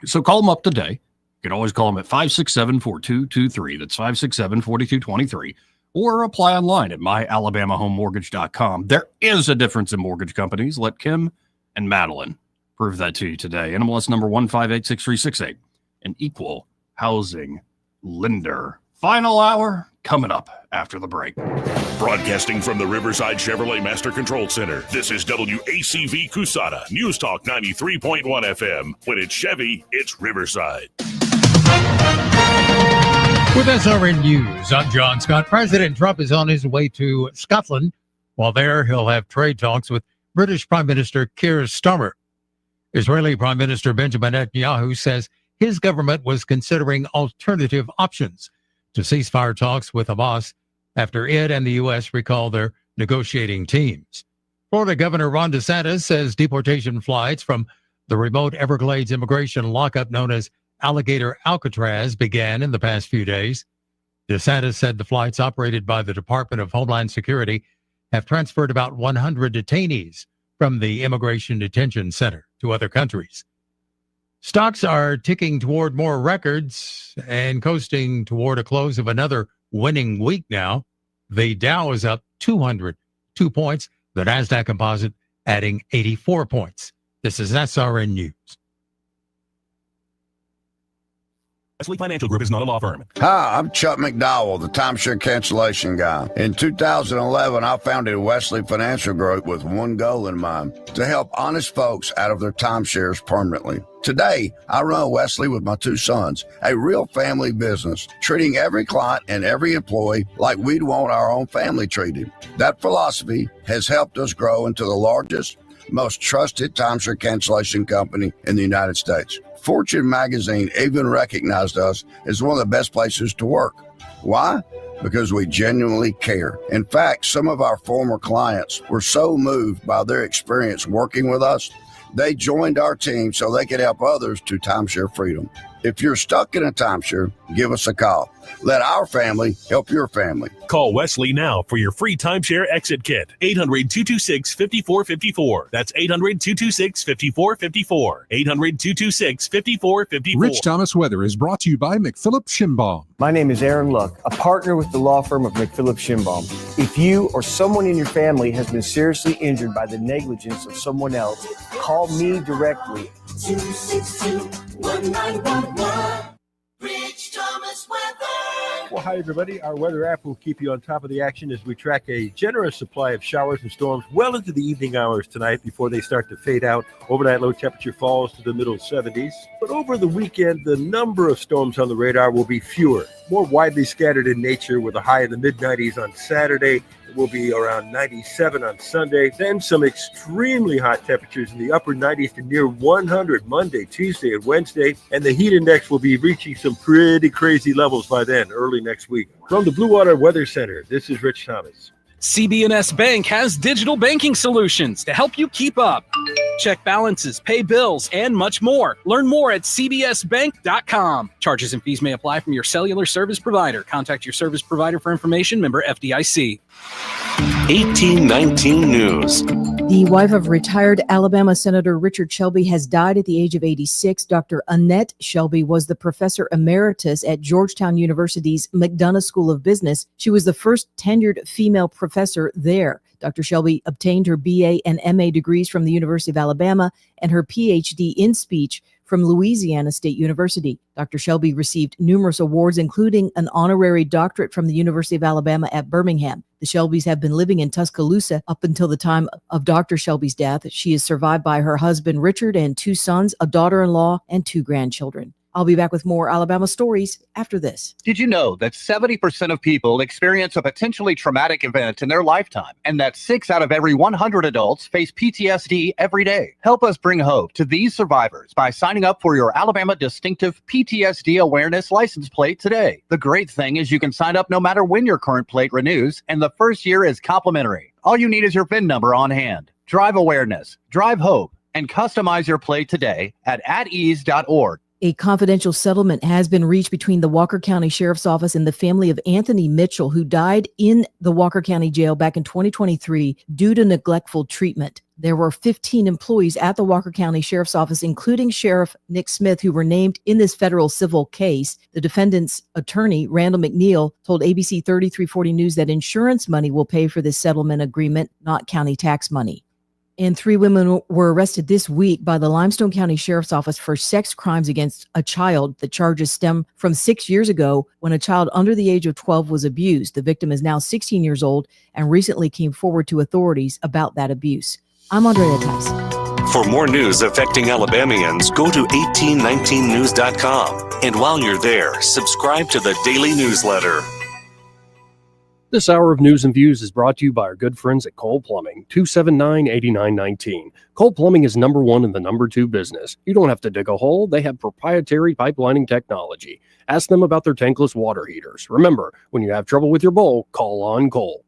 So call them up today. You can always call them at 567-4223. That's 567-4223. Or apply online at myalabamahomemortgage.com. There is a difference in mortgage companies. Let Kim and Madeline prove that to you today. NMLS number 1586368, an equal housing lender. Final hour coming up after the break. Broadcasting from the Riverside Chevrolet Master Control Center, this is WACV Cusada, News Talk 93.1 FM. When it's Chevy, it's Riverside. With SRN News, I'm John Scott. President Trump is on his way to Scotland. While there, he'll have trade talks with British Prime Minister Keir Starmer. Israeli Prime Minister Benjamin Netanyahu says his government was considering alternative options to ceasefire talks with Hamas after it and the U.S. recall their negotiating teams. Florida Governor Ron DeSantis says deportation flights from the remote Everglades immigration lockup known as Alligator Alcatraz began in the past few days. DeSantis said the flights operated by the Department of Homeland Security have transferred about 100 detainees from the Immigration Detention Center to other countries. Stocks are ticking toward more records and coasting toward a close of another winning week now. The Dow is up 202 points, the NASDAQ Composite adding 84 points. This is SRN News. Wesley Financial Group is not a law firm. Hi, I'm Chuck McDowell, the timeshare cancellation guy. In 2011, I founded Wesley Financial Group with one goal in mind, to help honest folks out of their timeshares permanently. Today, I run Wesley with my two sons, a real family business, treating every client and every employee like we'd want our own family treated. That philosophy has helped us grow into the largest, most trusted timeshare cancellation company in the United States. Fortune magazine even recognized us as one of the best places to work. Why? Because we genuinely care. In fact, some of our former clients were so moved by their experience working with us, They joined our team so they could help others to timeshare freedom. If you're stuck in a timeshare, give us a call. Let our family help your family. Call Wesley now for your free timeshare exit kit. 800-226-5454. That's 800-226-5454. 800-226-5454. Rich Thomas Weather is brought to you by McPhillips Schimbaum. My name is Aaron Luck, a partner with the law firm of McPhillips Schimbaum. If you or someone in your family has been seriously injured by the negligence of someone else, call me directly. 262-1911. Rich Thomas Weather. Well, hi, everybody. Our weather app will keep you on top of the action as we track a generous supply of showers and storms well into the evening hours tonight before they start to fade out. Overnight low temperature falls to the middle 70s. But over the weekend, the number of storms on the radar will be fewer, more widely scattered in nature, with a high in the mid-90s on Saturday. It will be around 97 on Sunday. Then some extremely hot temperatures in the upper 90s to near 100 Monday, Tuesday, and Wednesday. And the heat index will be reaching some pretty crazy levels by then, early next week. From the Blue Water Weather Center, this is Rich Thomas. CB&S Bank has digital banking solutions to help you keep up. Check balances, pay bills, and much more. Learn more at cbsbank.com. Charges and fees may apply from your cellular service provider. Contact your service provider for information. Member FDIC. 1819 News. The wife of retired Alabama Senator Richard Shelby has died at the age of 86. Dr. Annette Shelby was the professor emeritus at Georgetown University's McDonough School of Business. She was the first tenured female professor there. Dr. Shelby obtained her BA and MA degrees from the University of Alabama and her PhD in speech from Louisiana State University. Dr. Shelby received numerous awards, including an honorary doctorate from the University of Alabama at Birmingham. The Shelbys have been living in Tuscaloosa up until the time of Dr. Shelby's death. She is survived by her husband, Richard, and 2 sons, a daughter-in-law, and 2 grandchildren. I'll be back with more Alabama stories after this. Did you know that 70% of people experience a potentially traumatic event in their lifetime, and that 6 out of every 100 adults face PTSD every day? Help us bring hope to these survivors by signing up for your Alabama Distinctive PTSD Awareness license plate today. The great thing is you can sign up no matter when your current plate renews, and the first year is complimentary. All you need is your VIN number on hand. Drive awareness, drive hope, and customize your plate today at atease.org. A confidential settlement has been reached between the Walker County Sheriff's Office and the family of Anthony Mitchell, who died in the Walker County Jail back in 2023 due to neglectful treatment. There were 15 employees at the Walker County Sheriff's Office, including Sheriff Nick Smith, who were named in this federal civil case. The defendant's attorney, Randall McNeil, told ABC 3340 News that insurance money will pay for this settlement agreement, not county tax money. And 3 women were arrested this week by the Limestone County Sheriff's Office for sex crimes against a child. The charges stem from 6 years ago when a child under the age of 12 was abused. The victim is now 16 years old and recently came forward to authorities about that abuse. I'm Andrea Tice. For more news affecting Alabamians, go to 1819news.com. And while you're there, subscribe to the daily newsletter. This hour of News and Views is brought to you by our good friends at Cole Plumbing, 279-8919. Cole Plumbing is number 1 in the number 2 business. You don't have to dig a hole. They have proprietary pipelining technology. Ask them about their tankless water heaters. Remember, when you have trouble with your bowl, call on Cole.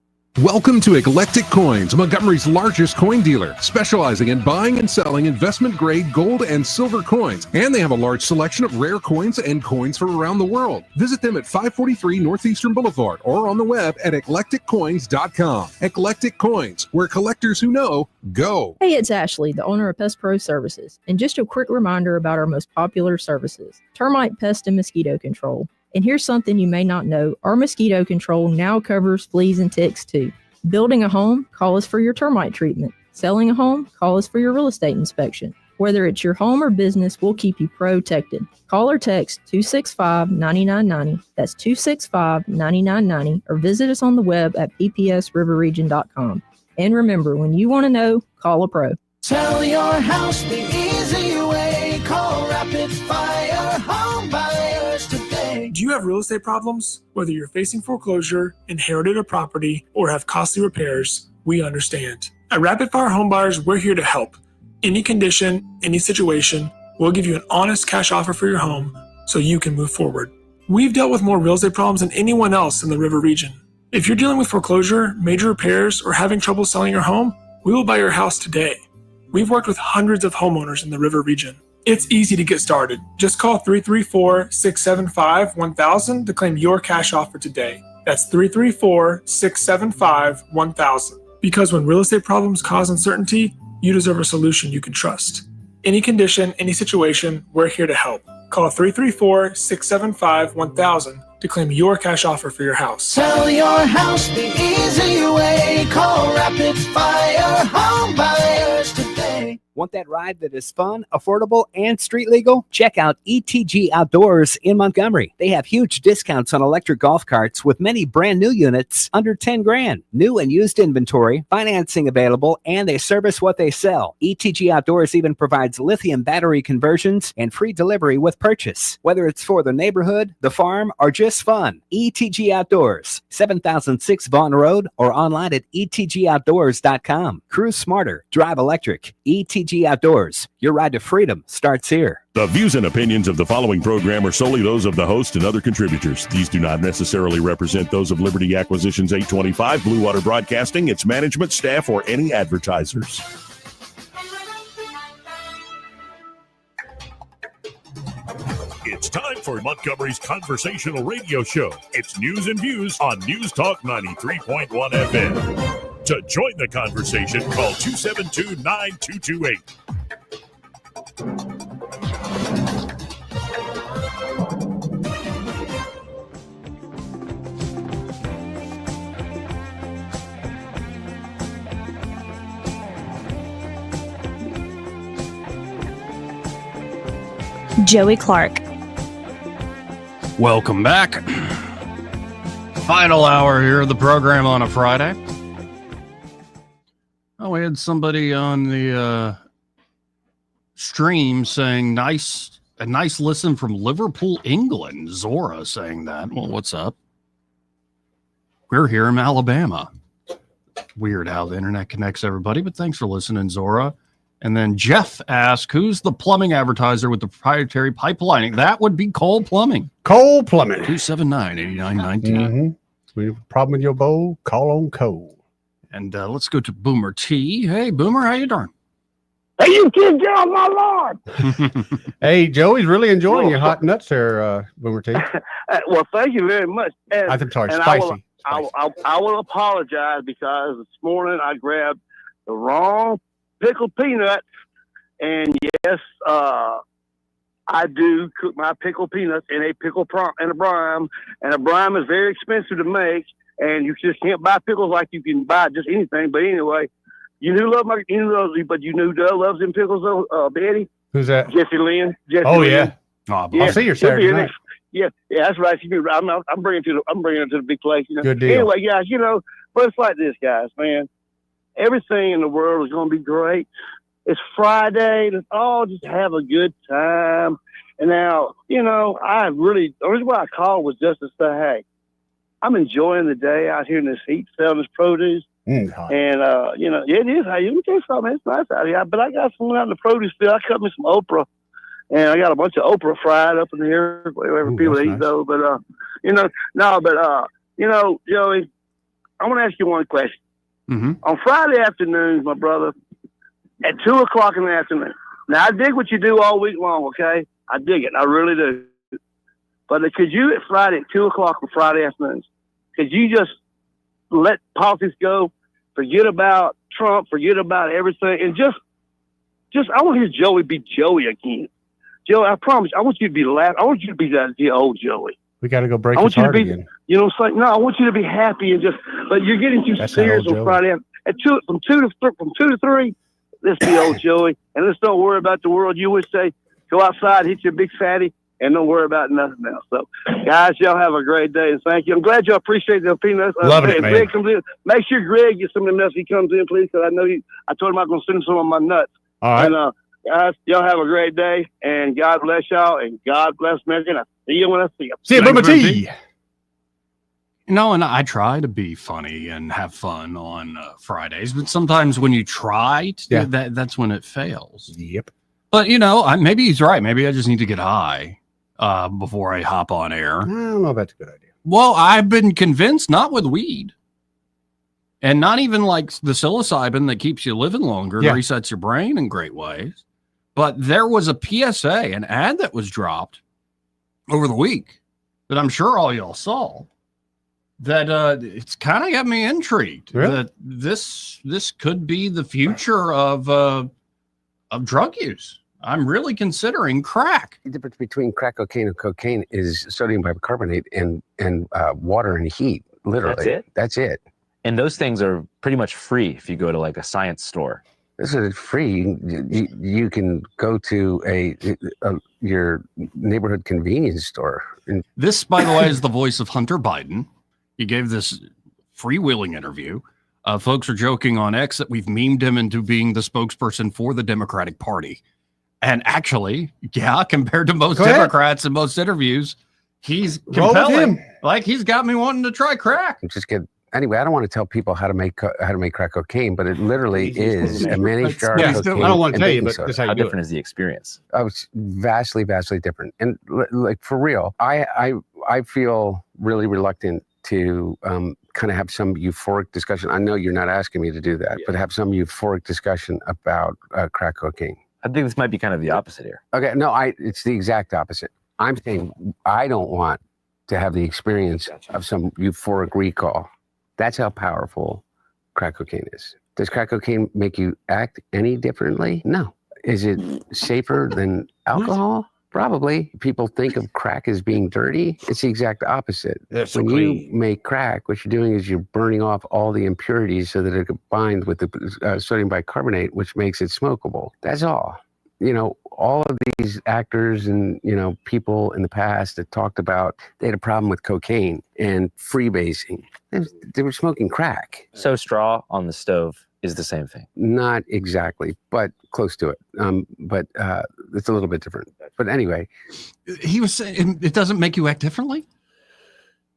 Welcome to Eclectic Coins, Montgomery's largest coin dealer, specializing in buying and selling investment-grade gold and silver coins. And they have a large selection of rare coins and coins from around the world. Visit them at 543 Northeastern Boulevard or on the web at eclecticcoins.com. Eclectic Coins, where collectors who know go. Hey, it's Ashley, the owner of Pest Pro Services. And just a quick reminder about our most popular services: termite, pest, and mosquito control. And here's something you may not know. Our mosquito control now covers fleas and ticks too. Building a home, call us for your termite treatment. Selling a home, call us for your real estate inspection. Whether it's your home or business, we'll keep you protected. Call or text 265-9990. That's 265-9990. Or visit us on the web at ppsriverregion.com. And remember, when you want to know, call a pro. Sell your house the easy way. Call Rapid Fire Home Buyers today. Do you have real estate problems? Whether you're facing foreclosure, inherited a property, or have costly repairs, we understand. At Rapid Fire Home Buyers, we're here to help. Any condition, any situation, we'll give you an honest cash offer for your home so you can move forward. We've dealt with more real estate problems than anyone else in the River region. If you're dealing with foreclosure, major repairs, or having trouble selling your home, we will buy your house today. We've worked with hundreds of homeowners in the River region. It's easy to get started. Just call 334-675-1000 to claim your cash offer today. That's 334-675-1000. Because when real estate problems cause uncertainty, you deserve a solution you can trust. Any condition, any situation, we're here to help. Call 334-675-1000 to claim your cash offer for your house. Sell your house the easy way. Call Rapid Fire Home Buyers today. Want that ride that is fun, affordable, and street legal? Check out ETG Outdoors in Montgomery. They have huge discounts on electric golf carts with many brand new units under 10 grand. New and used inventory, financing available, and they service what they sell. ETG Outdoors even provides lithium battery conversions and free delivery with purchase. Whether it's for the neighborhood, the farm, or just fun, ETG Outdoors, 7006 Vaughn Road, or online at etgoutdoors.com. Cruise smarter, drive electric. ETG Outdoors. Your ride to freedom starts here. The views and opinions of the following program are solely those of the host and other contributors. These do not necessarily represent those of Liberty Acquisitions 825, Blue Water Broadcasting, its management, staff, or any advertisers. It's time for Montgomery's conversational radio show. It's news and views on News Talk 93.1 FM. To join the conversation, call 272-9228. Joey Clark. Welcome back. Final hour here of the program on a Friday. Oh, we had somebody on the stream saying a nice listen from Liverpool, England. Zora saying that. Well, what's up? We're here in Alabama. Weird how the internet connects everybody, but thanks for listening, Zora. And then Jeff asked, who's the plumbing advertiser with the proprietary pipelining? That would be Cole Plumbing. Cole Plumbing. 279-8919. Mm-hmm. We have a problem with your bowl, call on Cole. And let's go to Boomer T. Hey, Boomer, how you doing? Hey, you kids, get off my lawn. Hey, Joey's really enjoying your hot nuts there, Boomer T. Well, thank you very much. And, I'm sorry, and spicy. I will apologize because this morning I grabbed the wrong pickled peanut. And yes, I do cook my pickled peanuts in a in a brine. And a brine is very expensive to make. And you just can't buy pickles like you can buy just anything. But anyway, you knew loves them pickles, Betty. Who's that? Jesse Lynn. Oh yeah. I'll see her Saturday night. Yeah, that's right. I'm bringing her to the big place. You know? Good deal. Anyway, guys, but it's like this, guys, man. Everything in the world is going to be great. It's Friday. Let's all just have a good time. And now, the reason why I called was just to say, hey, I'm enjoying the day out here in this heat, selling this produce. And, it is. Hey, let me tell you something. It's nice out here. But I got someone out in the produce field. I cut me some okra. And I got a bunch of okra fried up in here. Whatever people eat, though. But, Joey, I want to ask you one question. Mm-hmm. On Friday afternoons, my brother, at 2 o'clock in the afternoon. Now, I dig what you do all week long, okay? I dig it. I really do. But could you at Friday at 2 o'clock on Friday afternoons, could you just let politics go, forget about Trump, forget about everything, and just I want to hear Joey be Joey again. Joey, I promise, I want you to be laughing. I want you to be the old Joey. We got to go break I his want you to heart be, again. you know what I'm saying? No, I want you to be happy and but you're getting too That's serious old on Joey. Friday at from two to three. Let's be old Joey, and let's don't worry about the world. You would say, go outside, hit your big fatty, and don't worry about nothing else. So, guys, y'all have a great day, and thank you. I'm glad y'all appreciate the peanuts. Loving it, man. Greg comes in, make sure Greg gets some of the nuts he comes in, please, because I know I told him I'm going to send him some of my nuts. All right. And, guys, y'all have a great day, and God bless y'all, and God bless America. And I'll see you when I see you. See you, Boomer T. No, and I try to be funny and have fun on Fridays, but sometimes when you try to do that's when it fails. Yep. But, maybe he's right. Maybe I just need to get high before I hop on air. I don't know if that's a good idea. Well, I've been convinced not with weed. And not even like the psilocybin that keeps you living longer and Yeah. resets your brain in great ways. But there was a PSA, an ad that was dropped over the week that I'm sure all y'all saw, that it's kind of got me intrigued that this could be the future of drug use. I'm really considering crack. The difference between crack cocaine and cocaine is sodium bicarbonate and water and heat. Literally, That's it. And those things are pretty much free if you go to like a science store. This is free. You can go to your neighborhood convenience store. This, by the way, is the voice of Hunter Biden. He gave this freewheeling interview. Folks are joking on X that we've memed him into being the spokesperson for the Democratic Party. And actually, yeah, compared to most Democrats in most interviews, he's Roll with compelling. him. Like he's got me wanting to try crack. Just get anyway. I don't want to tell people how to make crack cocaine, but it literally is a managed jar of cocaine. I don't want and to tell you, baking but soda. that's how different is the experience. Oh, it's vastly different. And like for real, I feel really reluctant to kind of have some euphoric discussion. I know you're not asking me to do that, but have some euphoric discussion about crack cocaine. I think this might be kind of the opposite here. Okay, no, it's the exact opposite. I'm saying I don't want to have the experience of some euphoric recall. That's how powerful crack cocaine is. Does crack cocaine make you act any differently? No. Is it safer than alcohol? Probably. People think of crack as being dirty. It's the exact opposite. When you make crack, what you're doing is you're burning off all the impurities so that it combines with the sodium bicarbonate, which makes it smokable. That's all. You know, all of these actors and, you know, people in the past that talked about they had a problem with cocaine and freebasing. They were smoking crack. So straw on the stove is the same thing. Not exactly, but close to it. But it's a little bit different. But anyway, he was saying it doesn't make you act differently.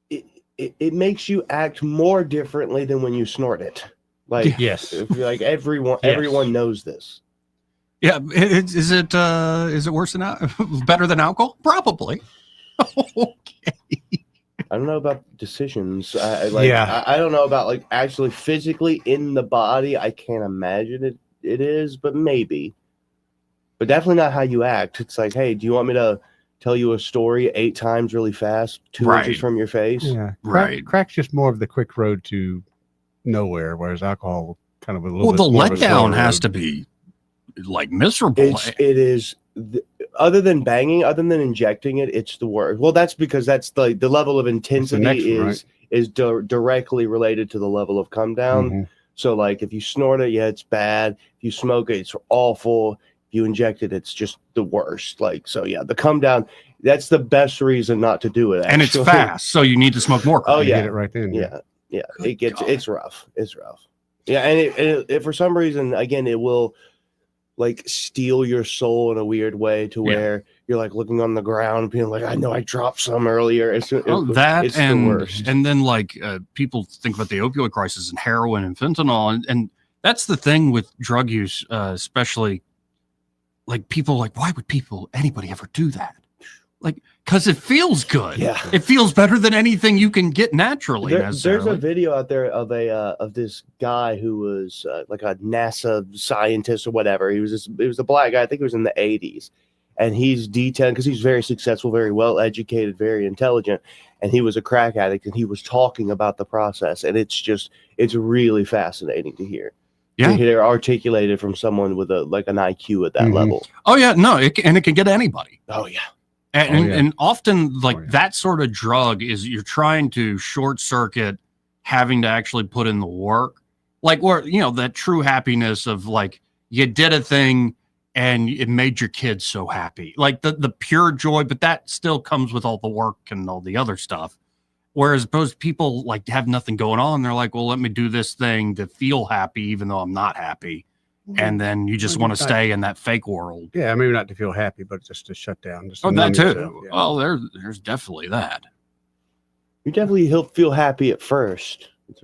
It makes you act more differently than when you snort it. Like yes, if you're like everyone knows this. Yeah, is it worse than better than alcohol? Probably. I don't know about decisions. I don't know about like actually physically in the body. I can't imagine it is, but maybe. But definitely not how you act. It's like, hey, do you want me to tell you a story 8 times really fast, 2 inches from your face? Yeah, right. Crack's just more of the quick road to nowhere, whereas alcohol kind of a little. Well, bit the more of a slower letdown has road. to be like miserable. It is. Other than banging, other than injecting it, it's the worst. Well, that's because that's the level of intensity next one, is directly related to the level of come down. Mm-hmm. So, like, if you snort it, yeah, it's bad. If you smoke it, it's awful. If you inject it, it's just the worst. Like, so yeah, the come down. That's the best reason not to do it. And it's actually. fast, so you need to smoke more. Oh yeah, get it right then. Yeah. It's rough. It's rough. Yeah, and it for some reason, again, it will like steal your soul in a weird way to where you're like looking on the ground, being like, I know I dropped some earlier. It's the worst. And then like people think about the opioid crisis and heroin and fentanyl, and that's the thing with drug use, especially like people like, why would anybody ever do that? Like, because it feels good. Yeah, it feels better than anything you can get naturally. There's a video out there of of this guy who was like a NASA scientist or whatever. It was a black guy. I think it was in the 80s, and he's detailing because he's very successful, very well educated, very intelligent, and he was a crack addict, and he was talking about the process, and it's really fascinating to hear. Yeah, to hear articulated from someone with an IQ at that level. Oh yeah, no, it can get anybody. Oh yeah. And often that sort of drug is you're trying to short circuit having to actually put in the work. Like, or, you know, that true happiness of like, you did a thing and it made your kids so happy. Like the pure joy, but that still comes with all the work and all the other stuff. Whereas opposed people like have nothing going on. They're like, well, let me do this thing to feel happy, even though I'm not happy. And then you just want to stay in that fake world. Yeah, maybe not to feel happy, but just to shut down. Just Oh, to that numb too. yourself, yeah. Well, there's definitely that. You definitely feel happy at first. It's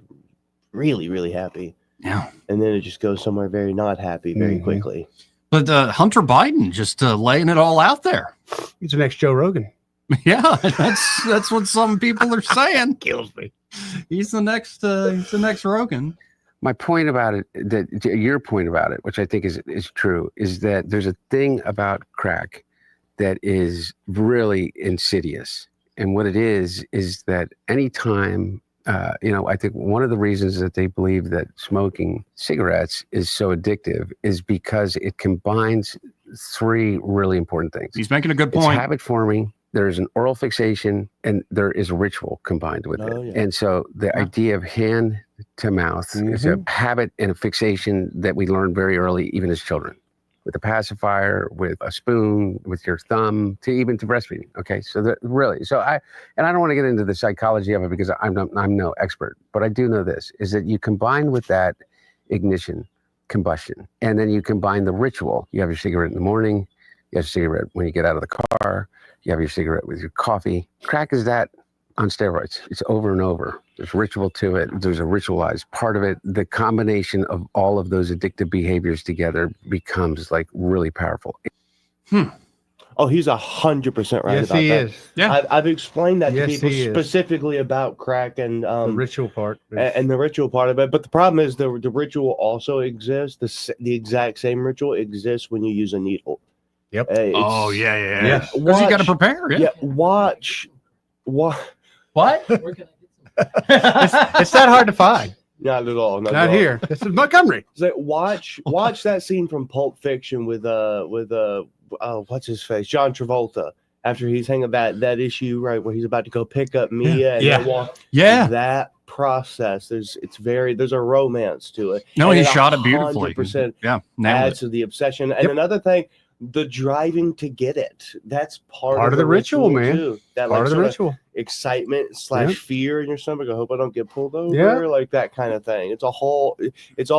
really, really happy. Yeah. And then it just goes somewhere very not happy very quickly. But Hunter Biden just laying it all out there. He's the next Joe Rogan. Yeah, that's what some people are saying. Kills me. He's the next Rogan. My point about it, your point about it, which I think is true, is that there's a thing about crack that is really insidious. And what it is that anytime, I think one of the reasons that they believe that smoking cigarettes is so addictive is because it combines three really important things. He's making a good point. It's habit forming, there's an oral fixation, and there is a ritual combined with it. Yeah. And so the idea of hand to mouth is a habit and a fixation that we learn very early, even as children, with a pacifier, with a spoon, with your thumb, to breastfeeding. Okay, so I don't want to get into the psychology of it because I'm no expert, but I do know this is that you combine with that ignition, combustion, and then you combine the ritual. You have your cigarette in the morning, you have your cigarette when you get out of the car, you have your cigarette with your coffee. Crack is that on steroids. It's over and over. There's ritual to it. There's a ritualized part of it. The combination of all of those addictive behaviors together becomes like really powerful. Oh, he's 100% right Yes, about he that. is. Yeah. I've explained that Yes, to people he is. specifically about crack and The ritual part. and the ritual part of it. But the problem is the ritual also exists. The exact same ritual exists when you use a needle. Yep. Oh yeah. Yes. Because you got to prepare. Yeah. Watch. What? It's not hard to find. Not at all. Not at all. here. This is Montgomery. It's like, watch that scene from Pulp Fiction with what's his face, John Travolta, after he's hanging that issue right where he's about to go pick up Mia Yeah. and walk. Yeah. That process, there's a romance to it. No, And he shot it beautifully. 100% Yeah, nailed adds it. to the obsession. And another thing, the driving to get it. That's part of the ritual, man. too. That Part of the sorta ritual. excitement / Yep. fear in your stomach. I hope I don't get pulled over. Yeah. Like that kind of thing. It's all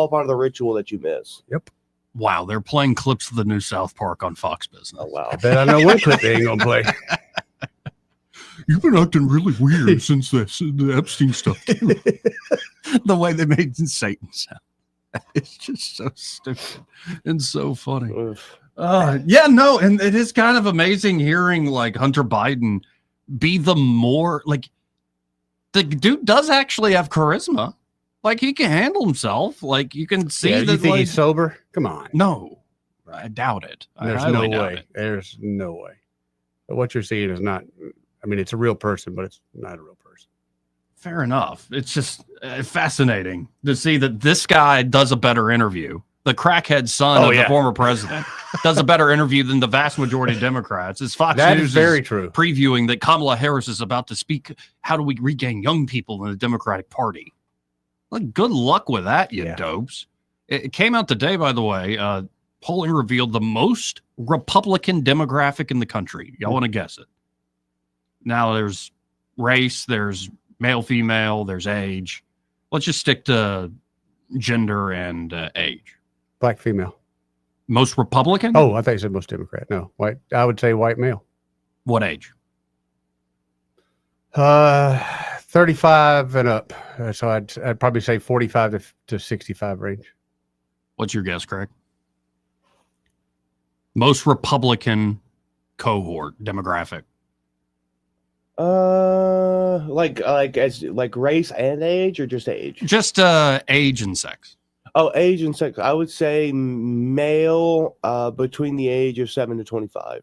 part of the ritual that you miss. Yep. Wow, they're playing clips of the new South Park on Fox Business. Oh wow. I bet I know what clip they ain't gonna play. You've been acting really weird since the Epstein stuff. The way they made Satan sound. It's just so stupid and so funny. Yeah, no, and it is kind of amazing hearing like Hunter Biden be the more like the dude does actually have charisma. Like he can handle himself. Like you can see Yeah, that. you think like, he's sober? Come on. No, I doubt it. I There's highly no doubt way. it. There's no way. But what you're seeing is not. I mean, it's a real person, but it's not a real person. Fair enough. It's just fascinating to see that this guy does a better interview. The crackhead son of the former president does a better interview than the vast majority of Democrats. As Fox That News is very true. Previewing that Kamala Harris is about to speak. How do we regain young people in the Democratic Party? Like, good luck with that, you dopes. It came out today, by the way. Polling revealed the most Republican demographic in the country. Y'all want to guess it? Now there's race, there's male, female, there's age. Let's just stick to gender and age. Black female. Most Republican? Oh, I thought you said most Democrat. No, white. I would say white male. What age? 35 and up. So I'd probably say 45 to 65 range. What's your guess, Craig? Most Republican cohort demographic. Like race and age, or just age? Just age and sex. Oh, age and sex. I would say male between the age of 17 to 25.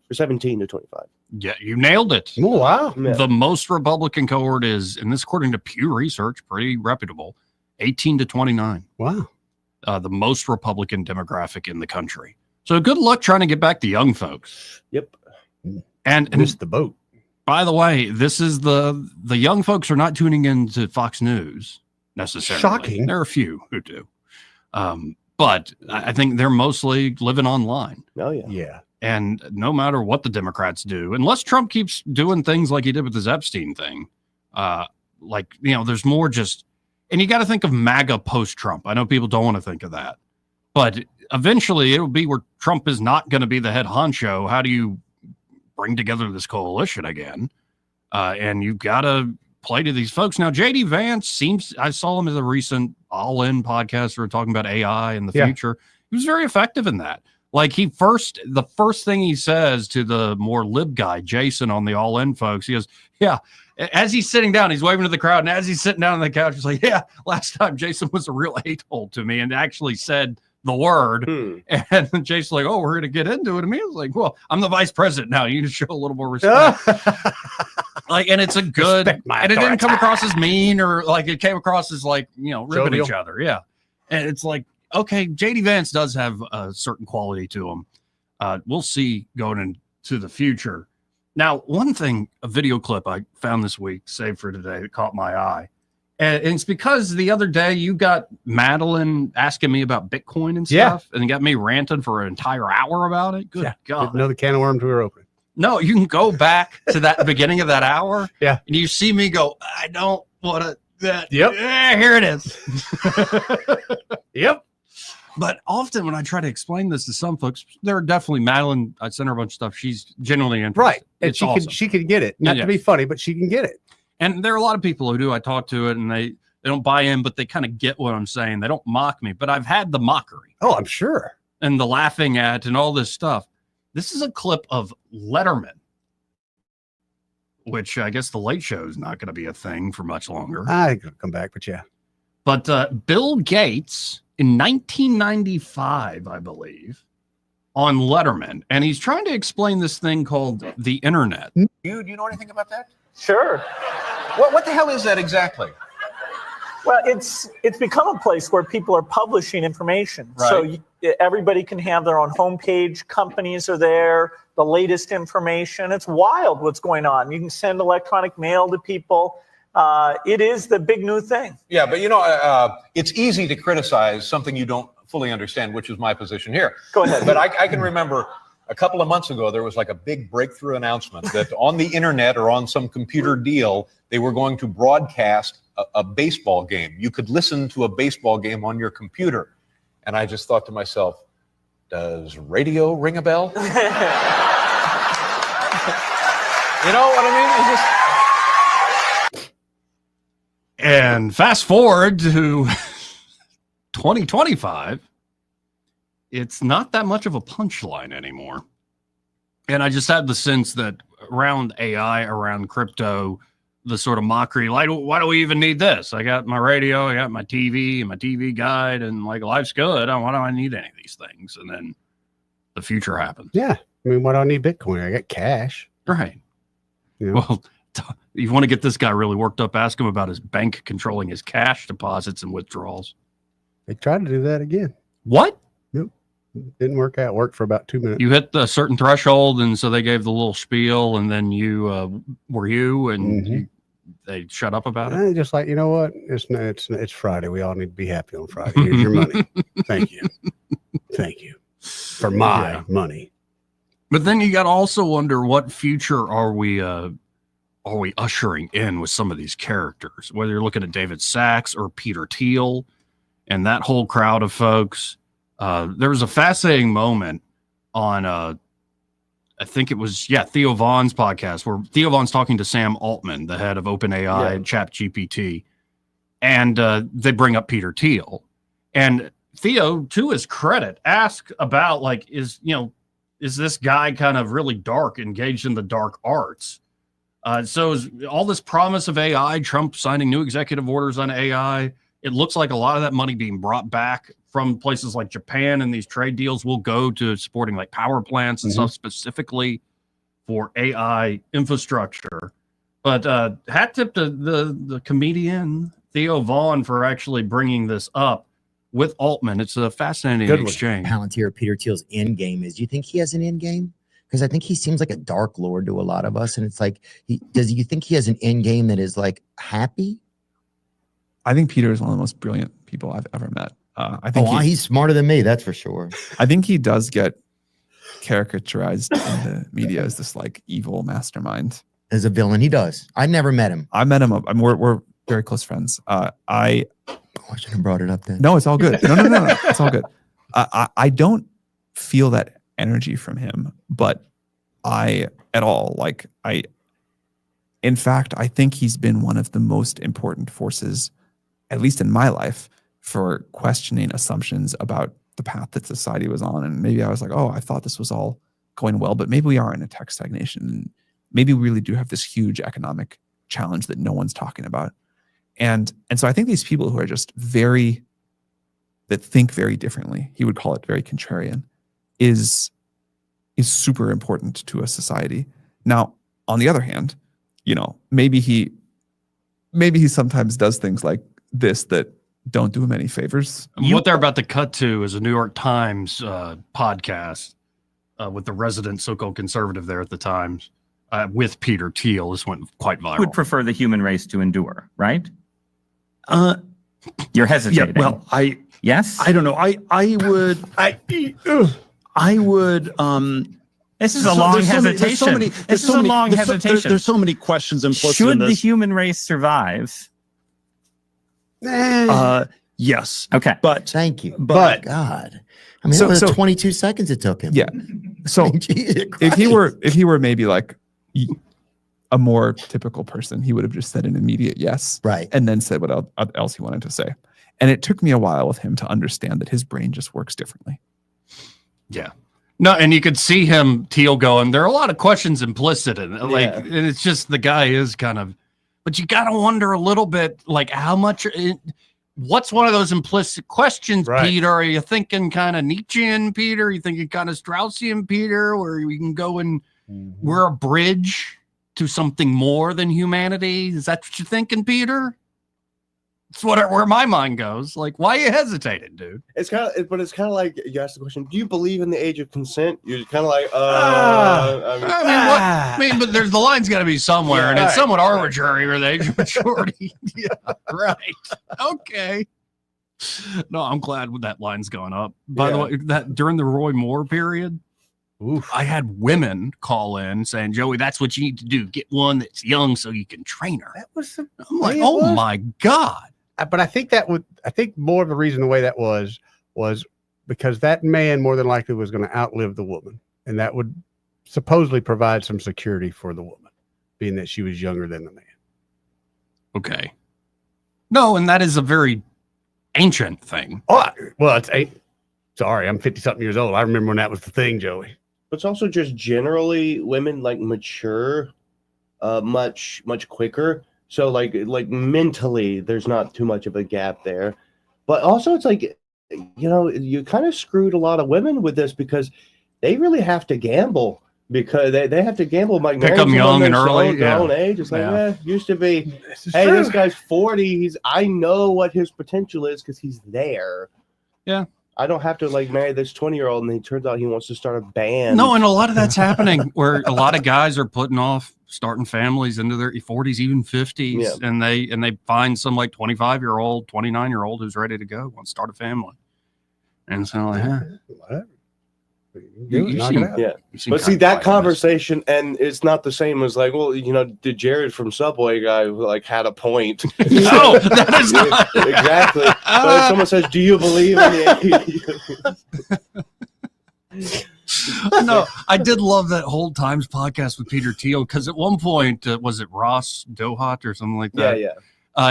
Yeah, you nailed it. Oh, wow. The most Republican cohort is, and this according to Pew Research, pretty reputable, 18 to 29. Wow. The most Republican demographic in the country. So good luck trying to get back the young folks. Yep. And missed the boat. By the way, this is the young folks are not tuning into Fox News necessarily. Shocking. There are a few who do. But I think they're mostly living online. Oh, yeah. Yeah. And no matter what the Democrats do, unless Trump keeps doing things like he did with his Epstein thing, there's more just, and you got to think of MAGA post-Trump. I know people don't want to think of that, but eventually it'll be where Trump is not going to be the head honcho. How do you bring together this coalition again? And you've got to play to these folks. Now, JD Vance I saw him as a recent All In podcast. We were talking about AI in the future. He was very effective in that. Like the first thing he says to the more lib guy, Jason, on the All In folks, he goes, yeah, as he's sitting down, he's waving to the crowd, and as he's sitting down on the couch, he's like, "Yeah, last time Jason was a real a-hole to me, and actually said the word." And Jason's like, "Oh, we're gonna get into it." And me was like, "Well, I'm the vice president now. You need to show a little more respect." Like, and it's a good, and it didn't come across as mean or like it came across as like, ribbing Jovial. each other. Yeah, and it's like, okay, JD Vance does have a certain quality to him. We'll see going into the future. Now, one thing, a video clip I found this week, saved for today, that caught my eye. And it's because the other day you got Madeline asking me about Bitcoin and stuff, and got me ranting for an entire hour about it. Good God. Didn't know the can of worms we were opening. No, you can go back to that beginning of that hour. Yeah. And you see me go, I don't want to. Yep. Here it is. Yep. But often when I try to explain this to some folks, there are definitely Madeline. I sent her a bunch of stuff. She's genuinely interested. Right. And It's she awesome. can get it. Not to be funny, but she can get it. And there are a lot of people who do. I talk to it and they don't buy in, but they kind of get what I'm saying. They don't mock me, but I've had the mockery. Oh, I'm sure. And the laughing at and all this stuff. This is a clip of Letterman, which I guess the Late Show is not going to be a thing for much longer. I think it'll come back, but yeah. But Bill Gates in 1995, I believe, on Letterman, and he's trying to explain this thing called the internet. Do you know anything about that? Sure. What the hell is that exactly? Well, it's become a place where people are publishing information. So everybody can have their own homepage. Companies are there. The latest information. It's wild what's going on. You can send electronic mail to people. It is the big new thing. Yeah, but it's easy to criticize something you don't fully understand, which is my position here. Go ahead. But I can remember a couple of months ago, there was like a big breakthrough announcement that on the internet or on some computer deal, they were going to broadcast a baseball game. You could listen to a baseball game on your computer. And I just thought to myself, does radio ring a bell? You know what I mean? And fast forward to 2025, it's not that much of a punchline anymore. And I just had the sense that around AI, around crypto, the sort of mockery, like, why do we even need this? I got my radio, I got my TV and my TV guide, and like life's good. Why do I need any of these things? And then the future happens. Yeah. I mean, why do I need Bitcoin? I got cash. Right. You know? Well, you want to get this guy really worked up, ask him about his bank controlling his cash deposits and withdrawals. They tried to do that again. What? Nope. Didn't work out. Worked for about 2 minutes. You hit a certain threshold, and so they gave the little spiel, and then you they shut up about it. Just like, you know what? It's Friday. We all need to be happy on Friday. Here's your money. Thank you. Thank you for my money. But then you got to also wonder, what future are we ushering in with some of these characters? Whether you're looking at David Sachs or Peter Thiel and that whole crowd of folks. There was a fascinating moment on I think it was Theo Vaughn's podcast, where Theo Vaughn's talking to Sam Altman, the head of OpenAI and ChatGPT, and they bring up Peter Thiel, and Theo, to his credit, asked about like, is this guy kind of really dark, engaged in the dark arts? So is all this promise of AI, Trump signing new executive orders on AI, it looks like a lot of that money being brought back from places like Japan, and these trade deals will go to supporting like power plants and stuff specifically for AI infrastructure. But hat tip to the comedian Theo Vaughn for actually bringing this up with Altman. It's a fascinating exchange. Palantir Peter Thiel's end game is. Do you think he has an end game? Because I think he seems like a dark lord to a lot of us, and it's like, do you think he has an end game that is like happy? I think Peter is one of the most brilliant people I've ever met. I think he's smarter than me, that's for sure. I think he does get caricaturized in the media as this like evil mastermind. As a villain, he does. I never met him. I met him. We're very close friends. I should have brought it up then. No, it's all good. No. It's all good. I don't feel that energy from him, but in fact, I think he's been one of the most important forces, at least in my life, for questioning assumptions about the path that society was on. And maybe I was like, oh, I thought this was all going well, but maybe we are in a tech stagnation. And maybe we really do have this huge economic challenge that no one's talking about. And so I think these people who are just that think very differently, he would call it very contrarian, is super important to a society. Now, on the other hand, maybe he sometimes does things like this that don't do him any favors. What they're about to cut to is a New York Times podcast with the resident so-called conservative there at the Times with Peter Thiel. This went quite viral. Would prefer the human race to endure, right? You're hesitating. Yeah, well, yes, I don't know. I would. This is a long hesitation. This is a long hesitation. There's so many questions implicit in Should this. the human race survive? Yes. Okay. But thank you. But God, I mean, that was 22 seconds it took him. Yeah. So if he were maybe like a more typical person, he would have just said an immediate yes, right, and then said what else he wanted to say. And it took me a while with him to understand that his brain just works differently. Yeah. No, and you could see him, Thiel, going, there are a lot of questions implicit in it. And it's just the guy is kind of, but you got to wonder a little bit, like how much, what's one of those implicit questions, Right. Peter? Are you thinking kind of Nietzschean, Peter? Are you thinking kind of Straussian, Peter? Where we can go and we're a bridge to something more than humanity? Is that what you're thinking, Peter? It's where my mind goes. Like, why are you hesitating, dude? It's kind of like you asked the question, do you believe in the age of consent? You're kind of like, I mean, but there's the line's got to be somewhere, and it's right, somewhat arbitrary or the age of maturity. Yeah, right. Okay. No, I'm glad that line's going up. By the way, that during the Roy Moore period, I had women call in saying, Joey, that's what you need to do. Get one that's young so you can train her. That was I'm like, oh my God. But I think more of the reason the way that was because that man more than likely was going to outlive the woman, and that would supposedly provide some security for the woman, being that she was younger than the man. Okay. No, and that is a very ancient thing. Oh, well, sorry, I'm 50-something years old. I remember when that was the thing, Joey. But it's also just generally women like mature much quicker. So like mentally, there's not too much of a gap there. But also it's like, you kind of screwed a lot of women with this because they really have to gamble because they have to gamble. Like pick them young and early. Their own age. It's like, used to be, hey, true. this guy's 40. I know what his potential is because he's there. Yeah. I don't have to marry this 20-year-old and he turns out he wants to start a band. No, and a lot of that's happening where a lot of guys are putting off starting families into their 40s, even 50s, and they find some 25-year-old, 29-year-old who's ready to go, wants to start a family. And so Whatever. Knock it out. Yeah. But see that conversation, and it's not the same as did Jared from Subway guy who had a point? No, that is not exactly. But if someone says, "Do you believe in the?" No, I did love that whole Times podcast with Peter Thiel because at one point was it Ross Dohot or something like that? Yeah.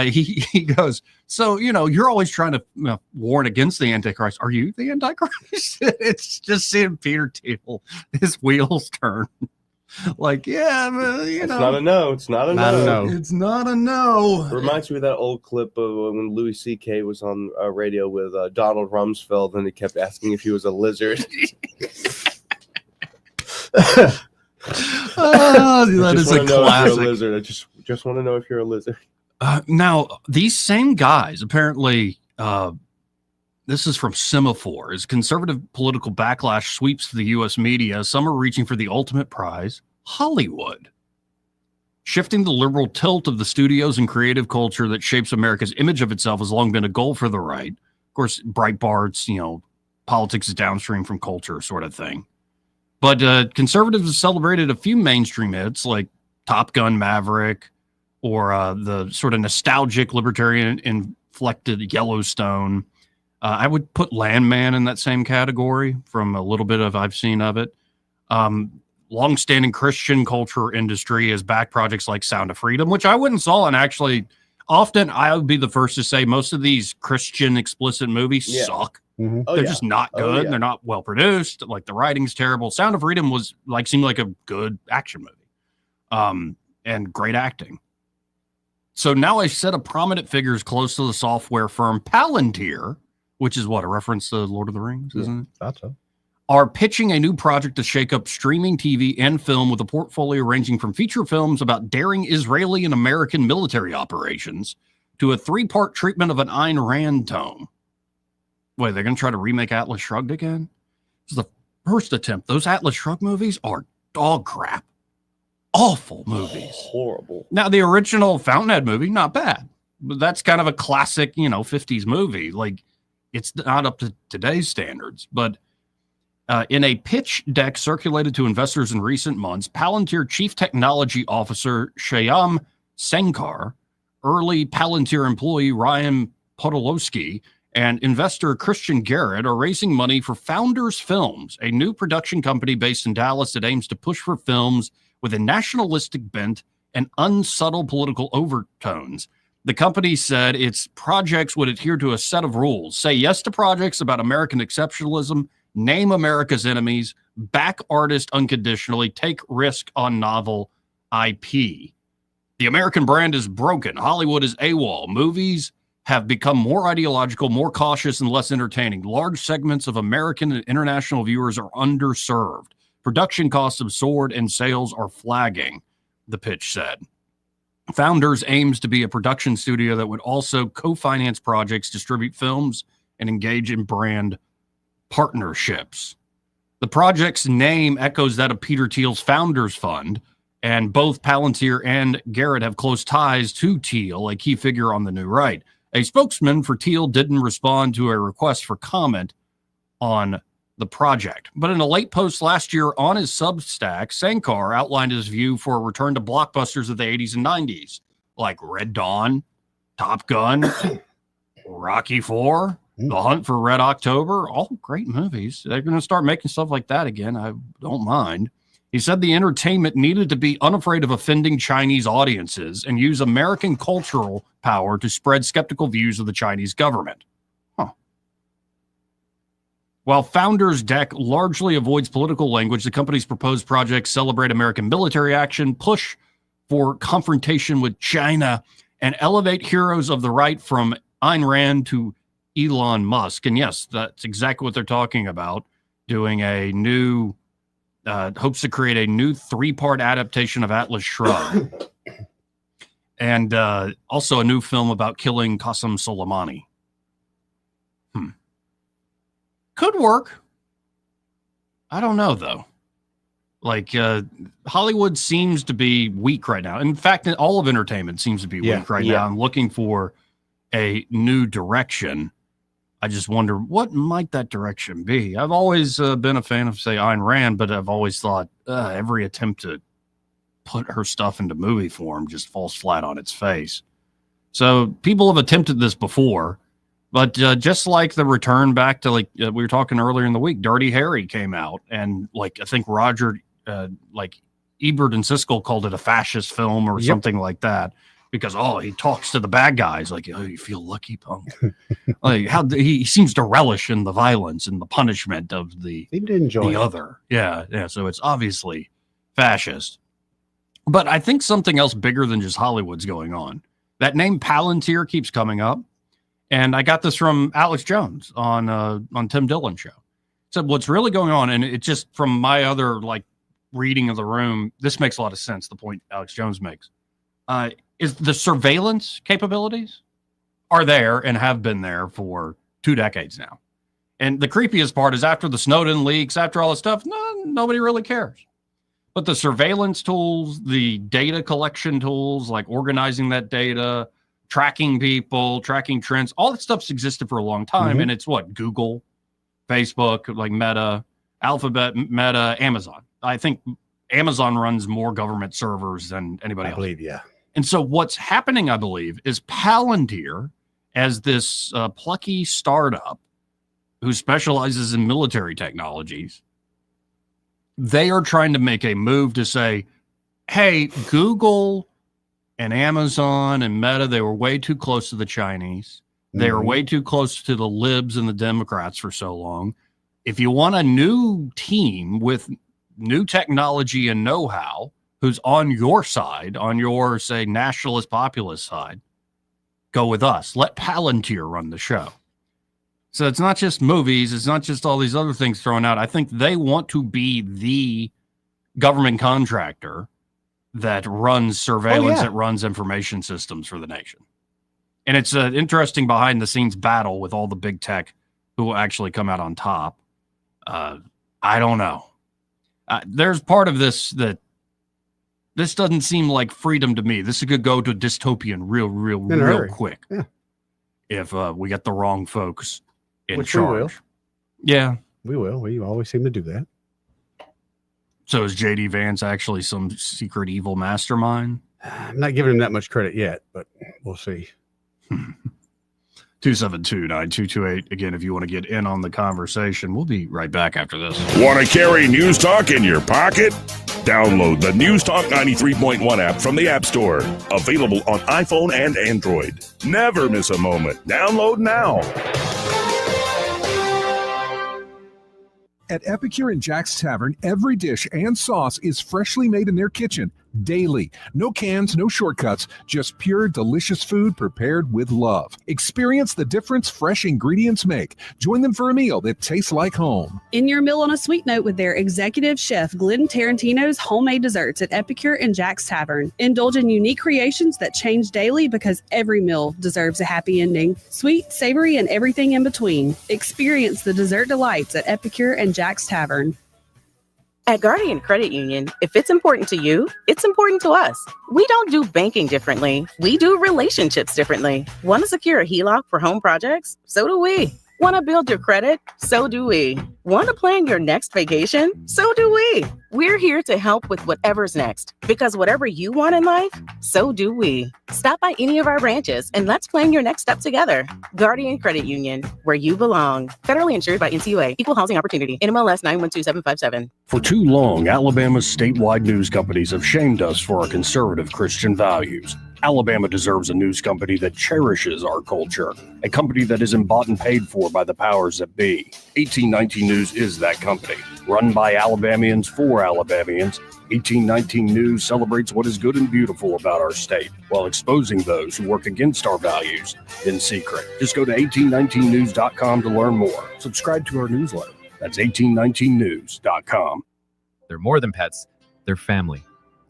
He goes, so you're always trying to warn against the Antichrist. Are you the Antichrist? It's just seeing Peter Thiel, his wheels turn. It's not a no. It's not a no. It's not a no. It reminds me of that old clip of when Louis C.K. was on radio with Donald Rumsfeld, and he kept asking if he was a lizard. That is a classic. Lizard. I just want to know if you're a lizard. Now, these same guys, apparently, this is from Semaphore, as conservative political backlash sweeps the U.S. media, some are reaching for the ultimate prize, Hollywood. Shifting the liberal tilt of the studios and creative culture that shapes America's image of itself has long been a goal for the right. Of course, Breitbart's, politics is downstream from culture sort of thing. But conservatives have celebrated a few mainstream hits like Top Gun Maverick, or the sort of nostalgic libertarian inflected Yellowstone. I would put Landman in that same category from a little bit I've seen of it. Longstanding Christian culture industry has backed projects like Sound of Freedom, which I wouldn't saw. And actually, often I would be the first to say most of these Christian explicit movies suck. Mm-hmm. They're just not good. They're not well produced. Like the writing's terrible. Sound of Freedom seemed like a good action movie. And great acting. So now a set of prominent figures close to the software firm Palantir, which is what, a reference to Lord of the Rings, isn't it? Thought so. Are pitching a new project to shake up streaming TV and film with a portfolio ranging from feature films about daring Israeli and American military operations to a 3-part treatment of an Ayn Rand tome. Wait, they're going to try to remake Atlas Shrugged again? This is the first attempt. Those Atlas Shrugged movies are dog crap. Awful movies. Horrible. Now, the original Fountainhead movie, not bad. But that's kind of a classic, 50s movie. Like, it's not up to today's standards. But in a pitch deck circulated to investors in recent months, Palantir Chief Technology Officer Shyam Sankar, early Palantir employee Ryan Podolsky, and investor Christian Garrett are raising money for Founders Films, a new production company based in Dallas that aims to push for films with a nationalistic bent and unsubtle political overtones. The company said its projects would adhere to a set of rules, say yes to projects about American exceptionalism, name America's enemies, back artists unconditionally, take risk on novel IP. The American brand is broken. Hollywood is AWOL. Movies have become more ideological, more cautious, and less entertaining. Large segments of American and international viewers are underserved. Production costs have soared and sales are flagging, the pitch said. Founders aims to be a production studio that would also co-finance projects, distribute films, and engage in brand partnerships. The project's name echoes that of Peter Thiel's Founders Fund, and both Palantir and Garrett have close ties to Thiel, a key figure on the new right. A spokesman for Thiel didn't respond to a request for comment on the project. But in a late post last year on his Substack, Sankar outlined his view for a return to blockbusters of the 80s and 90s, like Red Dawn, Top Gun, Rocky IV, The Hunt for Red October, all great movies. They're going to start making stuff like that again. I don't mind. He said the entertainment needed to be unafraid of offending Chinese audiences and use American cultural power to spread skeptical views of the Chinese government. While Founders Deck largely avoids political language, the company's proposed projects celebrate American military action, push for confrontation with China, and elevate heroes of the right from Ayn Rand to Elon Musk. And yes, that's exactly what they're talking about, doing a new, hopes to create a new 3-part adaptation of Atlas Shrugged. And also a new film about killing Qasem Soleimani. Could work. I don't know, though. Like, Hollywood seems to be weak right now. In fact, all of entertainment seems to be weak right now. I'm looking for a new direction. I just wonder, what might that direction be? I've always been a fan of, say, Ayn Rand, but I've always thought every attempt to put her stuff into movie form just falls flat on its face. So people have attempted this before. But just like the return back to, like we were talking earlier in the week, Dirty Harry came out, and like I think Roger, like Ebert and Siskel called it a fascist film or something like that, because he talks to the bad guys like, oh, you feel lucky, punk. Like how he seems to relish in the violence and the punishment of the other. Yeah. So it's obviously fascist. But I think something else bigger than just Hollywood's going on. That name Palantir keeps coming up. And I got this from Alex Jones on Tim Dillon's show. Said what's really going on, and it just from my other like reading of the room, this makes a lot of sense. The point Alex Jones makes is the surveillance capabilities are there and have been there for 2 decades now. And the creepiest part is after the Snowden leaks, after all this stuff, nobody really cares. But the surveillance tools, the data collection tools, like organizing that data, tracking people, tracking trends, all that stuff's existed for a long time. And it's what? Google, Facebook, like Meta, Alphabet, Meta, Amazon. I think Amazon runs more government servers than anybody else. I believe, yeah. And so what's happening, I believe, is Palantir, as this plucky startup who specializes in military technologies, they are trying to make a move to say, hey, Google and Amazon and Meta, they were way too close to the Chinese. They were way too close to the libs and the Democrats for so long. If you want a new team with new technology and know-how who's on your side, on your, say, nationalist populist side, go with us. Let Palantir run the show. So it's not just movies. It's not just all these other things thrown out. I think they want to be the government contractor that runs surveillance, that runs information systems for the nation. And it's an interesting behind the scenes battle with all the big tech who will actually come out on top. I don't know. There's part of this that this doesn't seem like freedom to me. This could go to dystopian real quick. Yeah. If we get the wrong folks in Which we charge. will. Yeah. We will. We always seem to do that. So is JD Vance actually some secret evil mastermind? I'm not giving him that much credit yet, but we'll see. 272-9228. Again, if you want to get in on the conversation, we'll be right back after this. Want to carry News Talk in your pocket? Download the News Talk 93.1 app from the App Store. Available on iPhone and Android. Never miss a moment. Download now. At Epicure and Jack's Tavern, every dish and sauce is freshly made in their kitchen daily. No cans, no shortcuts, just pure, delicious food prepared with love. Experience the difference fresh ingredients make. Join them for a meal that tastes like home. In your meal on a sweet note with their executive chef, Glenn Tarantino's homemade desserts at Epicure and Jack's Tavern. Indulge in unique creations that change daily because every meal deserves a happy ending. Sweet, savory, and everything in between. Experience the dessert delights at Epicure and Jack's Tavern. At Guardian Credit Union, if it's important to you, it's important to us. We don't do banking differently. We do relationships differently. Want to secure a HELOC for home projects? So do we. Want to build your credit? So do we. Want to plan your next vacation? So do we. We're here to help with whatever's next, because whatever you want in life, so do we. Stop by any of our branches and let's plan your next step together. Guardian Credit Union, where you belong. Federally insured by NCUA. Equal housing opportunity. NMLS 912757. For too long, Alabama's statewide news companies have shamed us for our conservative Christian values. Alabama deserves a news company that cherishes our culture, a company that isn't bought and paid for by the powers that be. 1819 News is that company. Run by Alabamians for Alabamians, 1819 News celebrates what is good and beautiful about our state while exposing those who work against our values in secret. Just go to 1819news.com to learn more. Subscribe to our newsletter. That's 1819news.com. They're more than pets, they're family.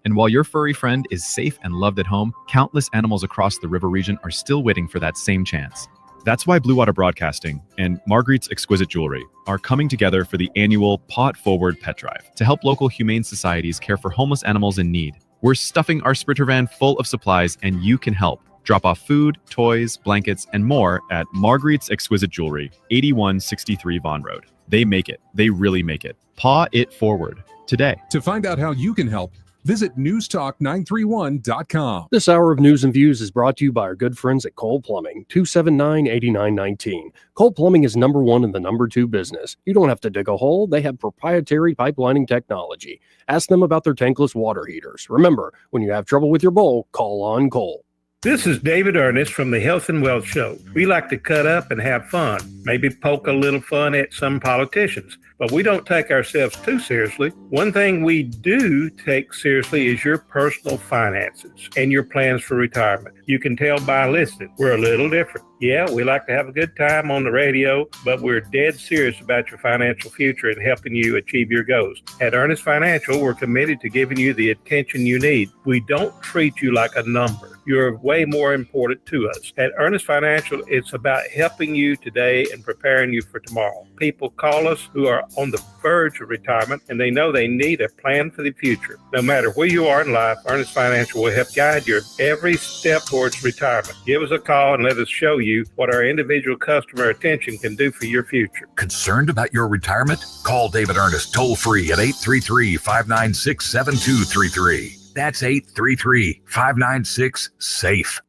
And while your furry friend is safe and loved at home, countless animals across the river region are still waiting for that same chance. That's why Blue Water Broadcasting and Marguerite's Exquisite Jewelry are coming together for the annual Paw It Forward Pet Drive to help local humane societies care for homeless animals in need. We're stuffing our Sprinter van full of supplies, and you can help. Drop off food, toys, blankets, and more at Marguerite's Exquisite Jewelry, 8163 Vaughan Road. They make it. They really make it. Paw It Forward today. To find out how you can help, visit newstalk931.com. This hour of News and Views is brought to you by our good friends at Cole Plumbing, 279-8919. Cole Plumbing is number one in the number two business. You don't have to dig a hole. They have proprietary pipelining technology. Ask them about their tankless water heaters. Remember, when you have trouble with your bowl, call on Cole. This is David Ernest from the Health and Wealth Show. We like to cut up and have fun, maybe poke a little fun at some politicians, but we don't take ourselves too seriously. One thing we do take seriously is your personal finances and your plans for retirement. You can tell by listening, we're a little different. Yeah, we like to have a good time on the radio, but we're dead serious about your financial future and helping you achieve your goals. At Ernest Financial, we're committed to giving you the attention you need. We don't treat you like a number. You're way more important to us. At Ernest Financial, it's about helping you today and preparing you for tomorrow. People call us who are on the verge of retirement, and they know they need a plan for the future. No matter where you are in life, Ernest Financial will help guide your every step towards retirement. Give us a call and let us show you what our individual customer attention can do for your future. Concerned about your retirement? Call David Ernest toll free at 833-596-7233. That's 833-596-SAFE.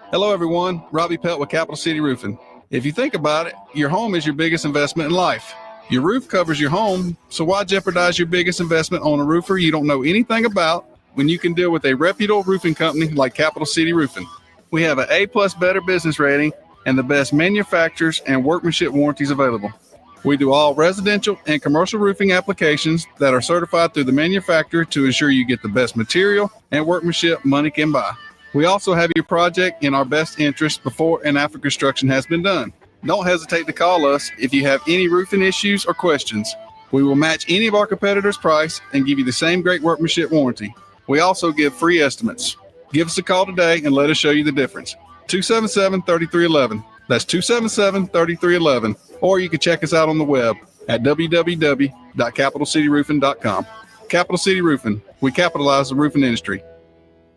Hello, everyone. Robbie Pelt with Capital City Roofing. If you think about it, your home is your biggest investment in life. Your roof covers your home, so why jeopardize your biggest investment on a roofer you don't know anything about when you can deal with a reputable roofing company like Capital City Roofing? We have an A+ Better Business rating and the best manufacturers and workmanship warranties available. We do all residential and commercial roofing applications that are certified through the manufacturer to ensure you get the best material and workmanship money can buy. We also have your project in our best interest before and after construction has been done. Don't hesitate to call us if you have any roofing issues or questions. We will match any of our competitors' price and give you the same great workmanship warranty. We also give free estimates. Give us a call today and let us show you the difference. 277-3311. That's 277-3311. Or you can check us out on the web at www.capitalcityroofing.com. Capital City Roofing. We capitalize the roofing industry.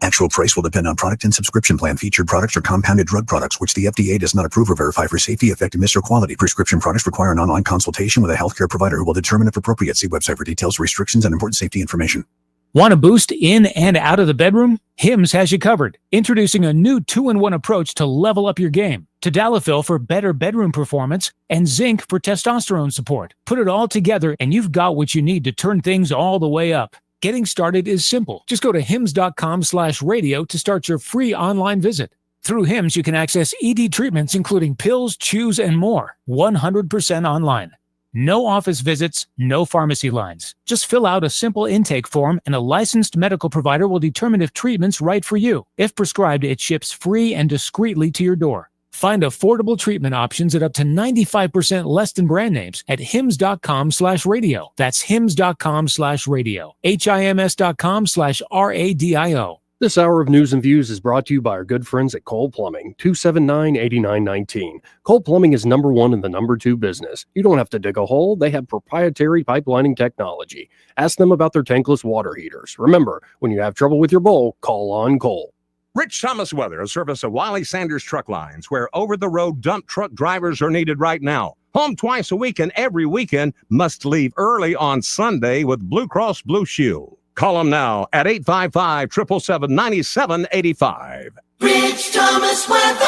Actual price will depend on product and subscription plan. Featured products are compounded drug products, which the FDA does not approve or verify for safety, effectiveness, or quality. Prescription products require an online consultation with a healthcare provider who will determine if appropriate. See website for details, restrictions, and important safety information. Want a boost in and out of the bedroom? Hims has you covered. Introducing a new 2-in-1 approach to level up your game. Tadalafil for better bedroom performance and zinc for testosterone support. Put it all together and you've got what you need to turn things all the way up. Getting started is simple. Just go to hims.com/radio to start your free online visit. Through Hims, you can access ED treatments including pills, chews, and more. 100% online. No office visits, no pharmacy lines. Just fill out a simple intake form and a licensed medical provider will determine if treatment's right for you. If prescribed, it ships free and discreetly to your door. Find affordable treatment options at up to 95% less than brand names at hims.com/radio. That's hims.com/radio. HIMS.com/RADIO. This hour of News and Views is brought to you by our good friends at Cole Plumbing, 279-8919. Cole Plumbing is number one in the number two business. You don't have to dig a hole. They have proprietary pipelining technology. Ask them about their tankless water heaters. Remember, when you have trouble with your bowl, call on Cole. Rich Thomas Weather, a service of Wiley Sanders Truck Lines, where over-the-road dump truck drivers are needed right now. Home twice a week and every weekend, must leave early on Sunday with Blue Cross Blue Shield. Call them now at 855-777-9785. Rich Thomas Weather.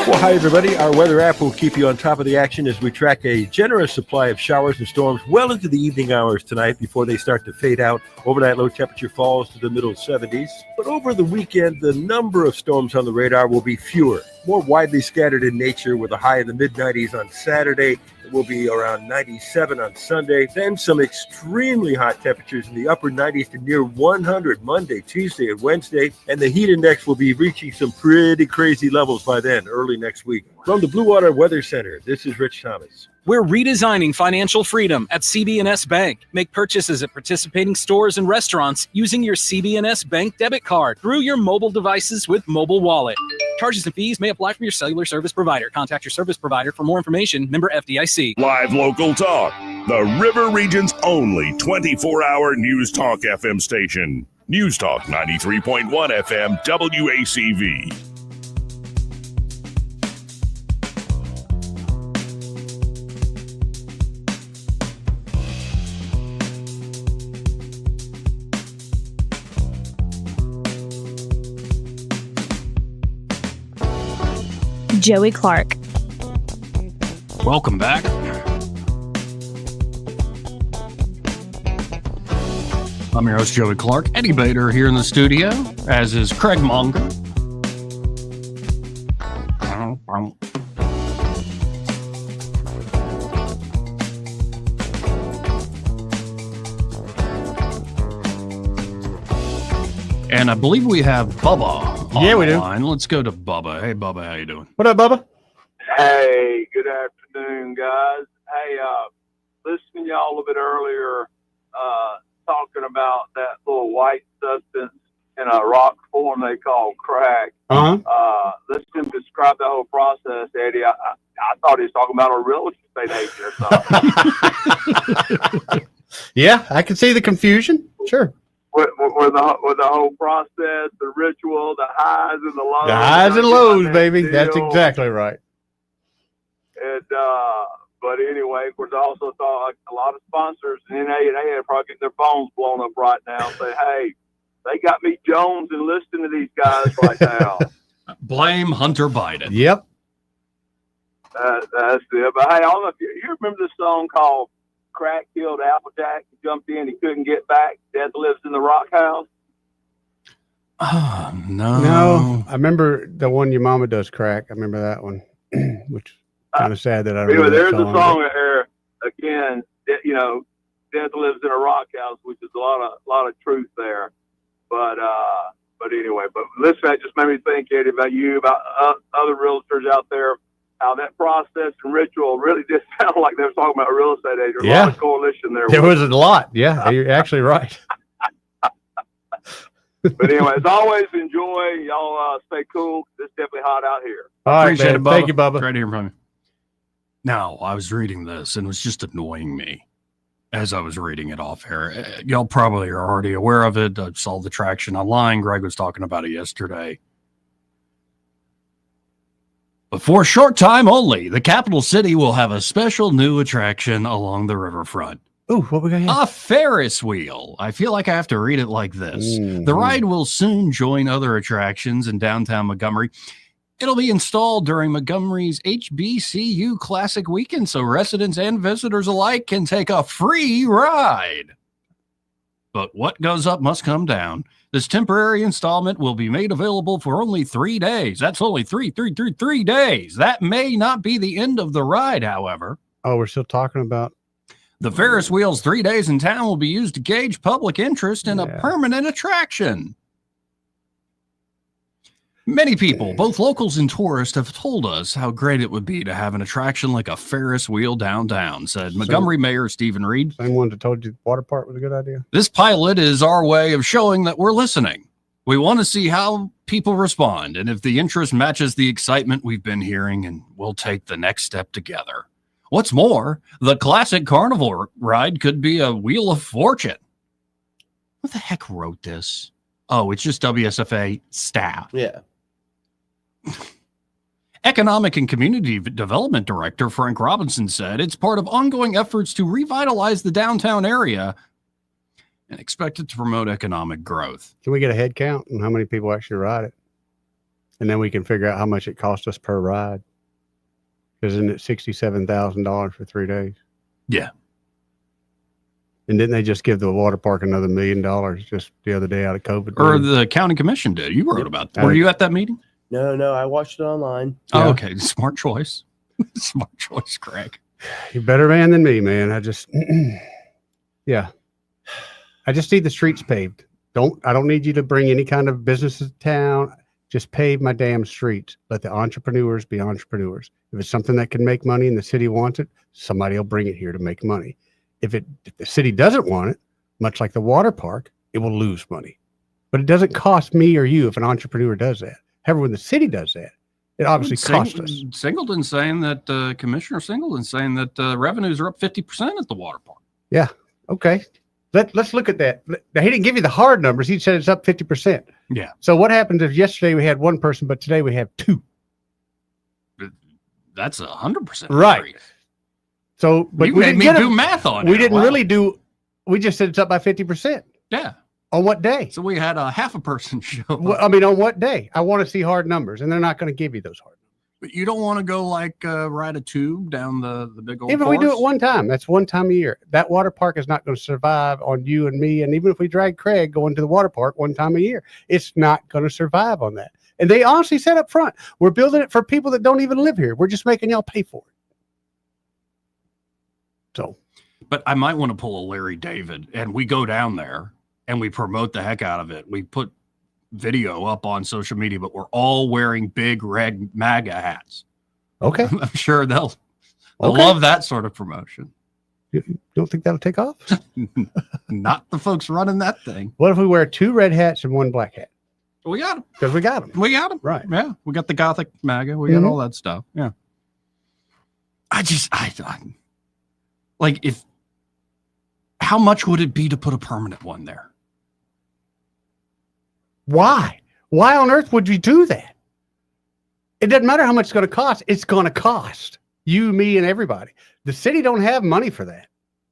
Well, hi, everybody. Our weather app will keep you on top of the action as we track a generous supply of showers and storms well into the evening hours tonight before they start to fade out. Overnight low temperature falls to the middle 70s. But over the weekend, the number of storms on the radar will be fewer, more widely scattered in nature, with a high in the mid-90s on Saturday. It will be around 97 on Sunday. Then some extremely hot temperatures in the upper 90s to near 100 Monday, Tuesday, and Wednesday. And the heat index will be reaching some pretty crazy levels by then, early next week. From the Blue Water Weather Center, this is Rich Thomas. We're redesigning financial freedom at CB&S Bank. Make purchases at participating stores and restaurants using your CB&S Bank debit card through your mobile devices with Mobile Wallet. Charges and fees may apply from your cellular service provider. Contact your service provider for more information. Member FDIC. Live local talk. The River Region's only 24-hour News Talk FM station. News Talk 93.1 FM WACV. Joey Clark. Welcome back. I'm your host, Joey Clark. Eddie Bader here in the studio, as is Craig Monger. And I believe we have Bubba on the line. Let's go to Bubba. Hey, Bubba, how you doing? What up, Bubba? Hey, good afternoon, guys. Hey, listening to y'all a little bit earlier, talking about that little white substance in a rock form they call crack. Let's him describe the whole process, Eddie. I thought he was talking about a real estate agent or something. Yeah, I can see the confusion. Sure. With the whole process, the ritual, the highs and the lows. The highs and lows, baby. That's exactly right. And but anyway, of course, I also thought like a lot of sponsors in NA are probably getting their phones blown up right now. Say, hey, they got me Jones and listening to these guys right now. Blame Hunter Biden. Yep. That's it. But hey, I don't know if you remember this song called "Crack Killed Applejack." He jumped in, he couldn't get back. Death lives in the rock house. Oh, no. No, I remember the one Your Mama Does Crack. I remember that one, which kind of sad that I remember Anyway, there's that a song here, a again, death lives in a rock house, which is a lot of truth there. But anyway, listen, that just made me think, Eddie, about you, about other realtors out there, how that process and ritual really did sound like they were talking about a real estate agent. A lot of coalition there. There was a lot. Yeah, you're actually right. But anyway, as always, enjoy. Y'all stay cool. It's definitely hot out here. All right, Appreciate man. it, Bubba. Thank you, Bubba. Great to hear from you. Now, I was reading this and it was just annoying me as I was reading it off here. Y'all probably are already aware of it. I saw the traction online. Greg was talking about it yesterday. But for a short time only, the capital city will have a special new attraction along the riverfront. Ooh, what we got here? A Ferris wheel. I feel like I have to read it like this. The ride will soon join other attractions in downtown Montgomery. It'll be installed during Montgomery's HBCU Classic Weekend, so residents and visitors alike can take a free ride. But what goes up must come down. This temporary installment will be made available for only 3 days. That's only three days. That may not be the end of the ride, however. Oh, we're still talking about the Ferris wheel's 3 days in town will be used to gauge public interest in a permanent attraction. Many people, both locals and tourists, have told us how great it would be to have an attraction like a Ferris wheel downtown, said Montgomery Mayor Stephen Reed. Same one that told you the water park was a good idea. This pilot is our way of showing that we're listening. We want to see how people respond and if the interest matches the excitement we've been hearing, and we'll take the next step together. What's more, the classic carnival ride could be a Wheel of Fortune. Who the heck wrote this? Oh, it's just WSFA staff. Yeah. Economic and Community Development Director Frank Robinson said it's part of ongoing efforts to revitalize the downtown area and expected to promote economic growth. Can we get a head count on how many people actually ride it? And then we can figure out how much it costs us per ride. Isn't it $67,000 for 3 days? Yeah. And didn't they just give the water park another $1 million just the other day out of COVID? Or the county commission did. You wrote about that. Were you at that meeting? No, I watched it online. Oh, okay. Smart choice. Smart choice, Craig. You're a better man than me, man. I just need the streets paved. I don't need you to bring any kind of businesses to town. Just pave my damn streets. Let the entrepreneurs be entrepreneurs. If it's something that can make money and the city wants it, somebody will bring it here to make money. If the city doesn't want it, much like the water park, it will lose money. But it doesn't cost me or you if an entrepreneur does that. However, when the city does that, it obviously costs us. Singleton saying that, Commissioner Singleton saying that revenues are up 50% at the water park. Yeah. Okay. Let's look at that. Now, he didn't give you the hard numbers. He said it's up 50%. Yeah. So what happens if yesterday we had one person, but today we have two? That's 100%. Right. Increase. So, but you we made didn't me get do math on it. We didn't Wow. really do. We just said it's up by 50%. Yeah. On what day? So we had a half a person show up. Well, I mean, on what day? I want to see hard numbers, and they're not going to give you those hard numbers. But you don't want to go like ride a tube down the big old Even if we do course? it one time, that's one time a year. That water park is not going to survive on you and me. And even if we drag Craig going to the water park one time a year, it's not going to survive on that. And they honestly said up front, we're building it for people that don't even live here. We're just making y'all pay for it. So, but I might want to pull a Larry David, and we go down there and we promote the heck out of it. We put video up on social media, but we're all wearing big red MAGA hats. Okay. I'm sure they'll Okay. love that sort of promotion. You don't think that'll take off? Not the folks running that thing. What if we wear 2 red hats and 1 black hat? We got them. Because we got them. We got them. Right. Yeah. We got the Gothic MAGA. We got all that stuff. Yeah. I like, how much would it be to put a permanent one there? Why? Why on earth would you do that? It doesn't matter how much it's going to cost. It's going to cost you, me, and everybody. The city don't have money for that.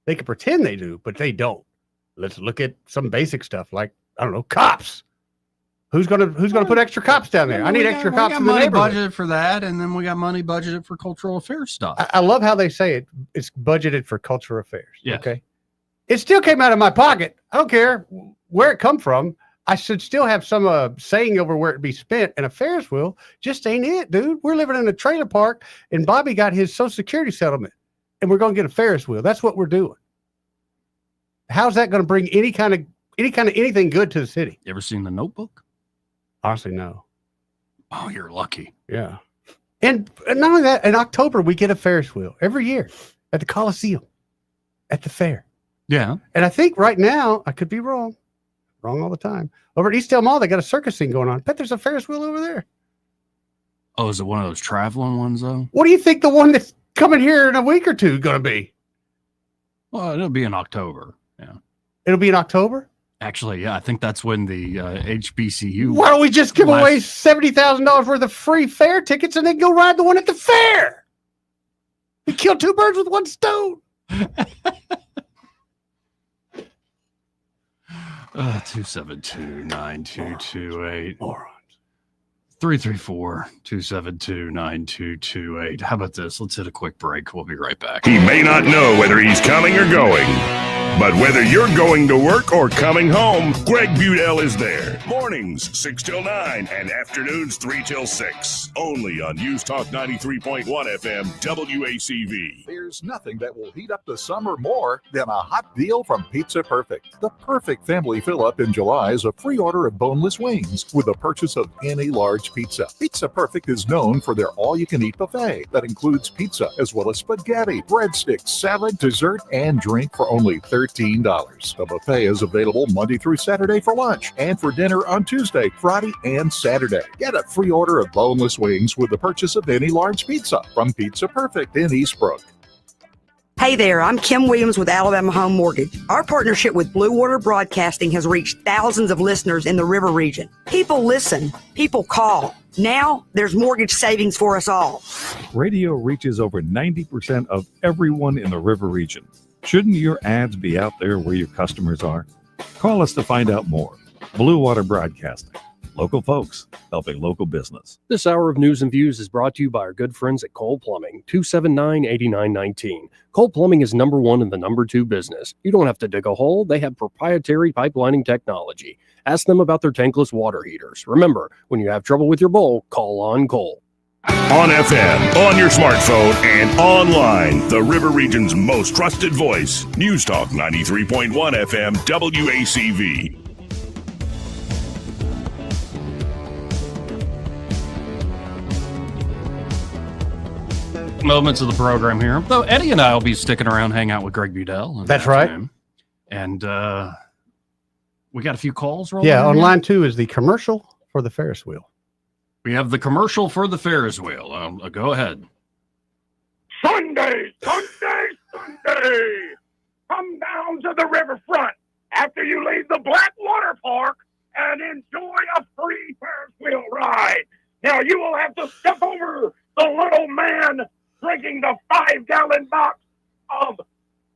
They can pretend they do, but they don't. Let's look at some basic stuff like, I don't know, cops. Who's gonna put extra cops down there? I need extra cops in the money neighborhood. budgeted for that, and then we got money budgeted for cultural affairs stuff. I love how they say it. It's budgeted for cultural affairs. Yeah. Okay. It still came out of my pocket. I don't care where it come from. I should still have some saying over where it be spent. And a Ferris wheel just ain't it, dude. We're living in a trailer park, and Bobby got his Social Security settlement. and we're going to get a Ferris wheel. That's what we're doing. How's that going to bring any kind of anything good to the city? You ever seen The Notebook? Honestly, no. Oh, you're lucky. Yeah. And not only that, in October, we get a Ferris wheel every year at the Coliseum, at the fair. Yeah. And I think right now, I could be wrong all the time. Over at Eastdale Mall, they got a circus scene going on. Bet there's a Ferris wheel over there. Oh, is it one of those traveling ones, though? What do you think the one that's coming here in a week or two is going to be? Well, it'll be in October. Yeah. It'll be in October? Actually, yeah, I think that's when the HBCU. Why don't we just give away $70,000 worth of free fair tickets and then go ride the one at the fair? We kill two birds with one stone. 272-9228. 334-272-9228. How about this? Let's hit a quick break. We'll be right back. He may not know whether he's coming or going, but whether you're going to work or coming home, Greg Budell is there. Mornings 6 till 9 and afternoons 3 till 6. Only on News Talk 93.1 FM WACV. There's nothing that will heat up the summer more than a hot deal from Pizza Perfect. The perfect family fill-up in July is a free order of boneless wings with the purchase of any large pizza. Pizza Perfect is known for their all-you-can-eat buffet that includes pizza as well as spaghetti, breadsticks, salad, dessert, and drink for only $13. The buffet is available Monday through Saturday for lunch and for dinner on Tuesday, Friday, and Saturday. Get a free order of boneless wings with the purchase of any large pizza from Pizza Perfect in Eastbrook. Hey there, I'm Kim Williams with Alabama Home Mortgage. Our partnership with Blue Water Broadcasting has reached thousands of listeners in the River region. People listen, people call. Now there's mortgage savings for us all. Radio reaches over 90% of everyone in the River region. Shouldn't your ads be out there where your customers are? Call us to find out more. Blue Water Broadcasting. Local folks helping local business. This hour of News and Views is brought to you by our good friends at Cole Plumbing, 279-8919. Cole Plumbing is number one in the number two business. You don't have to dig a hole. They have proprietary pipelining technology. Ask them about their tankless water heaters. Remember, when you have trouble with your bowl, call on Cole. On FM, on your smartphone, and online, the River Region's most trusted voice. News Talk 93.1 FM WACV. Moments of the program here. Though Eddie and I will be sticking around, hang out with Greg Budell. That's right. And we got a few calls rolling. Yeah, on here. line 2 is the commercial for the Ferris wheel. We have the commercial for the Ferris wheel. Go ahead. Sunday! Come down to the riverfront after you leave the Blackwater Park and enjoy a free Ferris wheel ride. Now you will have to step over the little man drinking the 5-gallon box of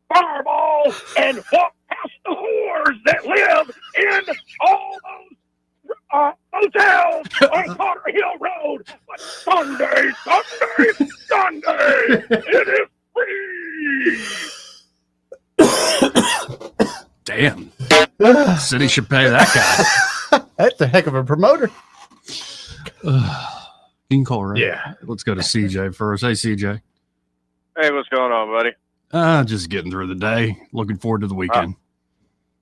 Fireball and walk past the whores that live in all those hotels on Carter Hill Road. But Sunday, it is free. Damn. City should pay that guy. That's a heck of a promoter. You can call right. Yeah. Let's go to CJ first. Hey, CJ. Hey, what's going on, buddy? Just getting through the day. Looking forward to the weekend.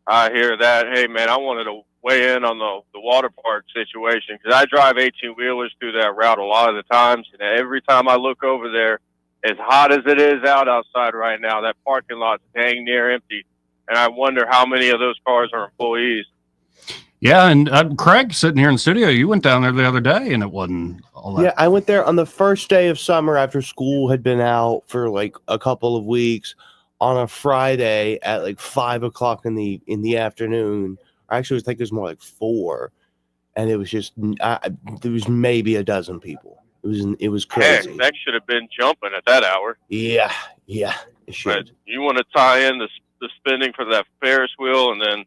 I hear that. Hey, man, I wanted to weigh in on the water park situation because I drive 18-wheelers through that route a lot of the times, and every time I look over there, as hot as it is outside right now, that parking lot's dang near empty, and I wonder how many of those cars are employees. Yeah, and Craig, sitting here in the studio, you went down there the other day, and it wasn't all that. Yeah, I went there on the first day of summer after school had been out for like a couple of weeks on a Friday at like 5 o'clock in the afternoon. Actually, I think it was more like 4, and it was just there was maybe a dozen people. It was crazy. Heck, that should have been jumping at that hour. Yeah, it should. But you want to tie in the spending for that Ferris wheel, and then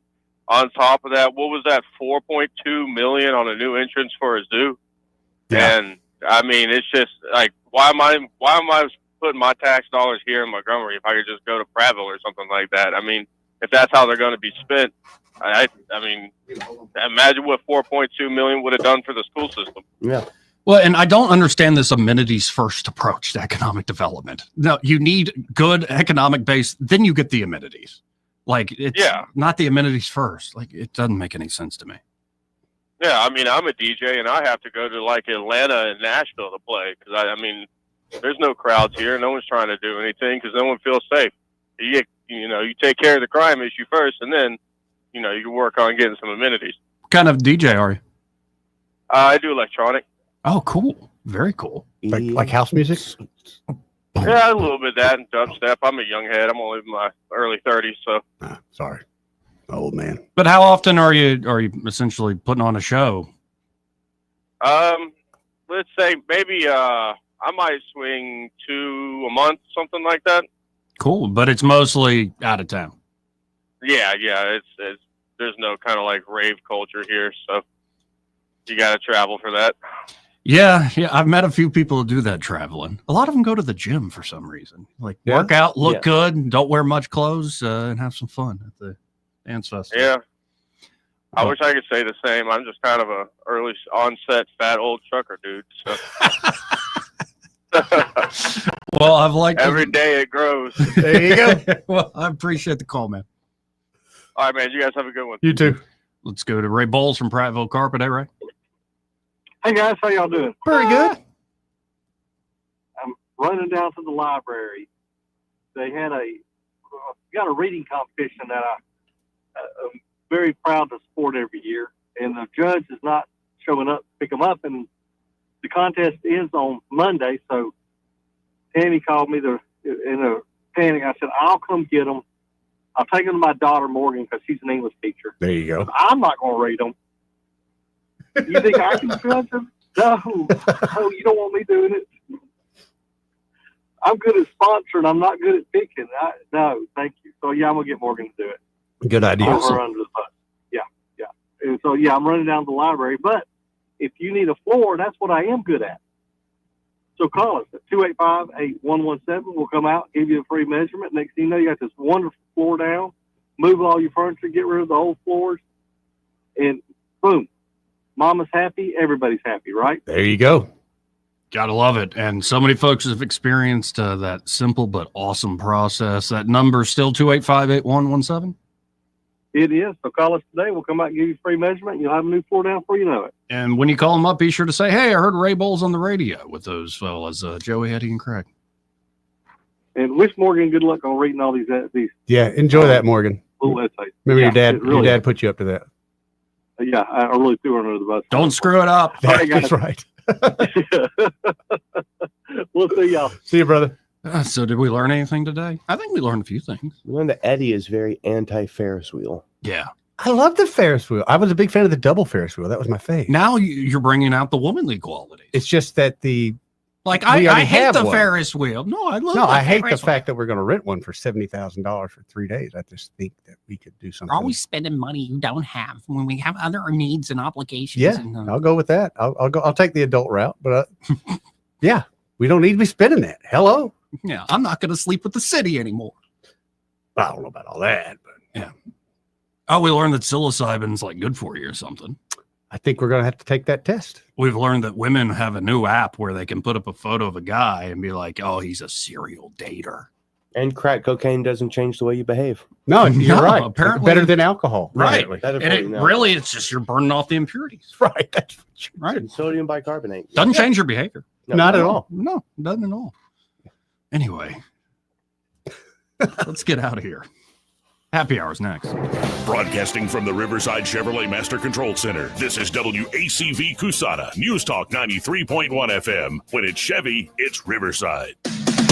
on top of that, what was that, $4.2 million on a new entrance for a zoo? Yeah. And I mean, it's just like, why am I putting my tax dollars here in Montgomery if I could just go to Prattville or something like that? I mean, if that's how they're going to be spent, I mean, imagine what $4.2 million would have done for the school system. Yeah. Well, and I don't understand this amenities first approach to economic development. No, you need good economic base, then you get the amenities. Like, it's not the amenities first. Like, it doesn't make any sense to me. Yeah, I mean, I'm a DJ, and I have to go to, like, Atlanta and Nashville to play because, I mean, there's no crowds here. No one's trying to do anything because no one feels safe. You take care of the crime issue first, and then, you can work on getting some amenities. What kind of DJ are you? I do electronic. Oh, cool. Very cool. Like house music? Yeah, a little bit of that and dubstep. I'm a young head. I'm only in my early 30s, so. Sorry. Old man. But how often are you essentially putting on a show? Let's say maybe I might swing 2 a month, something like that. Cool, but it's mostly out of town. Yeah, it's there's no kind of like rave culture here, so you got to travel for that. Yeah, I've met a few people who do that traveling. A lot of them go to the gym for some reason. Like work out, look good, don't wear much clothes, and have some fun at the dance festival. Yeah. I wish I could say the same. I'm just kind of a early onset fat old trucker dude. So. Well, I've liked every day it grows. There you go. Well, I appreciate the call, man. All right, man. You guys have a good one. You too. Let's go to Ray Bowles from Prattville Carpet, Ray? Hey guys, how y'all doing? Very good. I'm running down to the library. They had got a reading competition that I'm very proud to support every year, and the judge is not showing up to pick them up, and the contest ends on Monday. So Tammy called me in a panic. I said, I'll come get them. I'll take them to my daughter Morgan because she's an English teacher. There you go. I'm not going to read them. You think I can judge them? No, you don't want me doing it. I'm good at sponsoring. I'm not good at picking. No, thank you. So, yeah, I'm going to get Morgan to do it. Good idea. Over under the bus. Yeah. And so, yeah, I'm running down to the library. But if you need a floor, that's what I am good at. So call us at 285-8117. We'll come out, give you a free measurement. Next thing you know, you got this wonderful floor down. Move all your furniture, get rid of the old floors, and boom. Mama's happy, everybody's happy, right? There you go. Gotta love it. And so many folks have experienced that simple but awesome process. That number still 285-8117? It is. So call us today. We'll come out and give you a free measurement. You'll have a new floor down before you know it. And when you call them up, be sure to say, hey, I heard Ray Bowles on the radio with those fellas, Joey, Eddie, and Craig. And wish Morgan good luck on reading all these. Yeah, enjoy that, Morgan. Little essays. Remember Yeah, your dad put you up to that. Yeah, I really threw her under the bus. Don't screw it up. That's right. We'll see y'all. See you, brother. So did we learn anything today? I think we learned a few things. We learned that Eddie is very anti-Ferris wheel. Yeah. I love the Ferris wheel. I was a big fan of the double Ferris wheel. That was my fave. Now you're bringing out the womanly qualities. It's just that I hate the Ferris wheel. No, I love. No, I hate the Ferris fact that we're going to rent one for $70,000 for 3 days. I just think that we could do something. We're always spending money you don't have when we have other needs and obligations. Yeah, and, I'll go with that. I'll go. I'll take the adult route, but yeah, we don't need to be spending that. Hello. Yeah, I'm not going to sleep with the city anymore. I don't know about all that, but yeah. Oh, we learned that psilocybin's like good for you or something. I think we're going to have to take that test. We've learned that women have a new app where they can put up a photo of a guy and be like, oh, he's a serial dater. And crack cocaine doesn't change the way you behave. No, you're right. Apparently, better than alcohol. Right. Apparently. And really, it's just you're burning off the impurities. Right. That's right. And sodium bicarbonate. Doesn't change your behavior. No, Not at all. No, doesn't at all. Anyway, let's get out of here. Happy hour's next. Broadcasting from the Riverside Chevrolet Master Control Center, this is WACV Cusana, News Talk 93.1 FM. When it's Chevy, it's Riverside.